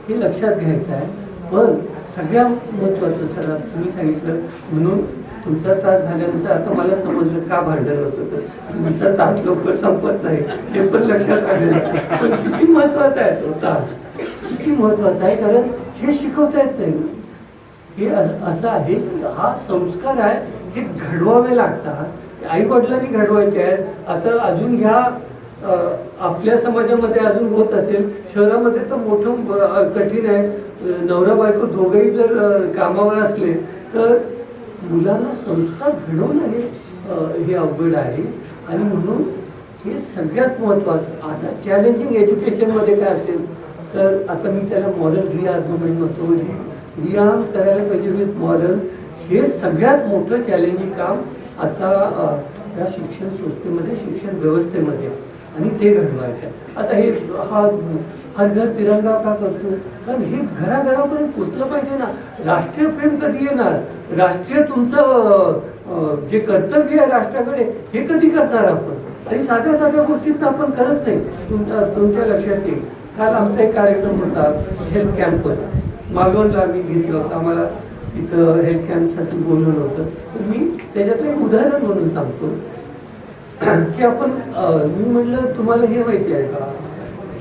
हे लक्षात घ्यायचं आहे. पण सगळ्यात महत्त्वाचं सर तुम्ही सांगितलं म्हणून तुमचा तास झाल्यानंतर आता मला समजलं का भांडण होतं तर तुमचा तास लवकर संपत नाही हे पण लक्षात आलेलं. पण किती महत्त्वाचा आहे तो तास, किती महत्त्वाचा आहे, कारण हे शिकवता येत नाही. हे असं आहे की हा संस्कार आहे हे घडवावे लागतात. आई वडिलांनी घडवायचे आहेत. आता अजून ह्या आपल्या समाजामध्ये अजून होत असेल, शहरामध्ये तर मोठं कठीण आहे. नवरा बायको दोघंही जर कामावर असले तर मुलांना संस्कार घडवणं हे अवघड आहे. आणि म्हणून हे सगळ्यात महत्त्वाचं. आता चॅलेंजिंग एज्युकेशनमध्ये काय असेल तर आता मी त्याला मॉरल रिआर्ग्युमेंट म्हणतो, रिआर्म करायला पाहिजे विथ मॉरल. हे सगळ्यात मोठं चॅलेंजिंग काम आता या शिक्षण संस्थेमध्ये, शिक्षण व्यवस्थेमध्ये, आणि ते घडवायचं. आता हे हा घर तिरंगा का करतो, कारण हे घराघरापर्यंत पोचलं पाहिजे ना. राष्ट्रीय प्रेम कधी येणार, राष्ट्रीय तुमचं जे कर्तव्य आहे राष्ट्राकडे हे कधी करणार आपण. आणि साध्या साध्या गोष्टीत आपण करत नाही. तुमच्या लक्षात येईल, काल आमचा एक कार्यक्रम होता हेल्थ कॅम्पवर, मालवणला आम्ही घेतलं होतं. आम्हाला तिथं हेल्थ कॅम्पसाठी बोलवलं होतं. तर मी त्याच्यातलं एक उदाहरण म्हणून सांगतो की आपण मी म्हटलं तुम्हाला हे माहिती आहे का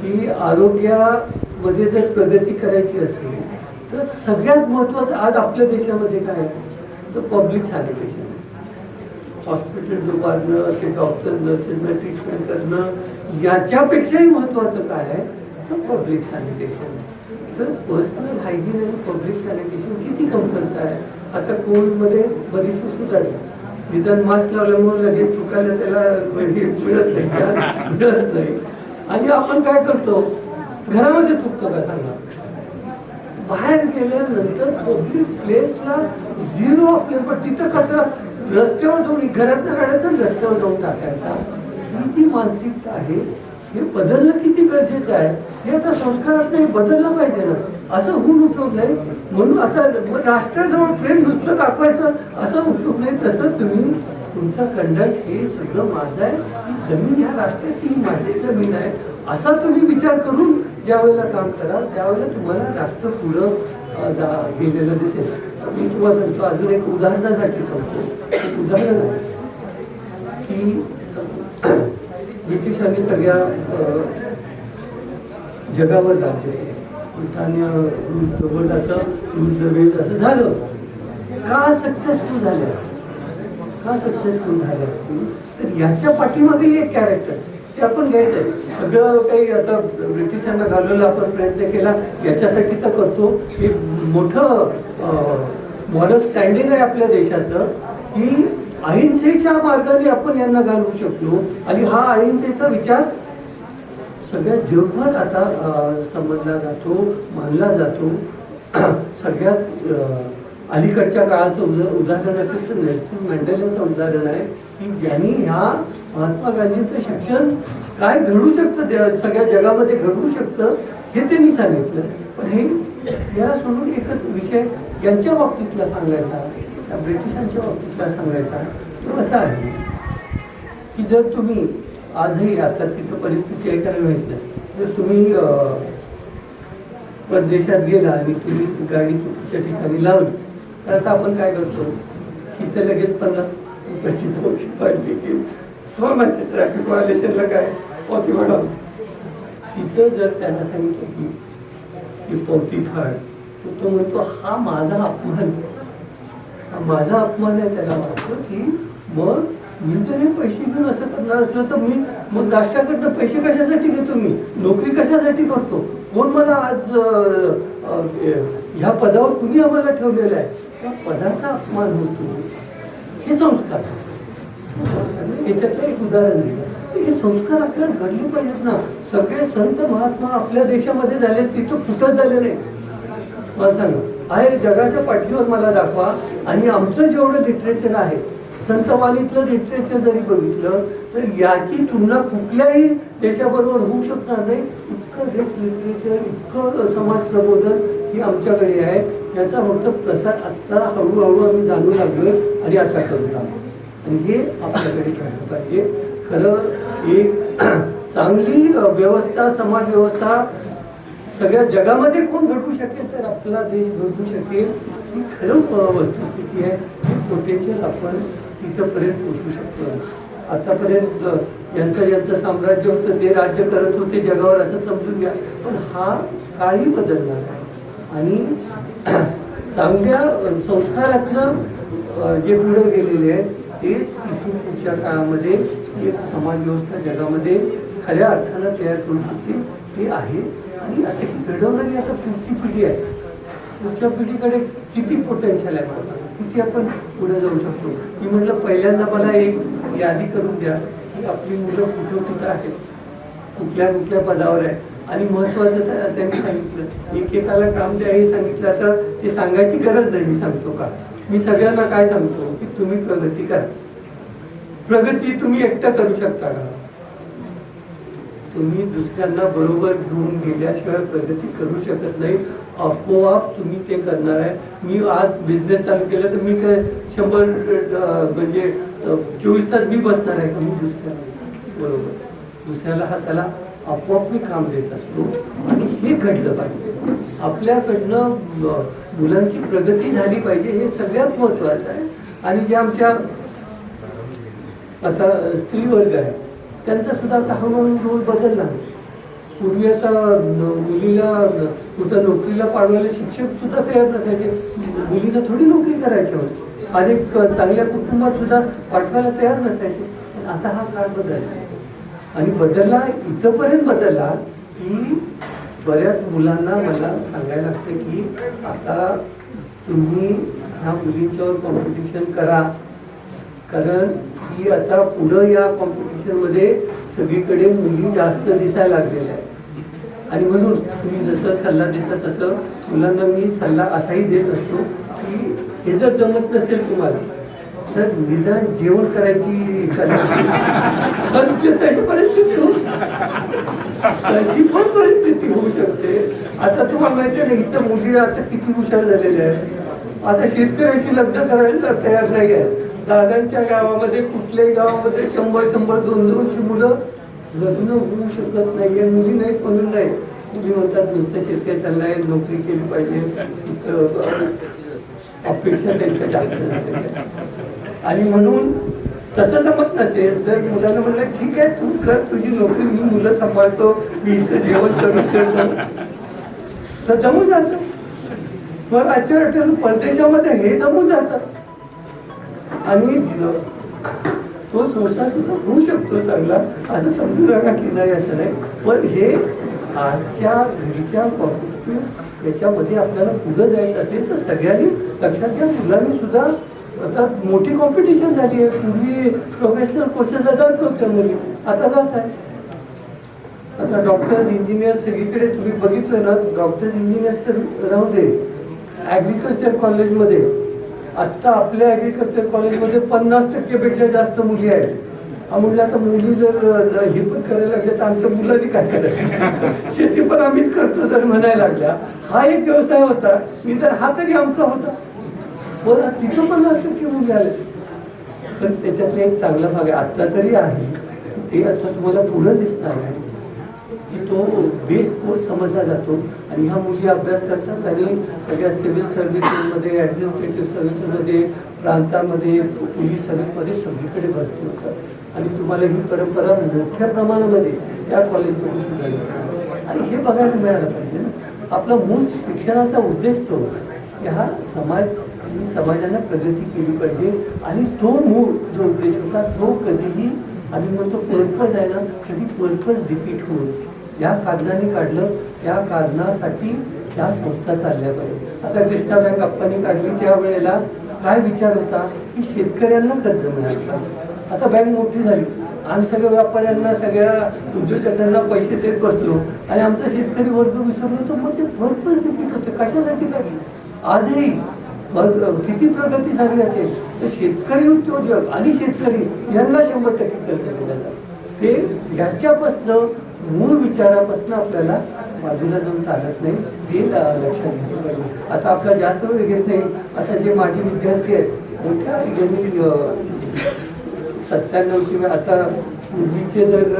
की आरोग्यामध्ये जर प्रगती करायची असेल तर सगळ्यात महत्त्वाचं आज आपल्या देशामध्ये काय आहे तर पब्लिक सॅनिटेशन. हॉस्पिटल उभारणं, ते डॉक्टर नर्सेसना ट्रीटमेंट करणं, याच्यापेक्षाही महत्त्वाचं काय आहे तर पब्लिक सॅनिटेशन. तर पर्सनल हायजीन आणि पब्लिक सॅनिटेशन किती कमतरता आहे. आता कोविडमध्ये बरीचशी सुधारली, निदान मास्क लावल्यामुळे लगेच चुकायला त्याला मिळत नाही. आणि आपण काय करतो, घरामध्ये चुकतो का सांगा. बाहेर गेल्यानंतर पब्लिक प्लेसला झिरो आपले, पण तिथं कचरा रस्त्यावर जाऊन घरात काढायचा रस्त्यावर जाऊन टाकायचा. ही जी मानसिकता आहे हे बदलणं किती गरजेचं आहे. हे आता संस्कारात नाही बदललं पाहिजे ना. असं होऊन उपयोग नाही. म्हणून आता राष्ट्राजवळ प्रेम नुसतं दाखवायचं असं उपयोग नाही. तसं तुम्ही तुमचा कंडक्ट हे सगळं माझं आहे, ही जमीन ह्या राष्ट्राची माझी जमीन आहे असा तुम्ही विचार करून ज्या वेळेला काम कराल त्यावेळेला तुम्हाला राष्ट्र पुढं गेलेलं दिसेल. मी तुम्हाला सांगतो, अजून एक उदाहरणासाठी सांगतो. एक उदाहरण आहे की ब्रिटिशांनी सगळ्या जगावर राज्य केलं. असं झालं का सक्सेसफुल झालं, का सक्सेसफुल झालं तर याच्या पाठीमागे एक कॅरेक्टर ते आपण घ्यायचं. सगळं काही आता ब्रिटिशांना घालवलं आपण प्रयत्न केला याच्यासाठी तर करतो. एक मोठं मॉरल स्टँडिंग आहे आपल्या देशाचं की अहिंसेच्या मार्गाने आपण यांना घालवू शकलो. आणि हा अहिंसेचा विचार सगळ्यात जगभर आता समजला जातो, मानला जातो. सगळ्यात अलीकडच्या काळाचं उदाहरण असेल तर नेल्सन मंडेलाचं उदाहरण आहे की ज्यांनी ह्या महात्मा गांधींचं शिक्षण काय घडू शकतं, सगळ्या जगामध्ये घडवू शकतं हे त्यांनी सांगितलं. पण हे याला सोडून एकच विषय यांच्या बाबतीतला सांगायचा, ब्रिटिशांच्या बाबतीतला सांगायचा तो असा आहे की जर तुम्ही आजही आता तिथं परिस्थिती ऐकायला माहित नाही, जर तुम्ही परदेशात गेला आणि तुम्ही गाडी चुकीच्या ठिकाणी लावली तर आता आपण काय करतो, तिथे लगेच 50 रुपयाची धमकी पाडली की माहिती ट्रॅफिक व्हायलेशनला काय पावती वाढव. तिथं जर त्यांना सांगितलं की पावती फाड तर तो म्हणतो हा माझा अपमान, हा माझा अपमान आहे. त्याला वाटतं की मग मी जर हे पैसे घेऊन असं करणार असलं तर मी मग राष्ट्राकडनं पैसे कशासाठी घेतो, मी नोकरी कशासाठी करतो, कोण मला आज ह्या पदावर कुणी आम्हाला ठेवलेलं आहे, त्या पदाचा अपमान होतो. हे संस्कार, याच्यातलं एक उदाहरण दिलं. हे संस्कार आपल्याला घडले पाहिजेत ना. सगळे संत महात्मा आपल्या देशामध्ये झाले, तिथं कुठंच झाले नाही. मला सांगा आहे जगाच्या पाठीवर मला दाखवा. आणि आमचं जेवढं लिटरेचर आहे, संतवाणीतलं लिटरेचर जरी बघितलं तर याची तुलना कुठल्याही देशाबरोबर होऊ शकणार नाही. इतकं रिच लिटरेचर, इतकं समाज प्रबोधन ही आमच्याकडे आहे. याचा फक्त प्रसार आत्ता हळूहळू आम्ही जाणू लागलोय आणि आता करू लागलो. आणि हे आपल्याकडे करायला पाहिजे. खरं एक चांगली व्यवस्था, समाज व्यवस्था सगळ्या जगामध्ये कोण घडवू शकेल तर आपला देश घडवू शकेल. ही खरं वस्तुस्थिती आहे. पोटेन्शियल आपण तिथंपर्यंत पोचू शकतो. आतापर्यंत यांचं साम्राज्य होतं ते राज्य करत होते जगावर असं समजून घ्या. पण हा काळही बदलणार आहे आणि चांगल्या संस्कारातनं जे पुढे गेलेले आहे तेच इथून पुढच्या काळामध्ये एक समाज व्यवस्था जगामध्ये खऱ्या अर्थानं तयार करू शकते ते आहे. आणि आता घडवणारी आता पुढची पिढी आहे. पुढच्या पिढीकडे किती पोटेन्शियल आहे मला, किती आपण पुढे जाऊ शकतो. मी म्हटलं पहिल्यांदा मला एक यादी करून द्या की आपली मुलं कुठं आहेत, कुठल्या कुठल्या पदावर आहे. आणि महत्त्वाचं त्यांनी सांगितलं एकेकाला काम द्या हे सांगितलं. आता ते सांगायची गरज नाही. मी सांगतो का, मी सगळ्यांना काय सांगतो की तुम्ही प्रगती करा. प्रगती तुम्ही एकटं करू शकता का? तुम्ही दुसऱ्यांना बरोबर घेऊन गेल्याशिवाय प्रगती करू शकत नाही. आपोआप तुम्ही ते करणार आहे. मी आज बिझनेस चालू केला तर मी काय 100 म्हणजे 24 तास मी बसणार आहे का? मी दुसऱ्याला बरोबर दुसऱ्याला हाताला आपोआप मी काम देत असतो. आणि हे घडलं पाहिजे. आपल्याकडनं मुलांची प्रगती झाली पाहिजे हे सगळ्यात महत्त्वाचं आहे. आणि जे आमच्या आता स्त्री वर्ग आहे त्यांचा सुद्धा आता हळूहळू रोल बदलला. पूर्वी आता मुलीला कुठं नोकरीला पाडवायला शिक्षक सुद्धा तयार नसायचे. मुलीला थोडी नोकरी करायची होती. अनेक चांगल्या कुटुंबात सुद्धा पाठवायला तयार नसायचे. पण आता हा काळ बदलला आणि बदलला इथंपर्यंत बदलला की बऱ्याच मुलांना मला सांगायला लागतं की आता तुम्ही ह्या मुलींच्यावर कॉम्पिटिशन करा. कारण की आता पुढं या कॉम्पिटिशनमध्ये सगळीकडे मुली जास्त दिसायला लागलेल्या आहेत. आणि म्हणून तुम्ही जसं सल्ला देता तसं मुलांना मी सल्ला असाही देत असतो की हे जर जमत नसेल तुम्हाला तर निदान जेवण करायची तशी परिस्थिती होऊ शकते. आता तुम्हाला माहिती आहे ना इथं मुली आता किती हुशार झालेल्या आहेत. आता शेतकऱ्याशी लग्न करायला तयार नाही आहे. दादांच्या गावामध्ये कुठल्याही गावामध्ये 100-100, 200 मुलं लग्न होऊ शकत नाही. मुली नाहीत म्हणून नाही. मुली म्हणतात नुसतं शेतकरी चाललाय, नोकरी केली पाहिजे, अपेक्षा त्यांच्या जास्त. आणि म्हणून तसं जमत नसेल तर मुलांना म्हणलं ठीक आहे तू कर तुझी नोकरी, मी मुलं सांभाळतो, मी इथं जेवण करून तर जमून जातं. मग आजच्या परदेशामध्ये हे जमून जातं आणि तो संसार सुद्धा होऊ शकतो चांगला असं समजू नका की नाही असं नाही. पण हे आजच्या घडीच्या याच्यामध्ये आपल्याला पुढं जायचं असेल तर सगळ्यांनी लक्षात घ्या. मुलांनी सुद्धा आता मोठी कॉम्पिटिशन झाली आहे. पूर्वी प्रोफेशनल कोर्सेसला जात होत्या मुली, आता जात आहे. आता डॉक्टर इंजिनियर सगळीकडे तुम्ही बघितलं ना, डॉक्टर इंजिनियर तर राहू दे. ॲग्रिकल्चर कॉलेजमध्ये आत्ता आपल्या ॲग्रिकल्चर कॉलेजमध्ये 50% जास्त मुली आहेत. म्हटलं आता मुली जर हे पण करायला लागल्या तर आमच्या मुलांनी काय करायचं, शेती पण आम्हीच करतो जर म्हणायला लागल्या. हा एक व्यवसाय होता, मी तर हा तरी आमचा होता. बरं तिथं 50% मुली आले. पण त्याच्यातला एक चांगला भाग आहे आत्ता तरी आहे ते आता तुम्हाला पुढं दिसणार आहे की तो बेस कोर्स समजला जातो. आणि ह्या मुली अभ्यास करतात आणि सगळ्या सिव्हिल सर्व्हिसेसमध्ये, ॲडमिनिस्ट्रेटिव्ह सर्व्हिसेसमध्ये, प्रांतामध्ये, पोलीस सर्व्हिसमध्ये सगळीकडे भरती होतात. आणि तुम्हाला ही परंपरा मोठ्या प्रमाणामध्ये या कॉलेजमध्ये सुद्धा दिसते. आणि हे बघायला मिळालं पाहिजे ना. आपला मूळ शिक्षणाचा उद्देश तो ह्या समाजाने प्रगती केली पाहिजे. आणि तो मूळ जो उद्देश होता तो कधीही आम्ही म्हणतो पर्पज आहे ना, कधी पर्पज डिफीट होऊन या कारणाने काढलं. त्या कारणासाठी त्या संस्था चालल्या पाहिजे. आता कृष्णा बँक आपण काढली त्यावेळेला काय विचार होता की शेतकऱ्यांना कर्ज मिळालं. आता बँक मोठी झाली आणि सगळ्या व्यापाऱ्यांना, सगळ्या उद्योजकांना पैसे देत बसलो आणि आमचा शेतकरी वर्ग विसरलो. तर मग ते पर्पज डिफीट होते. कशासाठी काढली? आजही किती प्रगती झाली असेल तर शेतकरी उद्योजक आणि शेतकरी यांना 100% कर्ज दिलं जातं. ते ह्याच्यापासनं मूळ विचारापासून आपल्याला बाजूला जाऊन चालत नाही हे लक्षात घेतलं पाहिजे. आता आपला जास्त वेळ घेत नाही. आता जे माझे विद्यार्थी आहेत मोठ्या ठिकाणी 97 किंवा आता पूर्वीचे जर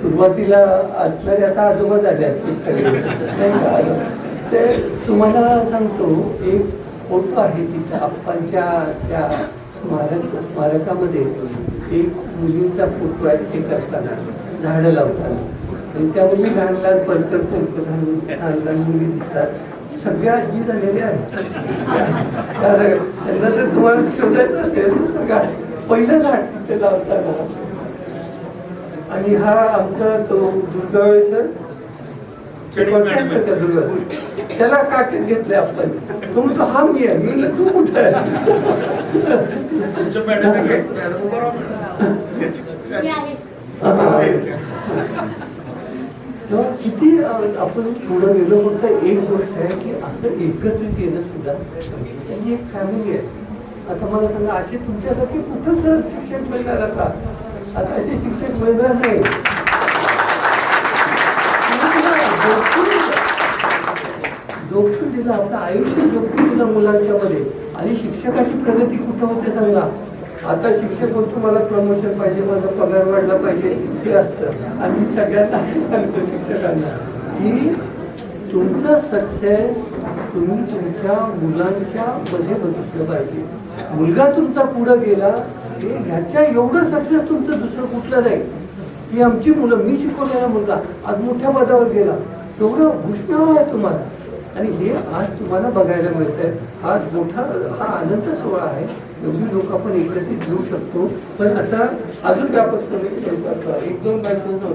सुरुवातीला असणारे आता आजोबा झाले असतील सगळे नाही का? ते तुम्हाला सांगतो एक फोटो आहे तिथं आप्पांच्या त्या स्मारकामध्ये एक मुलींचा फोटो आहे ते करताना झाडं लावताना आणि त्या मुली लहान लहान पलकर घालून लहान लहान मुली दिसतात सगळ्या आजी झालेल्या आहेत त्यांना जर तुम्हाला शोधायचं असेल तर सगळ्या पहिलं झाड तिथे लावताना आणि हा आमचा तो दुर्गावे सर त्याला काकेत घेतले आपण तो म्हणतो हा मी आहे मी तू कुठं आहे तेव्हा किती आपण पुढे गेलो फक्त एक गोष्ट आहे की असं एकत्रित येणं सुद्धा त्यांची एक फॅमिली आहे. आता मला सांगा असे तुमच्यासाठी कुठं सर शिक्षक मिळणार आता असे शिक्षक मिळणार नाही. जोखीम दिला आपलं आयुष्य जोखीम दिलं मुलांच्या मध्ये आणि शिक्षकाची प्रगती कुठं होते सांगा. आता शिक्षक म्हणतो मला प्रमोशन पाहिजे माझा पगार वाढला पाहिजे हे असतं आणि सगळ्यांना सांगतो शिक्षकांना की तुमचा सक्सेस तुम्ही तुमच्या मुलांच्या मध्ये बघितलं पाहिजे. मुलगा तुमचा पुढे गेला हे ह्याच्या एवढं सक्सेस तुमचं दुसरं कुठलं नाही की आमची मुलं मी शिकवलेला मुलगा आज मोठ्या पदावर गेला तेवढं भूषणावं आहे तुम्हाला आणि हे आज तुम्हाला बघायला मिळतंय. हा मोठा हा आनंद सोहळा आहे. एवढी लोक आपण एकत्रित घेऊ शकतो पण असा अजून व्यापक स्वरूपाचा एक दोन बायकांना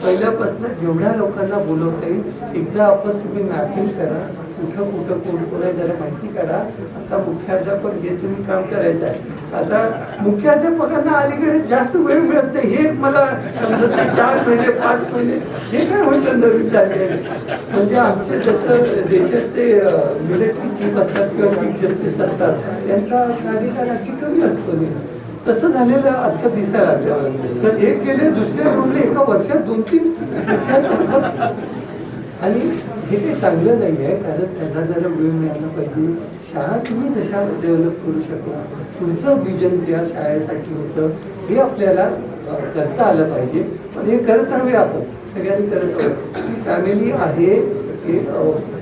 पहिल्यापासून जेवढ्या लोकांना बोलवता येईल एकदा आपण तुम्ही मॅपिंग करा कुठं कुठं कोण कोण आहे जरा माहिती काढा. आता मुख्याध्यापक हे तुम्ही काम करायचं आहे. आता मुख्याध्यापकांना अलीकडे जास्त वेळ मिळत नाही हे मला समजत नाही. 4 महिने 5 महिने हे काय म्हणतं नवीन झाले म्हणजे आमचे जसं देशाचे मिलिटरी चीफ असतात किंवा चीफ जस्टिस असतात त्यांचा अधिकार अगदी कमी असतो तसं झालेलं आता दिसायला लागलं. तर एक गेले दुसरे बोलले एका वर्षात 2-3 आणि हे काही चांगलं नाही आहे कारण त्यांना जरा वेळ मिळाला पाहिजे. शाळा तुम्ही जशा डेव्हलप करू शकला तुमचं विजन त्या शाळेसाठी होतं हे आपल्याला करता आलं पाहिजे. पण हे करत राहूया आपण सगळ्यांनी करत राहूया. फॅमिली आहे हे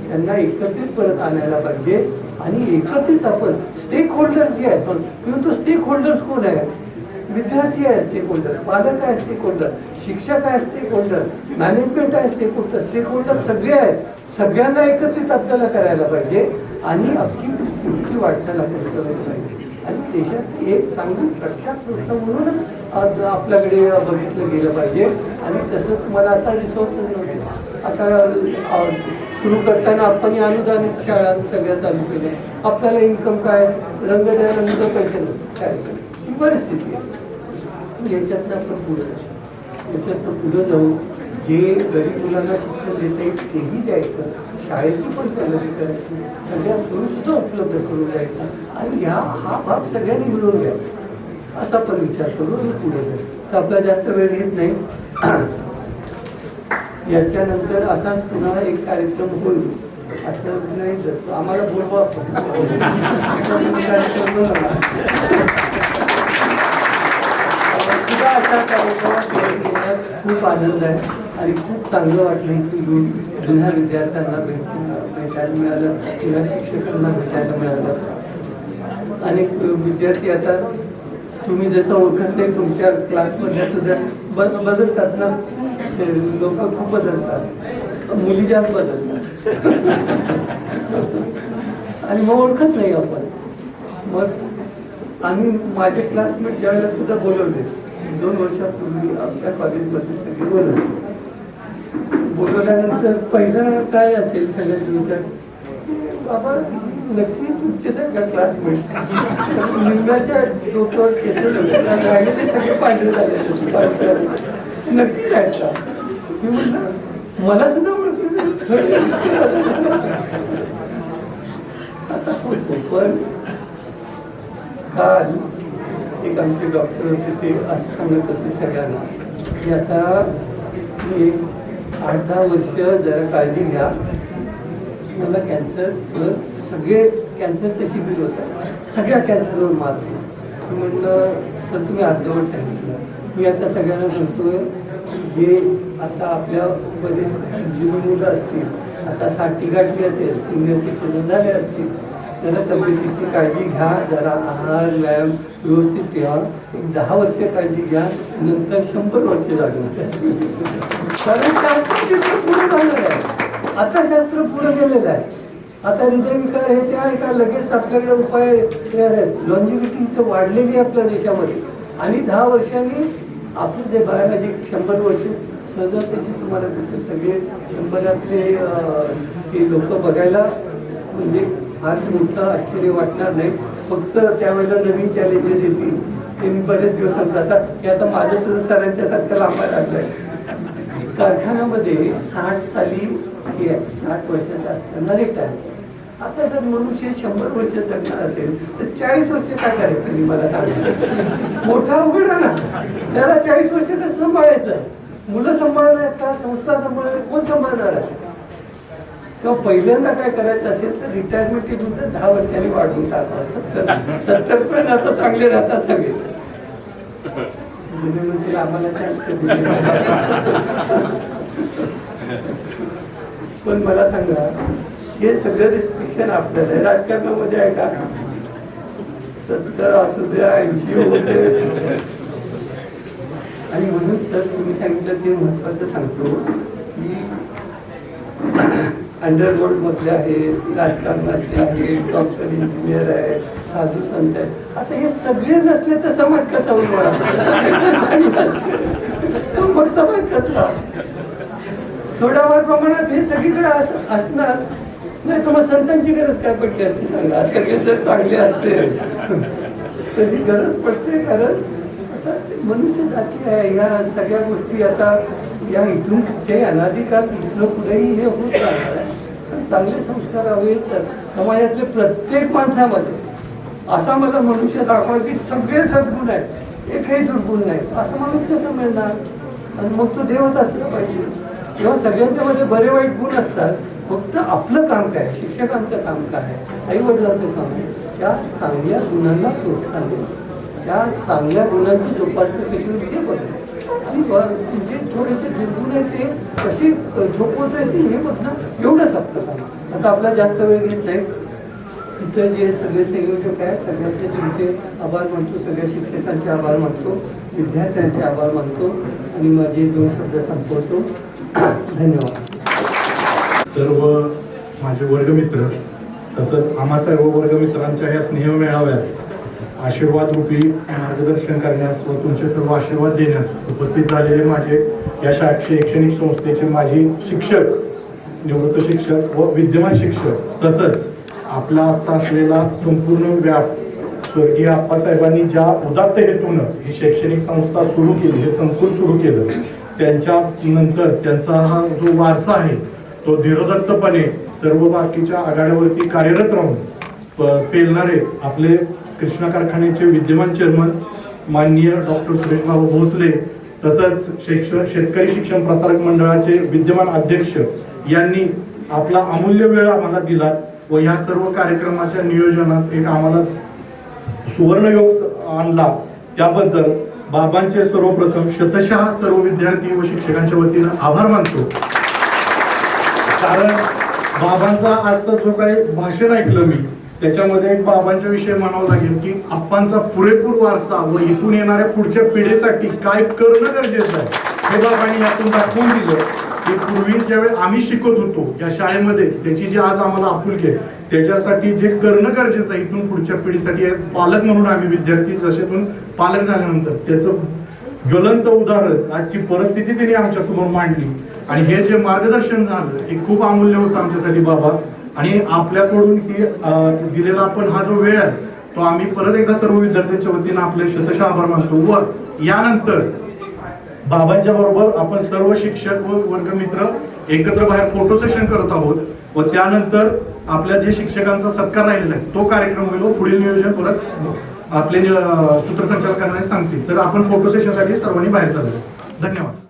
त्यांना एकत्रित परत आणायला पाहिजे आणि एकत्रित आपण स्टेक होल्डर जे आहेत पण तो स्टेक होल्डर्स कोण आहे विद्यार्थी आहे स्टेक होल्डर पालक आहे स्टेक होल्डर शिक्षक आहे स्टेक होल्डर मॅनेजमेंट आहे स्टेक होल्डर स्टेक होल्डर सगळे आहेत. सगळ्यांना एकत्रित आपल्याला करायला पाहिजे आणि अख्खी पुढची वाटचाल आपण करायला पाहिजे आणि देशात एक चांगली प्रख्यात गोष्ट म्हणूनच आज आपल्याकडे बघितलं गेलं पाहिजे. आणि तसंच मला आता रिसोर्सेस नव्हते आता सुरू करताना आपण अनुदानित शाळा सगळ्या चालू केल्या. आपल्याला इन्कम काय रंग द्या रंग पैसे काय ही परिस्थिती आहे. याच्यातनं आपण पुढे जाऊ जे गरीब मुलांना शिक्षण देता येईल तेही द्यायचं शाळेची पण तयारी करायची सगळ्या सुविधा उपलब्ध करून द्यायचा आणि हा भाग सगळ्यांनी मिळून घ्यायचा असा पण विचार करून पुढे जाईल. तर आपला जास्त वेळ घेत नाही. याच्यानंतर असाच पुन्हा एक कार्यक्रम होईल असं नाही जसं आम्हाला बोलवा असा कार्यक्रम खूप आनंद आहे आणि खूप चांगलं वाटलं की जुन्या विद्यार्थ्यांना भेटायला मिळालं जुन्या शिक्षकांना भेटायला मिळालं. अनेक विद्यार्थी आता तुम्ही जसं ओळखत नाही तुमच्या क्लासमध्ये सुद्धा बदलतात ना लोक खूप बदलतात मुली जास्त बदलतात आणि मग ओळखत नाही आपण. मग आम्ही माझे क्लासमेट ज्यावेळेला सुद्धा बोलवले 2 वर्षापूर्वी आमच्या कॉलेजमध्ये सगळे बोलवल्यानंतर पहिलं काय असेल सगळ्यात विचार बाबा नक्की तुमचे का क्लासमेट निम्म्याच्या डोक्यावर केसेस राहिले सगळे पांढरे झाले नक्की जायचा मी म्हटलं मला सुद्धा पण काल एक आमचे डॉक्टर होते ते असं सांगत होते सगळ्यांना की आता मी 8-10 वर्ष जरा काळजी घ्या मला कॅन्सर सगळे कॅन्सरचं शिबिर होतं सगळ्या कॅन्सरवर मात म्हटलं तर तुम्ही अर्धवट सांगितलं. मी आता सगळ्यांना सांगतोय जे आता आपल्यामध्ये जी मुलं असतील, आता 60 गाठली असेल, सिनियर सिटीजन झाले असतील, त्याला तब्येतीची काळजी घ्या, जरा आहार व्यायाम व्यवस्थित ठेवा. एक 10 वर्ष काळजी घ्या, नंतर 100 वर्ष जागणार. कारण शास्त्र पुढे झालेलं आहे. आता शास्त्र पुढे गेलेलं आहे. आता हृदयविकार हे ते आहे का, लगेच आपल्याकडे उपाय तयार आहेत. लॉन्जिव्हिटी तर वाढलेली आहे आपल्या देशामध्ये, आणि 10 वर्षांनी आपलं जे बायोलॉजिक 100 वर्ष सहजतेची तुम्हाला दिसेल. सगळे 100 ते लोक बघायला म्हणजे फार मोठं आश्चर्य वाटणार नाही. फक्त त्यावेळेला नवीन चॅलेंजेस येतील, ते मी बरेच दिवस समजातात की आता माझं सुद्धा सरांच्या सारखं लांबायला लागलं आहे. कारखान्यामध्ये 60 साली 60 वर्षाचा असताना रिटायर. आता जर मनुष्य 100 वर्ष जगणार असेल तर 40 वर्ष काय करायचं मी मला सांगितलं. मोठा अवघड आहे ना, त्याला 40 वर्ष कसं सांभाळायचं. मुलं सांभाळणार का, संस्था सांभाळणार, कोण सांभाळणार आहे. किंवा पहिल्यांदा काय करायचं असेल तर रिटायरमेंट नंतर 10 वर्षांनी वाढवून टाका. 70 पर्यंत आता चांगले राहतात सगळे. म्हणजे आम्हाला पण मला सांगा, हे सगळं रिस्ट्रिक्शन आपल्याला आहे. राजकारणामध्ये आहे का? 70 असू द्या, 80 होऊ दे. आणि म्हणून सर तुम्ही सांगितलं ते महत्वाचं सांगतो की अंडरवर्ल्ड मधले आहेत, राजकारणातले आहेत, डॉक्टर इंजिनियर आहेत, साधू संत आहेत. आता हे सगळे नसले तर समाज कसा उभा? मग समाज कसला? थोड्याफार प्रमाणात हे सगळीकडे असणार नाही तर मग संतांची गरज काय पडली असते सांगा. सगळे जर चांगले असते तरी गरज पडते. कारण आता मनुष्य जाती आहे, या सगळ्या गोष्टी आता या इथून कुठच्याही अनाधिकाल इथलं कुठेही हे होत राहणार आहे. चांगले संस्कार हवे तर समाजातले प्रत्येक माणसामध्ये असा मला मनुष्य दाखवा की सगळे सद्गुण आहेत, एकही दुर्गुण नाही, असं माणूस कसं मिळणार. आणि मग तो देवच असला पाहिजे. तेव्हा सगळ्यांच्या मध्ये बरे वाईट गुण असतात. फक्त आपलं काम काय, शिक्षकांचं काम काय, आई वडिलांचं काम आहे, त्या चांगल्या गुणांना प्रोत्साहन देणं, त्या चांगल्या गुणांची जोपासना कशी होती ते बघणं. आणि जे थोडेसे दुर्गुण आहेत ते कशी झोपवता येते हे बघणं, एवढंच आपलं काम. आता आपला जास्त वेळ घेत नाही. इथं जे सगळे संयोजक आहेत सगळ्यांचे तुमचे आभार मानतो, सगळ्या शिक्षकांचे आभार मानतो, विद्यार्थ्यांचे आभार मानतो आणि माझे 2 शब्द संपवतो. धन्यवाद. सर्व माझे वर्गमित्र तसंच आम्हा सर्व वर्गमित्रांच्या या स्नेह मेळाव्यास आशीर्वाद रूपी मार्गदर्शन करण्यास व तुमचे सर्व आशीर्वाद देण्यास उपस्थित झालेले माझे या शैक्षणिक संस्थेचे माजी शिक्षक, निवृत्त शिक्षक व विद्यमान शिक्षक, तसंच आपला आता असलेला संपूर्ण व्याप स्वर्गीय आप्पासाहेबांनी ज्या उदात्त हेतूनं ही शैक्षणिक संस्था सुरू केली, हे संकुल सुरू केलं, त्यांच्या नंतर त्यांचा हा जो वारसा आहे तो धीरोदत्तपणे सर्व बाकीच्या आघाड्यावरती कार्यरत राहून पेलणारे आपले कृष्णा कारखान्याचे विद्यमान चेअरमन माननीय डॉक्टर सुरेशबाबू भोसले, तसंच शेतकरी शिक्षण प्रसारक मंडळाचे विद्यमान अध्यक्ष यांनी आपला अमूल्य वेळ आम्हाला दिला व ह्या सर्व कार्यक्रमाच्या नियोजनात एक आम्हाला सुवर्णयोग आणला. त्याबद्दल बाबांचे सर्वप्रथम शतशः सर्व विद्यार्थी व शिक्षकांच्या वतीनं आभार मानतो. कारण बाबांचा आजचा जो काही भाषण ऐकलं मी त्याच्यामध्ये एक बाबांच्या विषयी म्हणावं लागेल की आप्पांचा पुरेपूर वारसा व इथून येणाऱ्या पुढच्या पिढीसाठी काय करणं गरजेचं आहे हे बाबांनी यातून दाखवून दिलं की पूर्वी ज्यावेळी आम्ही शिकत होतो त्या शाळेमध्ये त्याची जी आज आम्हाला आपुलकी आहे त्याच्यासाठी जे करणं गरजेचं आहे इथून पुढच्या पिढीसाठी पालक म्हणून आम्ही विद्यार्थी जशातून पालक झाल्यानंतर त्याचं ज्वलंत उदाहरण आजची परिस्थिती त्यांनी आमच्या समोर मांडली आणि हे जे मार्गदर्शन झालं हे खूप अमूल्य होतं आमच्यासाठी बाबा. आणि आपल्याकडून ही दिलेला आपण हा जो वेळ आहे तो आम्ही परत एकदा सर्व विद्यार्थ्यांच्या वतीनं आपले शतशः आभार मानतो. व यानंतर बाबांच्या बरोबर आपण सर्व शिक्षक व वर्गमित्र एकत्र बाहेर फोटो सेशन करत आहोत व त्यानंतर आपल्या जे शिक्षकांचा सत्कार राहिलेला आहे तो कार्यक्रम होईल व पुढील नियोजन परत आपले सूत्रसंचालकांना सांगतील. तर आपण फोटो सेशनसाठी सर्वांनी बाहेर चाललो. धन्यवाद.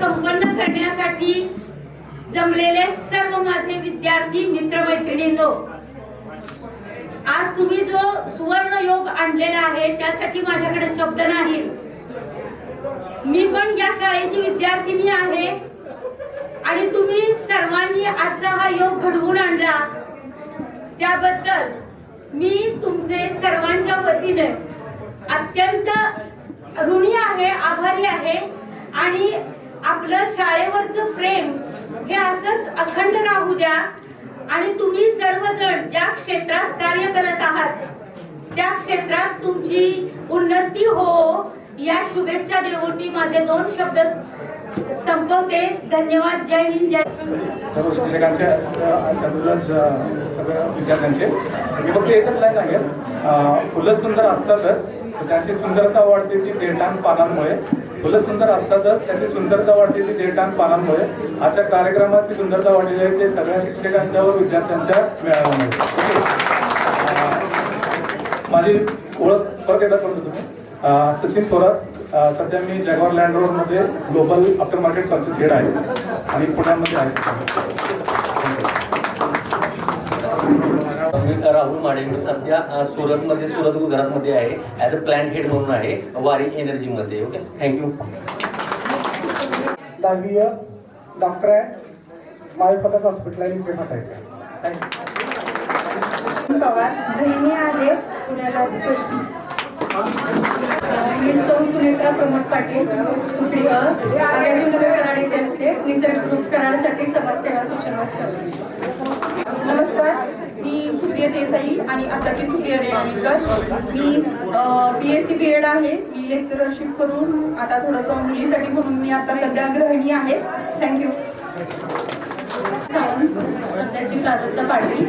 संपन्न करण्यासाठी जमलेले सर्व माझे विद्यार्थी मित्रमैत्रिणींनो, आज तुम्ही जो सुवर्ण योग आणलेला आहे त्यासाठी माझ्याकडे शब्द नाही. मी पण या शाळेची विद्यार्थिनी आहे आणि तुम्ही सर्वांनी आजचा हा योग घडवून आणला त्याबद्दल मी तुमचे सर्वांच्या वतीने अत्यंत ऋणी आहे, आभारी आहे. आणि आपलं शाळेवरचं प्रेम हे असंच अखंड राहू द्या आणि तुम्ही सर्वजण ज्या क्षेत्रात कार्य करत आहात त्या क्षेत्रात तुमची उन्नती हो या शुभेच्छा देऊन मी माझे 2 शब्द संपवते. धन्यवाद. जय हिंद. जय. सर्व शिक्षकांच्या त्याबद्दल सगळ्या विद्यार्थ्यांचे मी फक्त एकच लाईन सांगेल, फुलं सुंदर असतातच त्यांची सुंदरता वाढते ती देठान पानांमुळे. फुलं सुंदर असतातच त्याची सुंदरता वाढते ती देठान पानांमुळे. आजच्या कार्यक्रमाची सुंदरता वाढलेली आहे ते सगळ्या शिक्षकांच्या व विद्यार्थ्यांच्या मेळाव्यामुळे. माझी ओळख परत एकदा करतो तुम्ही. सचिन थोरात. सध्या मी जॅगवार लँड रोडमध्ये global after market purchase head आहे आणि पुण्यामध्ये आहे. मी राहुल माडे. मी सध्या सुरत गुजरातमध्ये आहे. ॲज अ प्लॅन हेड म्हणून आहे वारी एनर्जीमध्ये. Okay, thank you. 10वी डॉक्टर आहे. माझ्या स्वतःच हॉस्पिटल आहे इथे म्हटायचं. पवार बहिणी आहे पुण्याला. मी सौ सुनेत्रा प्रमोद पाटील सुप्रिय आगाजीनगर कराड येथे असते. निसर्ग ग्रुप कराडसाठी समाजसेवा सूचनावत करते. नमस्कार, मी सुप्रिया देसाई आणि आताची सुप्रिया रेवाणीकर. मी BSc BEd आहे. मी लेक्चरशिप करून आता थोडंसं मुलीसाठी म्हणून मी आता सध्या गृहिणी आहे. थँक्यू. सध्याची प्राजक्ता पाटील.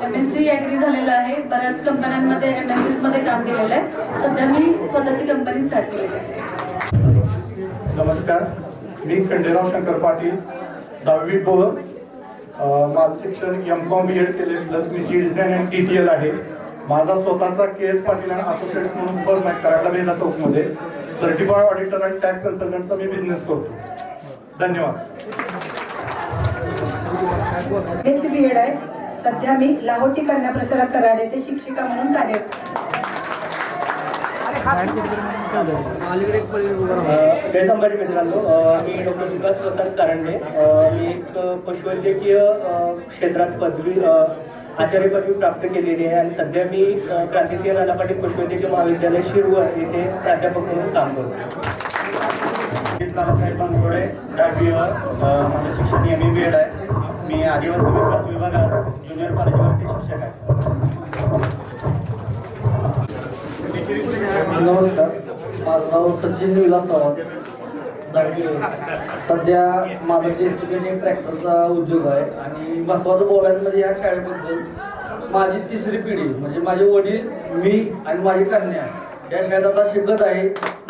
MSc ॲग्री झालेलं आहे. बऱ्याच कंपन्यांमध्ये MNCs मध्ये काम केलेलं आहे. सध्या मी स्वतःची कंपनी स्टार्ट केलेली आहे. नमस्कार, मी खंडेराव शंकर पाटील, 10वी ब. माझं शिक्षण MCOM BEd केले प्लस मी GDCN आणि TTL आहे. माझा स्वतःचा KS पाटील आणि असोसिएट्स म्हणून फर्म आहे कराडला बेदा चौकमध्ये. सर्टिफाईड ऑडिटर आणि टॅक्स कन्सल्टंटचा मी बिझनेस करतो. धन्यवाद. BSc BEd आहे. सध्या मी लाहोटी कन्या प्रशाला कराड येथे शिक्षिका म्हणून कार्यरत. गैरसंभाजी मित्रांनो, मी डॉक्टर विकास प्रसाद कारंडे. मी एक पशुवैद्यकीय क्षेत्रात पदवी आचार्य पदवी प्राप्त केलेली आहे आणि सध्या मी क्रांतिसिंह नाना पाटील पशुवैद्यकीय महाविद्यालय शिरवळ येथे प्राध्यापक म्हणून काम करतो. साहेब बनसोडे, 10वी माझं शिक्षण MA BEd आहे. मी आदिवासी विकास विभागात ज्युनियर कॉलेजवरती शिक्षक आहे. नमस्कार, माझं नाव सचिन विलास चव्हाण. सध्या माझा JCB ट्रॅक्टरचा उद्योग आहे आणि महत्त्वाचं बोलायचं म्हणजे या शाळेबद्दल माझी 3री पिढी म्हणजे माझे वडील, मी आणि माझी कन्या या शाळेत आता शिकत आहे.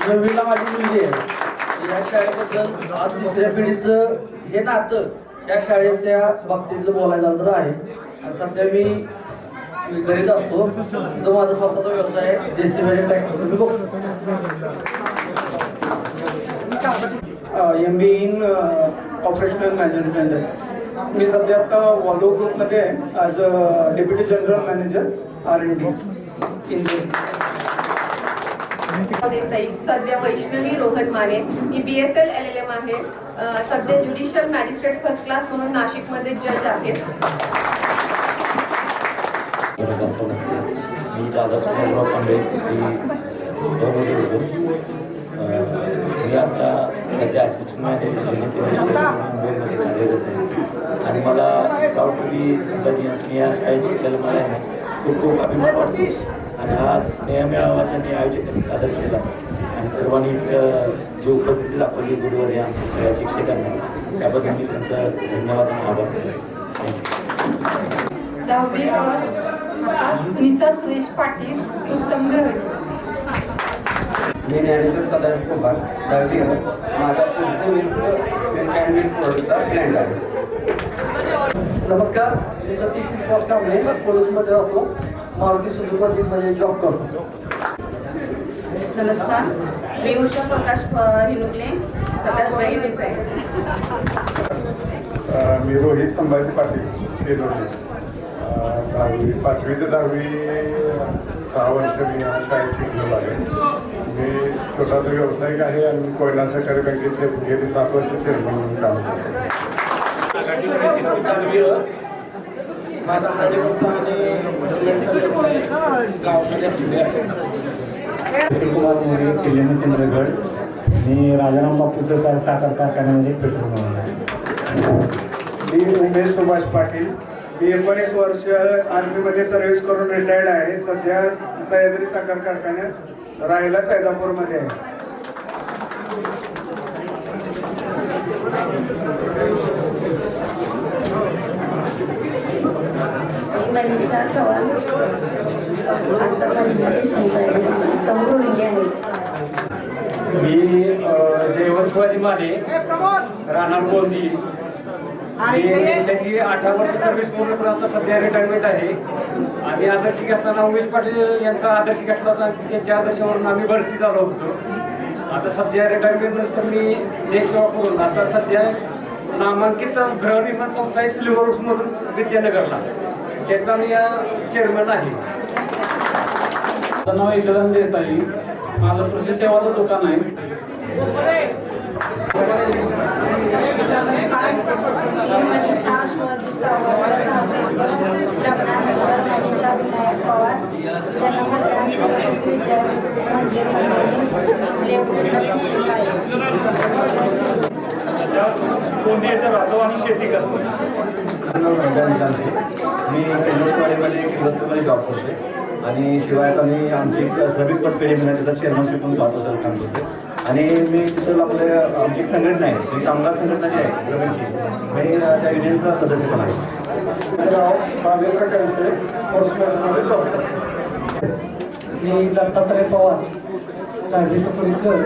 9वीला माझी मुलगी आहे. या शाळेबद्दल आज 3ऱ्या पिढीचं हे नातं या शाळेच्या बाबतीतलं बोलायला झालं तर आहे. आणि सध्या मी घरीच असतो. तो माझा स्वतःचा व्यवसाय आहे JCB ट्रॅक्टर. तुम्ही बघतो MBA इन ऑपरेशनल मॅनेजमेंट. मी सध्या आता वॉल्वो ग्रुपमध्ये as a deputy general manager R&D in Desai. सध्या वैष्णवी रोहन माने. मी BSL LLM आहे. सध्या ज्युडिशियल मॅजिस्ट्रेट फर्स्ट क्लास म्हणून नाशिकमध्ये जज आहे. मी दादा सुभाषराव पांडे. मी आता त्याचे असिस्टंट मॅनेजर आणि मला प्राऊड टू बी संभाजी. मी या शाळेत शिकलेलं मला आहे ना खूप खूप अभिमान वाटतो. आणि हा स्नेह मेळावा त्यांनी आयोजकांनी सादर केला आणि सर्वांनी जी उपस्थिती दाखवली गुरुवारी आमच्या सगळ्या शिक्षकांना त्याबद्दल मी त्यांचा धन्यवाद आणि आभार करतो. 10वी सुनीता सुरेश पाटील उत्तम गृहिणी. मी ज्ञानेश्वर सदाशिव कुमार. 10वी माझा पुढचं मिल्क प्रोडक्टचा ब्रँड आहे. नमस्कार, मी सतीश विश्वास कांबळे. पोलीसमध्ये राहतो. मारुती सुजुकीमध्ये जॉब करतो. नमस्कार, मी उषा प्रकाश हिनुकले. सध्या बहिणीच आहे. मी रोहित संभाजी पाटील शेलोडे. 5वी ते 10वी 6 वर्ष मी या शाळेत शिकलेलो आहे. मी छोटासा व्यावसायिक आहे आणि कोयना सहकारी बँकेचे गेली 7 वर्ष चेअरमन म्हणून काम करतो. माझा कुमार मोरे किल्लेन चंद्रगड. मी राजाराम बापूचं साखर कारखान्यामध्ये पेट्रोल म्हणून आहे. मी उमेश सुभाष पाटील. मी 19 वर्ष आर्मीमध्ये सर्व्हिस करून रिटायर्ड आहे. सध्या सह्याद्री साखर कारखान्यात राहायला सैदापूरमध्ये आहे. मनीषा चव्हाण मी जयवंत शिवाजी माने राहणार गोंदी. मी देशाची 18 वर्ष सर्व्हिस पूर्ण करून आता सध्या रिटायरमेंट आहे. आम्ही आदर्श घेताना उमेश पाटील यांचा आदर्श घेतला होता. त्यांच्या आदर्शावरून आम्ही भरती झालो होतो. आता सध्या रिटायरमेंट नंतर मी देश सेवा करून आता सध्या नामांकित गृहनिर्माण संस्था आहे सिल्वर हाऊसमधून विद्यानगरला. त्याचा मी चेअरमन आहे. माझं नाव इंद्रधन देसाई. माझं कृषी सेवाचं दुकान आहे. कोणती येतं राहतो आणि शेती करतो. मी पेंडोसवाडीमध्ये एक वस्तूमध्ये जॉब करते आणि शिवाय आता मी आमची एक श्रमिक पट पेढी म्हणून त्याचा चेअरमनशिप म्हणून 5 वर्षाचं काम करते. आणि मी तिथं आपले आमची एक संघटना आहे जी कामगार संघटना जी आहे श्रमिकची, मी त्या युनियनचा सदस्य पण आहे. मी दत्तात्रय पवार साहेब परिकर.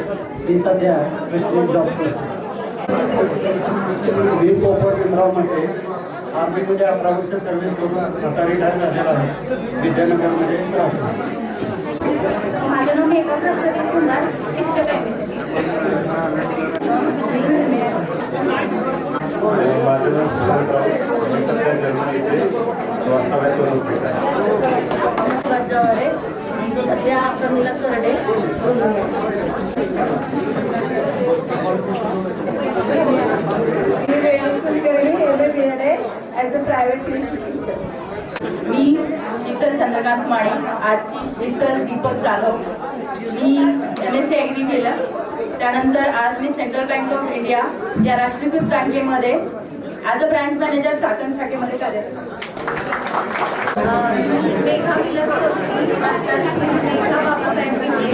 मी सध्या प्रेसिडेंट जॉब करतो. मी पोपट भीमराव म्हणते. आर्मीमध्ये 11 वर्ष सर्व्हिस करून आता रिटायर झालेला आहे. विद्यानगरमध्ये राहतो. माझं नाव मेघा प्रसाद कुंभार, शिक्षक आहे. माझं नाव सुभाषराव. मी सध्या जर्मनीचे वास्तव्यात होते. जवारे सध्या Pramila Karde. As a private teacher. मी शीतल चंद्रकांत माणे, आजची शीतल दीपक जाधव. मी MSc ॲग्री केलं. त्यानंतर आज मी सेंट्रल बँक ऑफ इंडिया या राष्ट्रीयकृत बँकेमध्ये as a branch manager Chakan शाखेमध्ये कार्यरत. मेघा विलास जोशी, मेघा बाबासाहेब विखे.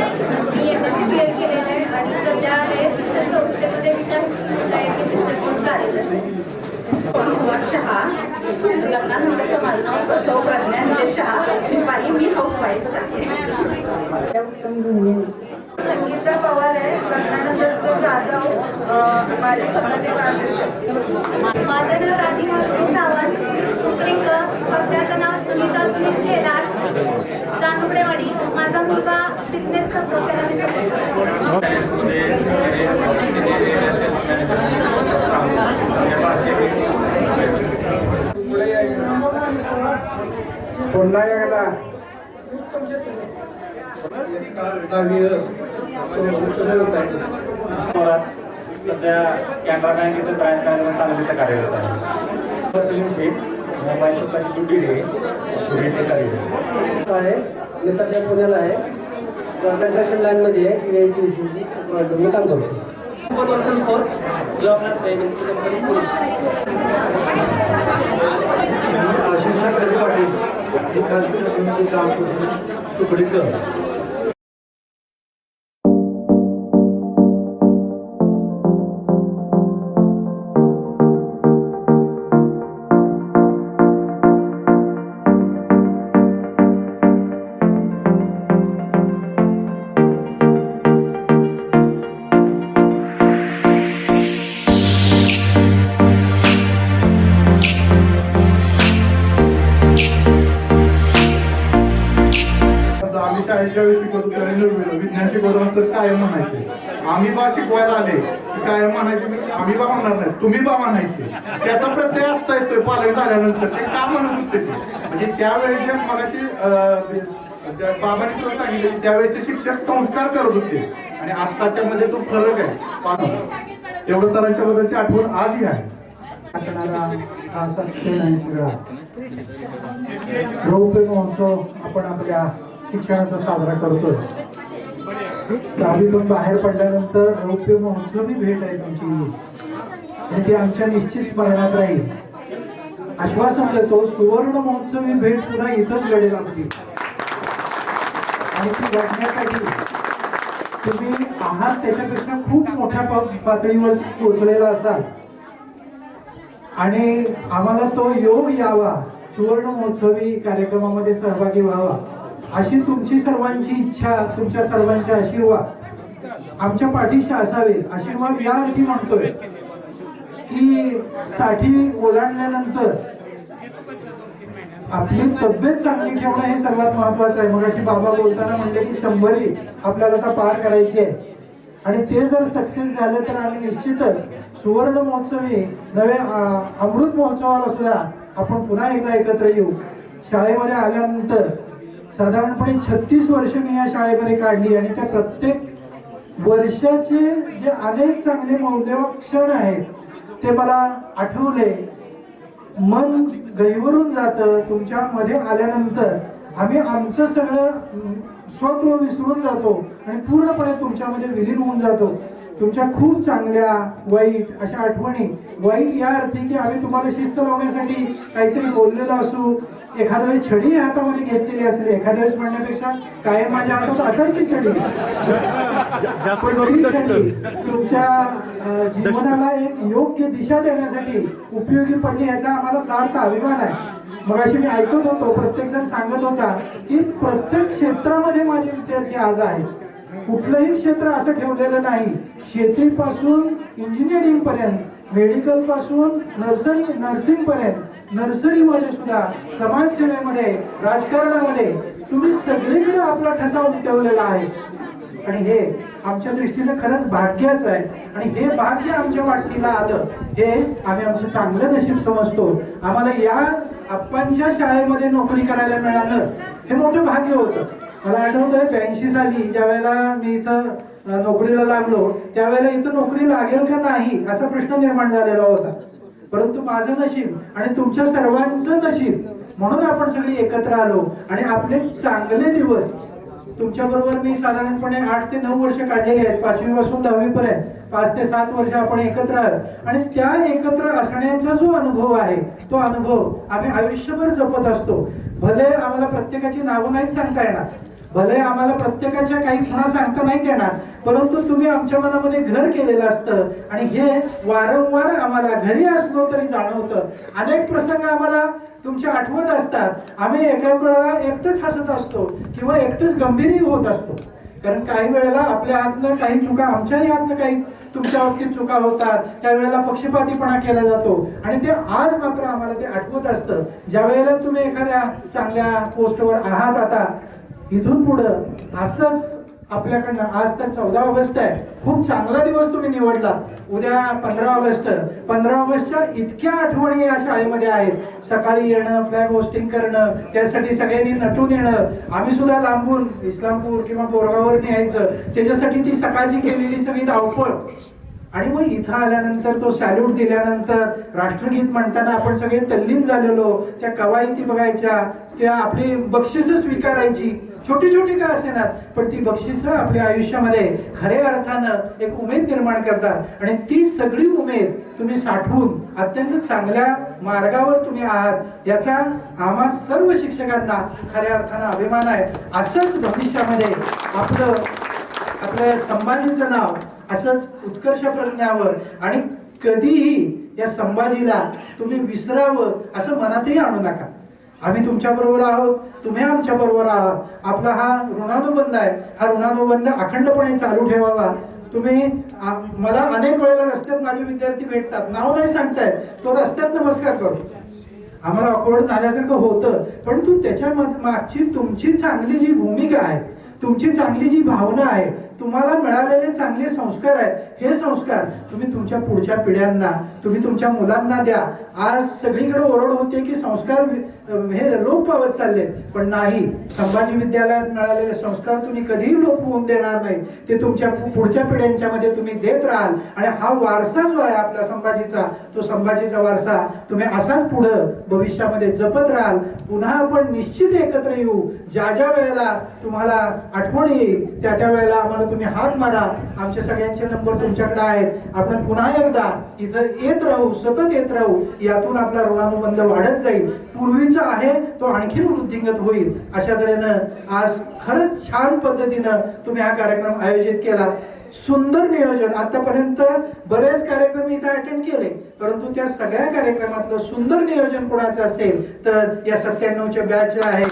मी MSc क्लिअर केलेलं आहे आणि सध्या हे शिक्षण संस्थेमध्ये विचार शिक्षक म्हणून कार्यरत आहे. शहा लग्नानंतरचं माझं नाव सौ प्रज्ञा निलेश शहा. दुपारी मी हाऊसवाईफ आहे. संगीता पवार आहे. लग्नानंतरचं जाधव माझे स्वतःचे क्लासेस आहे. माझं नाव राधिका सावंत कुकरीकर. सध्याचं नाव सुनीता सुनील शेलार, जानुकडेवाडी. माझा मुलगा फिटनेस करतो, त्याला मी पुन्हा एकदा सध्या कॅनरा बँकेचं ब्रँच मॅनेजर सांगलीचं कार्यरत आहे. सलीम शेख मोबाईल स्वतःची ड्युटी आहे. सुरेशचे कार्यरत आहे. मी सध्या पुण्याला आहे. कंस्ट्रक्शन लाईनमध्ये आहे. मी काम करतो. आशिषा कधी पाटील एखादी काम करतो. तुकडीत कर. शाळेच्या वेळी शिकवतो त्याने विज्ञान शिकवतो तर काय म्हणायचे. आम्ही बा शिकवायला आले काय म्हणायचे, आम्ही बा म्हणणार नाही, तुम्ही बा म्हणायचे. त्याचा प्रत्यय आत्ता येतोय पालक झाल्यानंतर. ते का म्हणत होते म्हणजे त्यावेळी जे मगाशी बाबांनी सुद्धा सांगितले, त्यावेळेचे शिक्षक संस्कार करत होते आणि आत्ताच्या मध्ये तो फरक आहे. तेवढं सरांच्या बद्दलची आठवण आजही आहे. रौप्य महोत्सव आपण आपल्या शिक्षणाचा साजरा करतोय. आम्ही पण बाहेर पडल्यानंतर रौप्य महोत्सवी भेट आहे तुमची आणि ती आमच्या निश्चित स्मरणात राहील. आश्वासन देतो, सुवर्ण महोत्सवी भेट पुन्हा इथंच घडेल आमची. आणि ती घडण्यासाठी तुम्ही आहात त्याच्यापेक्षा खूप मोठ्या पातळीवर पोहोचलेला असाल आणि आम्हाला तो योग यावा, सुवर्ण महोत्सवी कार्यक्रमामध्ये सहभागी व्हावा अशी तुमची सर्वांची इच्छा, तुमच्या सर्वांचे आशीर्वाद आमच्या पाठीशी असावे. आशीर्वाद या अर्थी म्हणतोय की 60 ओलांडल्यानंतर आपली तब्येत चांगली ठेवणं हे सर्वात महत्वाचं आहे. मग अशी बाबा बोलताना म्हणले की 100 आपल्याला आता पार करायची आहे आणि ते जर सक्सेस झालं तर आम्ही निश्चितच सुवर्ण महोत्सवी नवे अमृत महोत्सवाला सुद्धा आपण पुन्हा एकदा एकत्र येऊ. शाळेमध्ये आल्यानंतर साधारणपणे 36 वर्ष मी या शाळेमध्ये काढली आणि त्या प्रत्येक वर्षाचे जे अनेक चांगले मौल्यवान क्षण आहेत ते मला आठवले. मन गहिवरून जातं. तुमच्या मध्ये आल्यानंतर आम्ही आमचं सगळं स्वत्व विसरून जातो आणि पूर्णपणे तुमच्यामध्ये विलीन होऊन जातो. तुमच्या खूप चांगल्या वाईट अशा आठवणी, वाईट या अर्थी की आम्ही तुम्हाला शिस्त लावण्यासाठी काहीतरी बोललेलं असू, एखाद्या वेळी छडी हातामध्ये घेतलेली असेल, एखाद्या वेळेस म्हणण्यापेक्षा काय माझ्या हातात असायची छडी. तुमच्या जीवनाला एक योग्य दिशा देण्यासाठी उपयोगी पडली याचा आम्हाला सार्थ अभिमान आहे. मग अशी मी ऐकत होतो, प्रत्येक जण सांगत होता की प्रत्येक क्षेत्रामध्ये माझे विद्यार्थी आज आहेत. कुठलंही क्षेत्र असं ठेवलेलं नाही. शेतीपासून इंजिनिअरिंग पर्यंत, मेडिकल पासून नर्सिंग पर्यंत, नर्सरीमध्ये सुद्धा, समाजसेवेमध्ये, राजकारणामध्ये तुम्ही सगळीकडे आपला ठसा उमटवलेला आहे आणि हे आमच्या दृष्टीने खरंच भाग्याच आहे. आणि हे भाग्य आमच्या वाटणीला आलं हे आम्ही आमचं चांगलं नशीब समजतो. आम्हाला या आप्पांच्या शाळेमध्ये नोकरी करायला मिळालं हे मोठं भाग्य होतं. मला आठवतंय 82 साली ज्या वेळेला मी इथं नोकरीला लागलो त्यावेळेला इथं नोकरी लागेल का नाही असा प्रश्न निर्माण झालेला होता. परंतु माझं नशीब आणि तुमच्या सर्वांचं नशीब म्हणून आपण सगळी एकत्र आलो आणि आपले चांगले दिवस तुमच्या बरोबर मी साधारणपणे 8 ते 9 वर्ष काढलेली आहेत. 5वी पासून 10वी पर्यंत 5 ते 7 वर्ष आपण एकत्र आहोत आणि त्या एकत्र असण्याचा जो अनुभव आहे तो अनुभव आम्ही आयुष्यभर जपत असतो. भले आम्हाला प्रत्येकाची नावं नाहीच सांगता येणार, भले आम्हाला प्रत्येकाच्या काही खुणा सांगता नाही येणार, परंतु तुम्ही आमच्या मनामध्ये घर केलेलं असतं आणि हे वारंवार आम्हाला घरी असलो तरी जाणवतं. अनेक प्रसंग आम्हाला तुमच्या आठवत असतात. आम्ही एका वेळेला एकटंच हसत असतो किंवा एकटंच गंभीरही होत असतो. कारण काही वेळेला आपल्या हातनं काही चुका, आमच्याही हातनं काही तुमच्या बाबतीत चुका होतात. त्यावेळेला पक्षपातीपणा केला जातो आणि ते आज मात्र आम्हाला ते आठवत असतं. ज्या वेळेला तुम्ही एखाद्या चांगल्या पोस्टवर आहात, आता इथून पुढं असंच आपल्याकडनं, आज तर 14 ऑगस्ट आहे, खूप चांगला दिवस तुम्ही निवडला. उद्या 15 ऑगस्ट, 15 ऑगस्टच्या इतक्या आठवणी या शाळेमध्ये आहेत. सकाळी येणं, फ्लॅग होस्टिंग करणं, त्यासाठी सगळ्यांनी नटून येणं, आम्ही सुद्धा लांबून इस्लामपूर किंवा बोरगावर न्यायचं, त्याच्यासाठी ती सकाळची केलेली सगळी धावपळ. आणि मग इथं आल्यानंतर तो सॅल्यूट दिल्यानंतर राष्ट्रगीत म्हणताना आपण सगळे तल्लीन झालेलो, त्या कवायती बघायच्या, त्या आपली बक्षिसं स्वीकारायची, छोटी छोटी का असेनात पण ती बक्षिसं आपल्या आयुष्यामध्ये खऱ्या अर्थानं एक उमेद निर्माण करतात. आणि ती सगळी उमेद तुम्ही साठवून अत्यंत चांगल्या मार्गावर तुम्ही आहात याचा आम्हा सर्व शिक्षकांना खऱ्या अर्थानं अभिमान आहे. असंच भविष्यामध्ये आपलं संभाजीचं नाव असंच उत्कर्ष प्रज्ञावर आणि कधीही या संभाजीला तुम्ही विसरावं असं मनातही आणू नका. आम्ही तुमच्या बरोबर आहोत, तुम्ही आमच्या बरोबर आहात. आपला हा ऋणानुबंध आहे, हा ऋणानुबंध अखंडपणे चालू ठेवावा. तुम्ही मला अनेक वेळेला रस्त्यात माझे विद्यार्थी भेटतात, नाव नाही सांगतायत, तो रस्त्यात नमस्कार करतो. आम्हाला ऑकवर्ड झाल्यासारखं होतं, परंतु त्याच्या मागची तुमची चांगली जी भूमिका आहे, तुमची चांगली जी भावना आहे, तुम्हाला मिळालेले चांगले संस्कार आहेत, हे संस्कार तुम्ही तुमच्या पुढच्या पिढ्यांना, तुम्ही तुमच्या मुलांना द्या. आज सगळीकडे ओरड होते की संस्कार हे लोप पावत चालले, पण नाही. संभाजी विद्यालयात मिळालेले संस्कार तुम्ही कधीही लोप होऊन देणार नाही. ते तुमच्या पुढच्या पिढ्यांच्या मध्ये तुम्ही देत राहाल. आणि हा वारसा जो आहे आपल्या संभाजीचा, तो संभाजीचा वारसा तुम्ही असाच पुढं भविष्यामध्ये जपत राहाल. पुन्हा आपण निश्चित एकत्र येऊ. ज्या ज्या वेळेला तुम्हाला आठवण येईल त्या त्या वेळेला आम्हाला तुम्ही हात मारा. आमचे सगळ्यांचे नंबर तुमच्याकडे आहेत. आपण पुन्हा एकदा इथं येत राहू, सतत येत राहू. यातून आपला ऋणानुबंध वाढत जाईल. पूर्वीचा आहे तो आणखी वृद्धिंगत होईल. अशा तऱ्हेनं आज खरंच छान पद्धतीनं तुम्ही हा कार्यक्रम आयोजित केला. सुंदर नियोजन. आतापर्यंत बरेच कार्यक्रम इथे अटेंड केले, परंतु त्या सगळ्या कार्यक्रमातलं सुंदर नियोजन कोणाचं असेल तर या 97च्या बॅच आहे.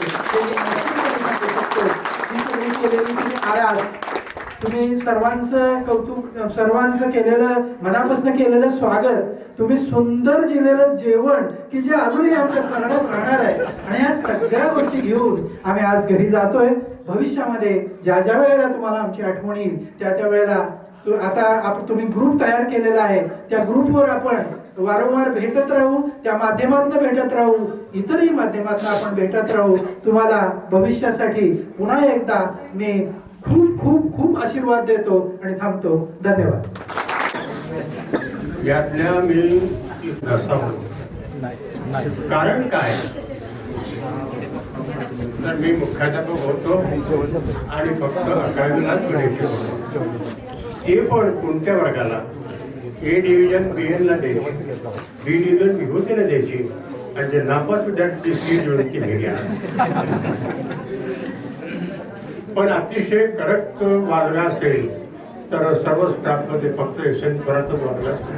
तुम्ही सर्वांचं कौतुक, सर्वांचं केलेलं मनापासून केलेलं स्वागत, तुम्ही सुंदर दिलेलं जेवण की जे अजूनही आमच्या स्मरणात राहणार आहे. आणि या सगळ्या गोष्टी घेऊन आम्ही आज घरी जातोय. भविष्यामध्ये ज्या ज्या वेळेला तुम्हाला आमची आठवण येईल त्या त्या वेळेला आता तुम्ही ग्रुप तयार केलेला आहे, त्या ग्रुपवर आपण वारंवार भेटत राहू. त्या माध्यमातून भेटत राहू, इतरही माध्यमातून आपण भेटत राहू. तुम्हाला भविष्यासाठी पुन्हा एकदा मी खूप खूप खूप आशीर्वाद देतो आणि थांबतो. धन्यवाद. यातल्या मी कारण काय तर मी मुख्याध्यापक होतो आणि फक्त 11वीलाच गणित शिकवतो. ते पण कोणत्या वर्गाला? ए डिव्हिजन बीएनला द्यायची, बी डिव्हिजन विभूतीला द्यायची आणि जे नापास विद्यार्थी सी डिव्हिजनची घ्या. पण अतिशय कडक वर्ग असेल तर सर्व स्टाफमध्ये फक्त एसएन थोरातच वर्ग असतो.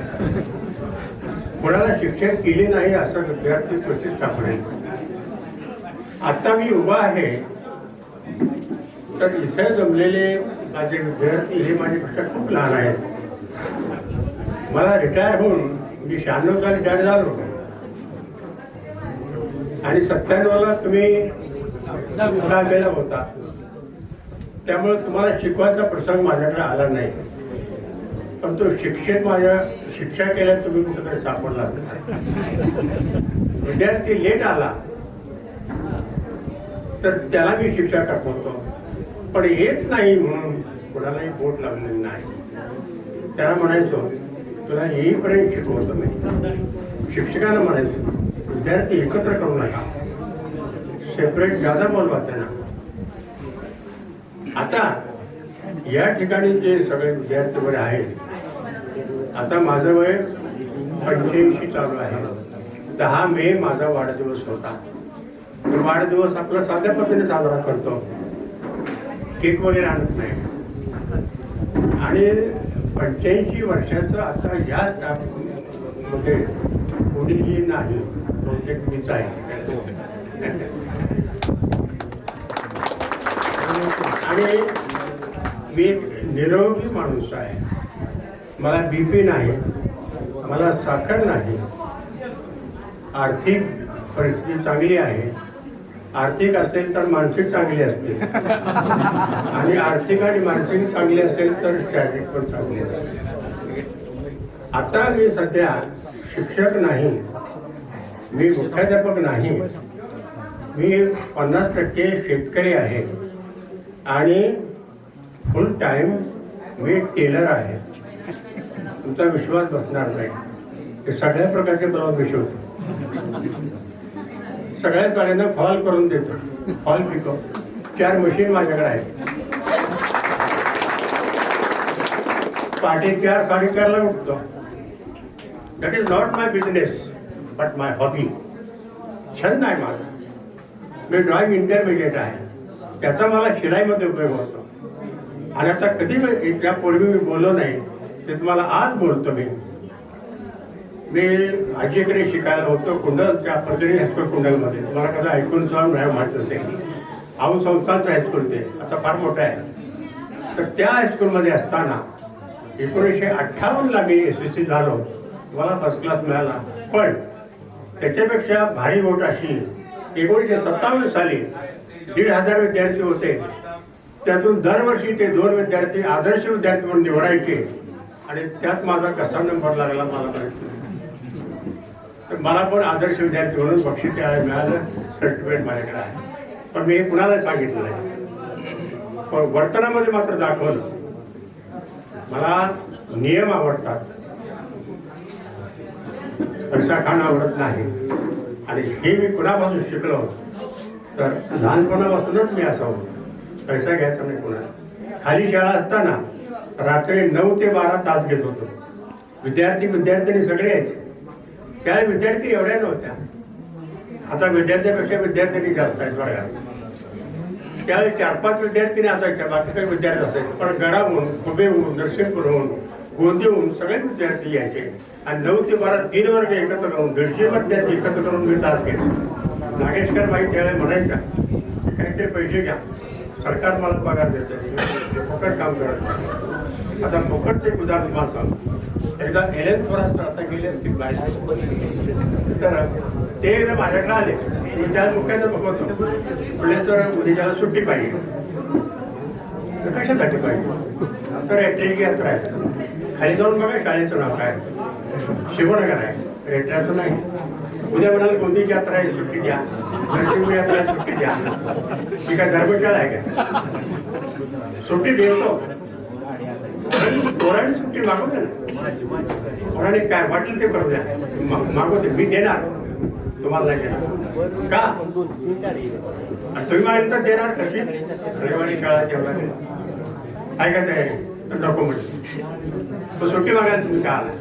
कोणाला शिक्षण केले नाही असं विद्यार्थी क्वचित सापडेल. आता मी उभा आहे तर इथे जमलेले माझे विद्यार्थी हे माझ्यापेक्षा खूप लहान आहेत. मला रिटायर होऊन मी 96 साली रिटायर झालो आणि 97ला तुम्ही गेला होता. त्यामुळे तुम्हाला शिकवायचा प्रसंग माझ्याकडे आला नाही. पण तो शिक्षक माझ्या शिक्षा केल्या तुम्ही कुठेतरी सापडला. विद्यार्थी लेट आला तर त्याला मी शिक्षा करत होतो, पण येत नाही म्हणून कोणालाही बोट लागलेली नाही. त्याला म्हणायचो तुला येईपर्यंत शिकवतो मी. शिक्षकांना म्हणायचो विद्यार्थी एकत्र करू नका, सेपरेट ज्यादा बोलवा त्यांना. आता या ठिकाणी जे सगळे विद्यार्थी वगैरे आहेत, आता माझं वय 85 चालू आहे. 10 मे माझा वाढदिवस होता. वाढदिवस आपला साध्या पद्धतीने साजरा करतो, केक वगैरे आणत नाही. आणि 85 वर्षाचं आता या म्हणजे कोणीही नाही, बहुतेक मीच आहे. आणि मी निरोगी माणूस आहे. मला BP नाही, मला साखर नाही. आर्थिक परिस्थिती चांगली आहे. आर्थिक असेल तर मानसिक चांगली असते आणि आर्थिक आणि मानसिक चांगली असेल तर शारीरिक पण चांगली असते. आता मी सध्या शिक्षक नाही, मी मुख्याध्यापक नाही, मी 50% शेतकरी आहे आणि फुल टाइम मी टेलर आहे. तुमचा विश्वास बसणार नाही. हे सगळ्या प्रकारचे ब्लाऊज मी शिवतो. सगळ्या साड्यांना फॉल करून देतो, फॉल पिको. 4 मशीन माझ्याकडे आहेत. पहाटे 4 साडेचारला उठतो. That is not my business but my hobby. छंद आहे माझा. मी ड्रॉइंग इंटरमिडिएट आहे, त्याचा मला शिलाईमध्ये उपयोग होतो. आणि आता कधी त्यापूर्वी मी बोललो नाही ते तुम्हाला आज बोलतो. मी आजीकडे शिकायला होतो कुंडलच्या परजणी हायस्कूल कुंडलमध्ये. तुम्हाला कसं ऐकून नाही माहीत असेल. औ संस्थांचं हायस्कूल ते आता फार मोठं आहे. तर त्या हायस्कूलमध्ये असताना 1958ला मी SSC झालो. मला फर्स्ट क्लास मिळाला. पण त्याच्यापेक्षा भारी गोष्ट अशी 1957 साली 1,500 विद्यार्थी होते. त्यातून दरवर्षी ते 2 विद्यार्थी आदर्श विद्यार्थी म्हणून निवडायचे आणि त्यात माझा कसा नंबर लागला मला माहिती नाही. तर मला पण आदर्श विद्यार्थी म्हणून बक्षीस त्यावेळेला मिळालं, सर्टिफिकेट माझ्याकडे आहे. पण मी हे कुणाला सांगितलं नाही, पण वर्तनामध्ये मात्र दाखवलं. मला नियम आवडतात, पैसा खाणं आवडत नाही. आणि हे मी कुणापासून शिकलो तर लहानपणापासूनच मी असावं, पैसा घ्यायचा नाही कुणाला. खाली शाळा असताना रात्री 9 ते 12 तास घेत होतो. विद्यार्थी सगळे यायचे. त्यावेळी विद्यार्थी एवढ्या नव्हत्या, आता विद्यार्थ्यापेक्षा विद्यार्थ्यांनी जास्त आहेत वर्गात. त्यावेळी 4-5 विद्यार्थी असायच्या, बाकी सगळे विद्यार्थी असायचे. पण गडाहून, हुबेहून, नरसिंहपूरहून, गोंदिहून सगळे विद्यार्थी यायचे. आणि 9 ते 12 3 वर्ग एकत्र करून 150 विद्यार्थी एकत्र करून मी तास घेतले. नागेशकर बाई त्यावेळेला म्हणायच्या, काहीतरी पैसे घ्या, सरकार मला पगार देतं, फुकट काम करत. आता फुकटचे उदाहरण तुम्हाला सांगतो. एकदा एलेन थोरात आता गेले असतील बाहेर, तर ते एकदा माझ्याकडे आले. मी त्या मुख्याचं बघत होतो, पुढे सर उद्याच्याला सुट्टी पाहिजे. तर कशासाठी पाहिजे तर रेट्रेची यात्रा आहे, खाली जाऊन बघा शाळेचं नाव काय, शिवनगर आहे, रेट्र्याचं नाही. उद्या म्हणाल कोणतीची यात्रा आहे, सुट्टी द्या. नरसिंह यात्रा आहे, सुट्टी द्या. ही काय धर्मशाळा आहे का? सुट्टी देतो, पोरांनी सुट्टी मागू द्या ना. पोरांनी काय वाटलं ते करू द्या, मागू दे, मी देणार तुम्हाला नाही देणार का? आणि तुम्ही मागितलं तर देणार कशी? रविवारी शाळा ठेवला काय का तयारी तर नको म्हणजे तो सुट्टी मागायला तुम्ही का आला?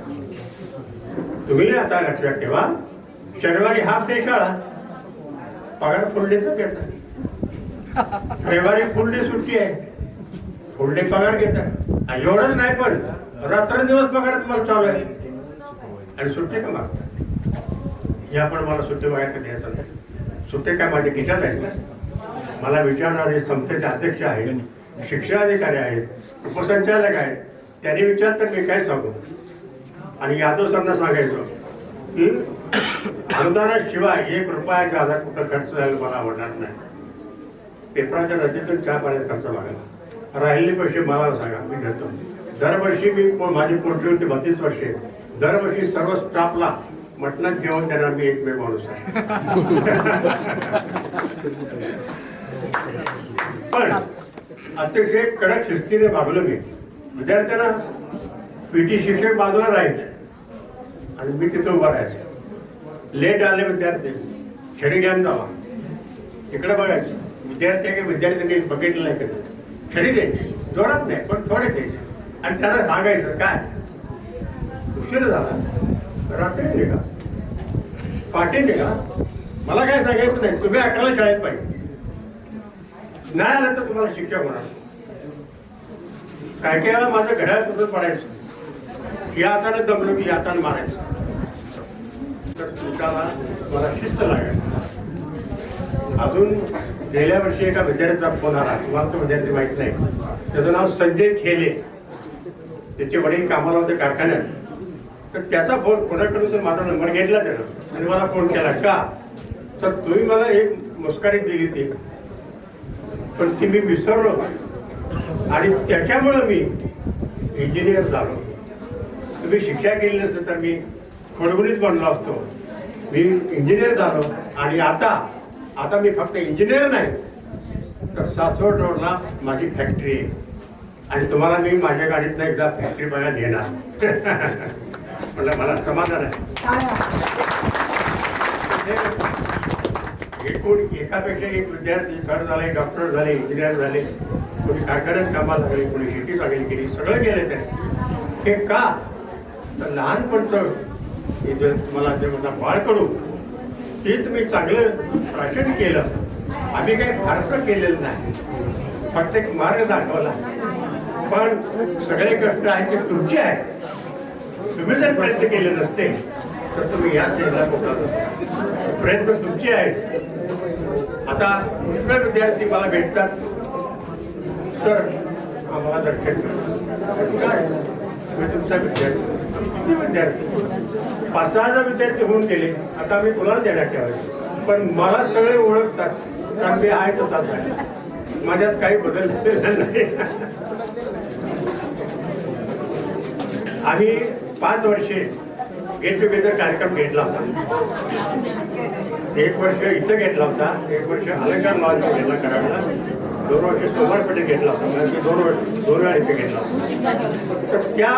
तुम्ही आता लक्षात ठेवा, शनिवारी हाफ डे शाळा, पगार फुल डेच घेतात. रविवारी फुल डे सुट्टी आहे, फुल डे पगार घेतात. एवढंच नाही पण रात्रंदिवस पगार तुम्हाला चालू आहे आणि सुट्टी का मागतात? या पण मला सुट्टी मागायचं द्यायचं नाही. सुट्टी काय माझ्या खिशात आहेत ना? मला विचारणारे संस्थेचे अध्यक्ष आहेत, शिक्षणाधिकारी आहेत, उपसंचालक आहेत. त्यांनी विचार तर मी काय सांगू. आणि यादव सरना सांगायचो की अनुदानाशिवाय 1 रुपया जादा कुठं खर्च झाला मला आवडणार नाही. पेपराच्या रजेतून चहा पाण्यात खर्च मागायला, राहिलेले पैसे मला सांगा, मी घेतो. दरवर्षी मी माझी पोटली होती 32 वर्षे, दरवर्षी सर्व स्टाफला मटणात जेवण देणार मी एकमेव माणूस आहे. पण अतिशय कडक शिस्तीने वागलो मी. विद्यार्थ्यांना पीटी शिक्षक बाजूला राहायचे आणि मी तिथं उभा राहायचो. लेट आले विद्यार्थी, छडी घ्यान जावा, इकडे बघायचं. विद्यार्थ्यांनी बघितलं नाही कधी. छडी द्यायची, जोरात नाही पण थोडे द्यायचे. आणि त्यांना सांगायचं काय उशीर झाला, रात्री निघा, पाठी निघा, मला काय सांगायचं नाही. तुम्ही 11ला शाळेत पाहिजे, नाही आलं तर तुम्हाला शिक्षा होणार. काय काय वेळा माझं घड्याळ सुद्धा पडायचं, या हाताने दमलो की या हाताने मारायचं. तर तुमच्याला मला शिस्त लागेल. अजून गेल्या वर्षी एका विद्यार्थ्याचा फोन आला, तुम्हाला तो विद्यार्थी माहित नाही. त्याचं नाव संजय खेले, त्याचे वडील कामाला होते कारखान्यात. तर त्याचा फोन कोणाकडून तर माझा नंबर घेतला त्यानं आणि मला फोन केला. का तर तुम्ही मला एक मुस्काडी दिली ती, पण ती मी विसरलो आणि त्याच्यामुळं मी इंजिनियर झालो. तुम्ही शिक्षा केली नसतं तर मी खडगुलीच बनलो असतो. मी इंजिनियर झालो आणि आता मी फक्त इंजिनियर नाही तर सासवड रोडला माझी फॅक्टरी आहे आणि तुम्हाला मी माझ्या गाडीतनं एकदा फॅक्टरी बघायला घेणार. म्हटलं मला समाधान आहे. एकूण एकापेक्षा एक विद्यार्थी सर झाले, डॉक्टर झाले, इंजिनियर झाले, कोणी कारखान्यात कामाला लागले, कोणी शेती चांगली केली, सगळं केलं ते. हे का तर लहानपणचं तुम्हाला जे मला बाळ करू ते तुम्ही चांगलं प्राशन केलं. आम्ही काही फारसं केलेलं नाही, फक्त एक मार्ग दाखवला. पण सगळे कष्ट आहेत ते तुमचे आहेत. तुम्ही जर प्रयत्न केले नसते तर तुम्ही या स्टेजला पोहोचला. प्रयत्न तुमचे आहेत. आता दुसरे विद्यार्थी मला भेटतात, सर आम्हाला दर्शन काय मी तुमचा विद्यार्थी. किती विद्यार्थी 5-6 विद्यार्थी होऊन गेले. आता मी कोणाला देण्यात ठेवायचं, पण मला सगळे ओळखतात कारण मी आहे तसाच आहे, माझ्यात काही बदल नाही. आम्ही 5 वर्षे गेट टुगेदर कार्यक्रम घेतला होता. 1 वर्ष इथं घेतला होता, 1 वर्ष अलंकार लॉजमध्ये घेतला कराडला, 2 वर्ष सोमवारपेठेत घेतला होता, म्हणजे 2 वेळा इथे घेतला होता. तर त्या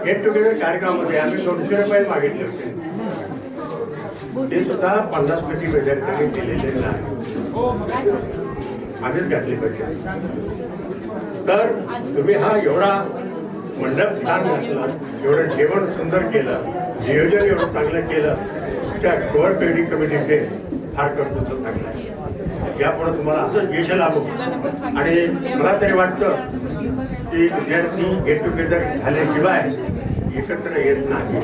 गेट टुगेदर कार्यक्रमामध्ये आम्ही 200 रुपये मागितले होते. ते सुद्धा 50 कोटी विद्यार्थ्यांनी दिलेले नाही, आम्हीच घातले पाहिजे. तर तुम्ही हा एवढा मंडप छान घातला, एवढं जेवण सुंदर केलं, नियोजन एवढं चांगलं केलं, त्या कोर पेढी कमिटीचे फार कर्तृत्व चांगलं आहे. यापुढे तुम्हाला असंच यश लाभो. आणि मला तरी वाटतं की विद्यार्थी गेट टुगेदर झाल्याशिवाय एकत्र येत नाही.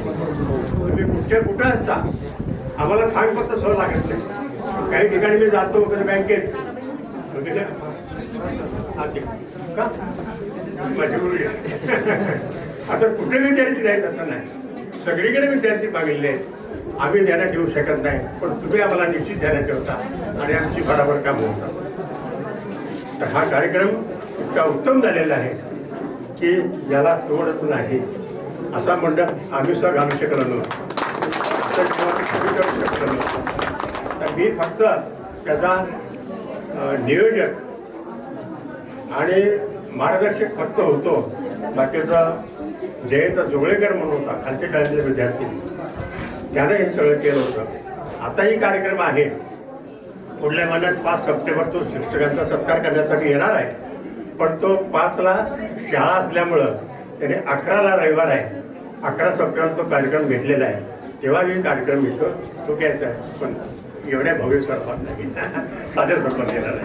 तुम्ही कुठं असता, आम्हाला खागपत्र सह लागत नाही. काही ठिकाणी मी जातो कधी बँकेत का माझी मुलगी आता कुठे विद्यार्थी नाही, तसं नाही, सगळीकडे विद्यार्थी मागितले आहेत. आम्ही ध्यानात ठेवू शकत नाही, पण तुम्ही आम्हाला निश्चित ध्यानात ठेवता आणि आमची बरोबर काम होतात. तर हा कार्यक्रम इतका उत्तम झालेला आहे की याला तोडच नाही. असा मंडप आम्ही सुद्धा घालू शकलो नव्हतो, तर मी फक्त त्याचा नियोजक आणि मार्गदर्शक फक्त होतो. बाकीचा जयंत जोगळेकर म्हणून होता, खालच्या शाळेतले विद्यार्थी, त्यानं हे सगळं केलं होतं. आताही कार्यक्रम आहे, पुढल्या महिन्यात 5 सप्टेंबर तो शिक्षकांचा सत्कार करण्यासाठी येणार आहे. पण तो 5ला शाळा असल्यामुळं त्याने 11ला रविवार आहे, 11 सप्टेंबर तो कार्यक्रम घेतलेला आहे. तेव्हा मी कार्यक्रम घेतो, तो घ्यायचा आहे, पण एवढ्या भव्य स्वरूपात नाही, साध्या स्वरूपात येणार आहे.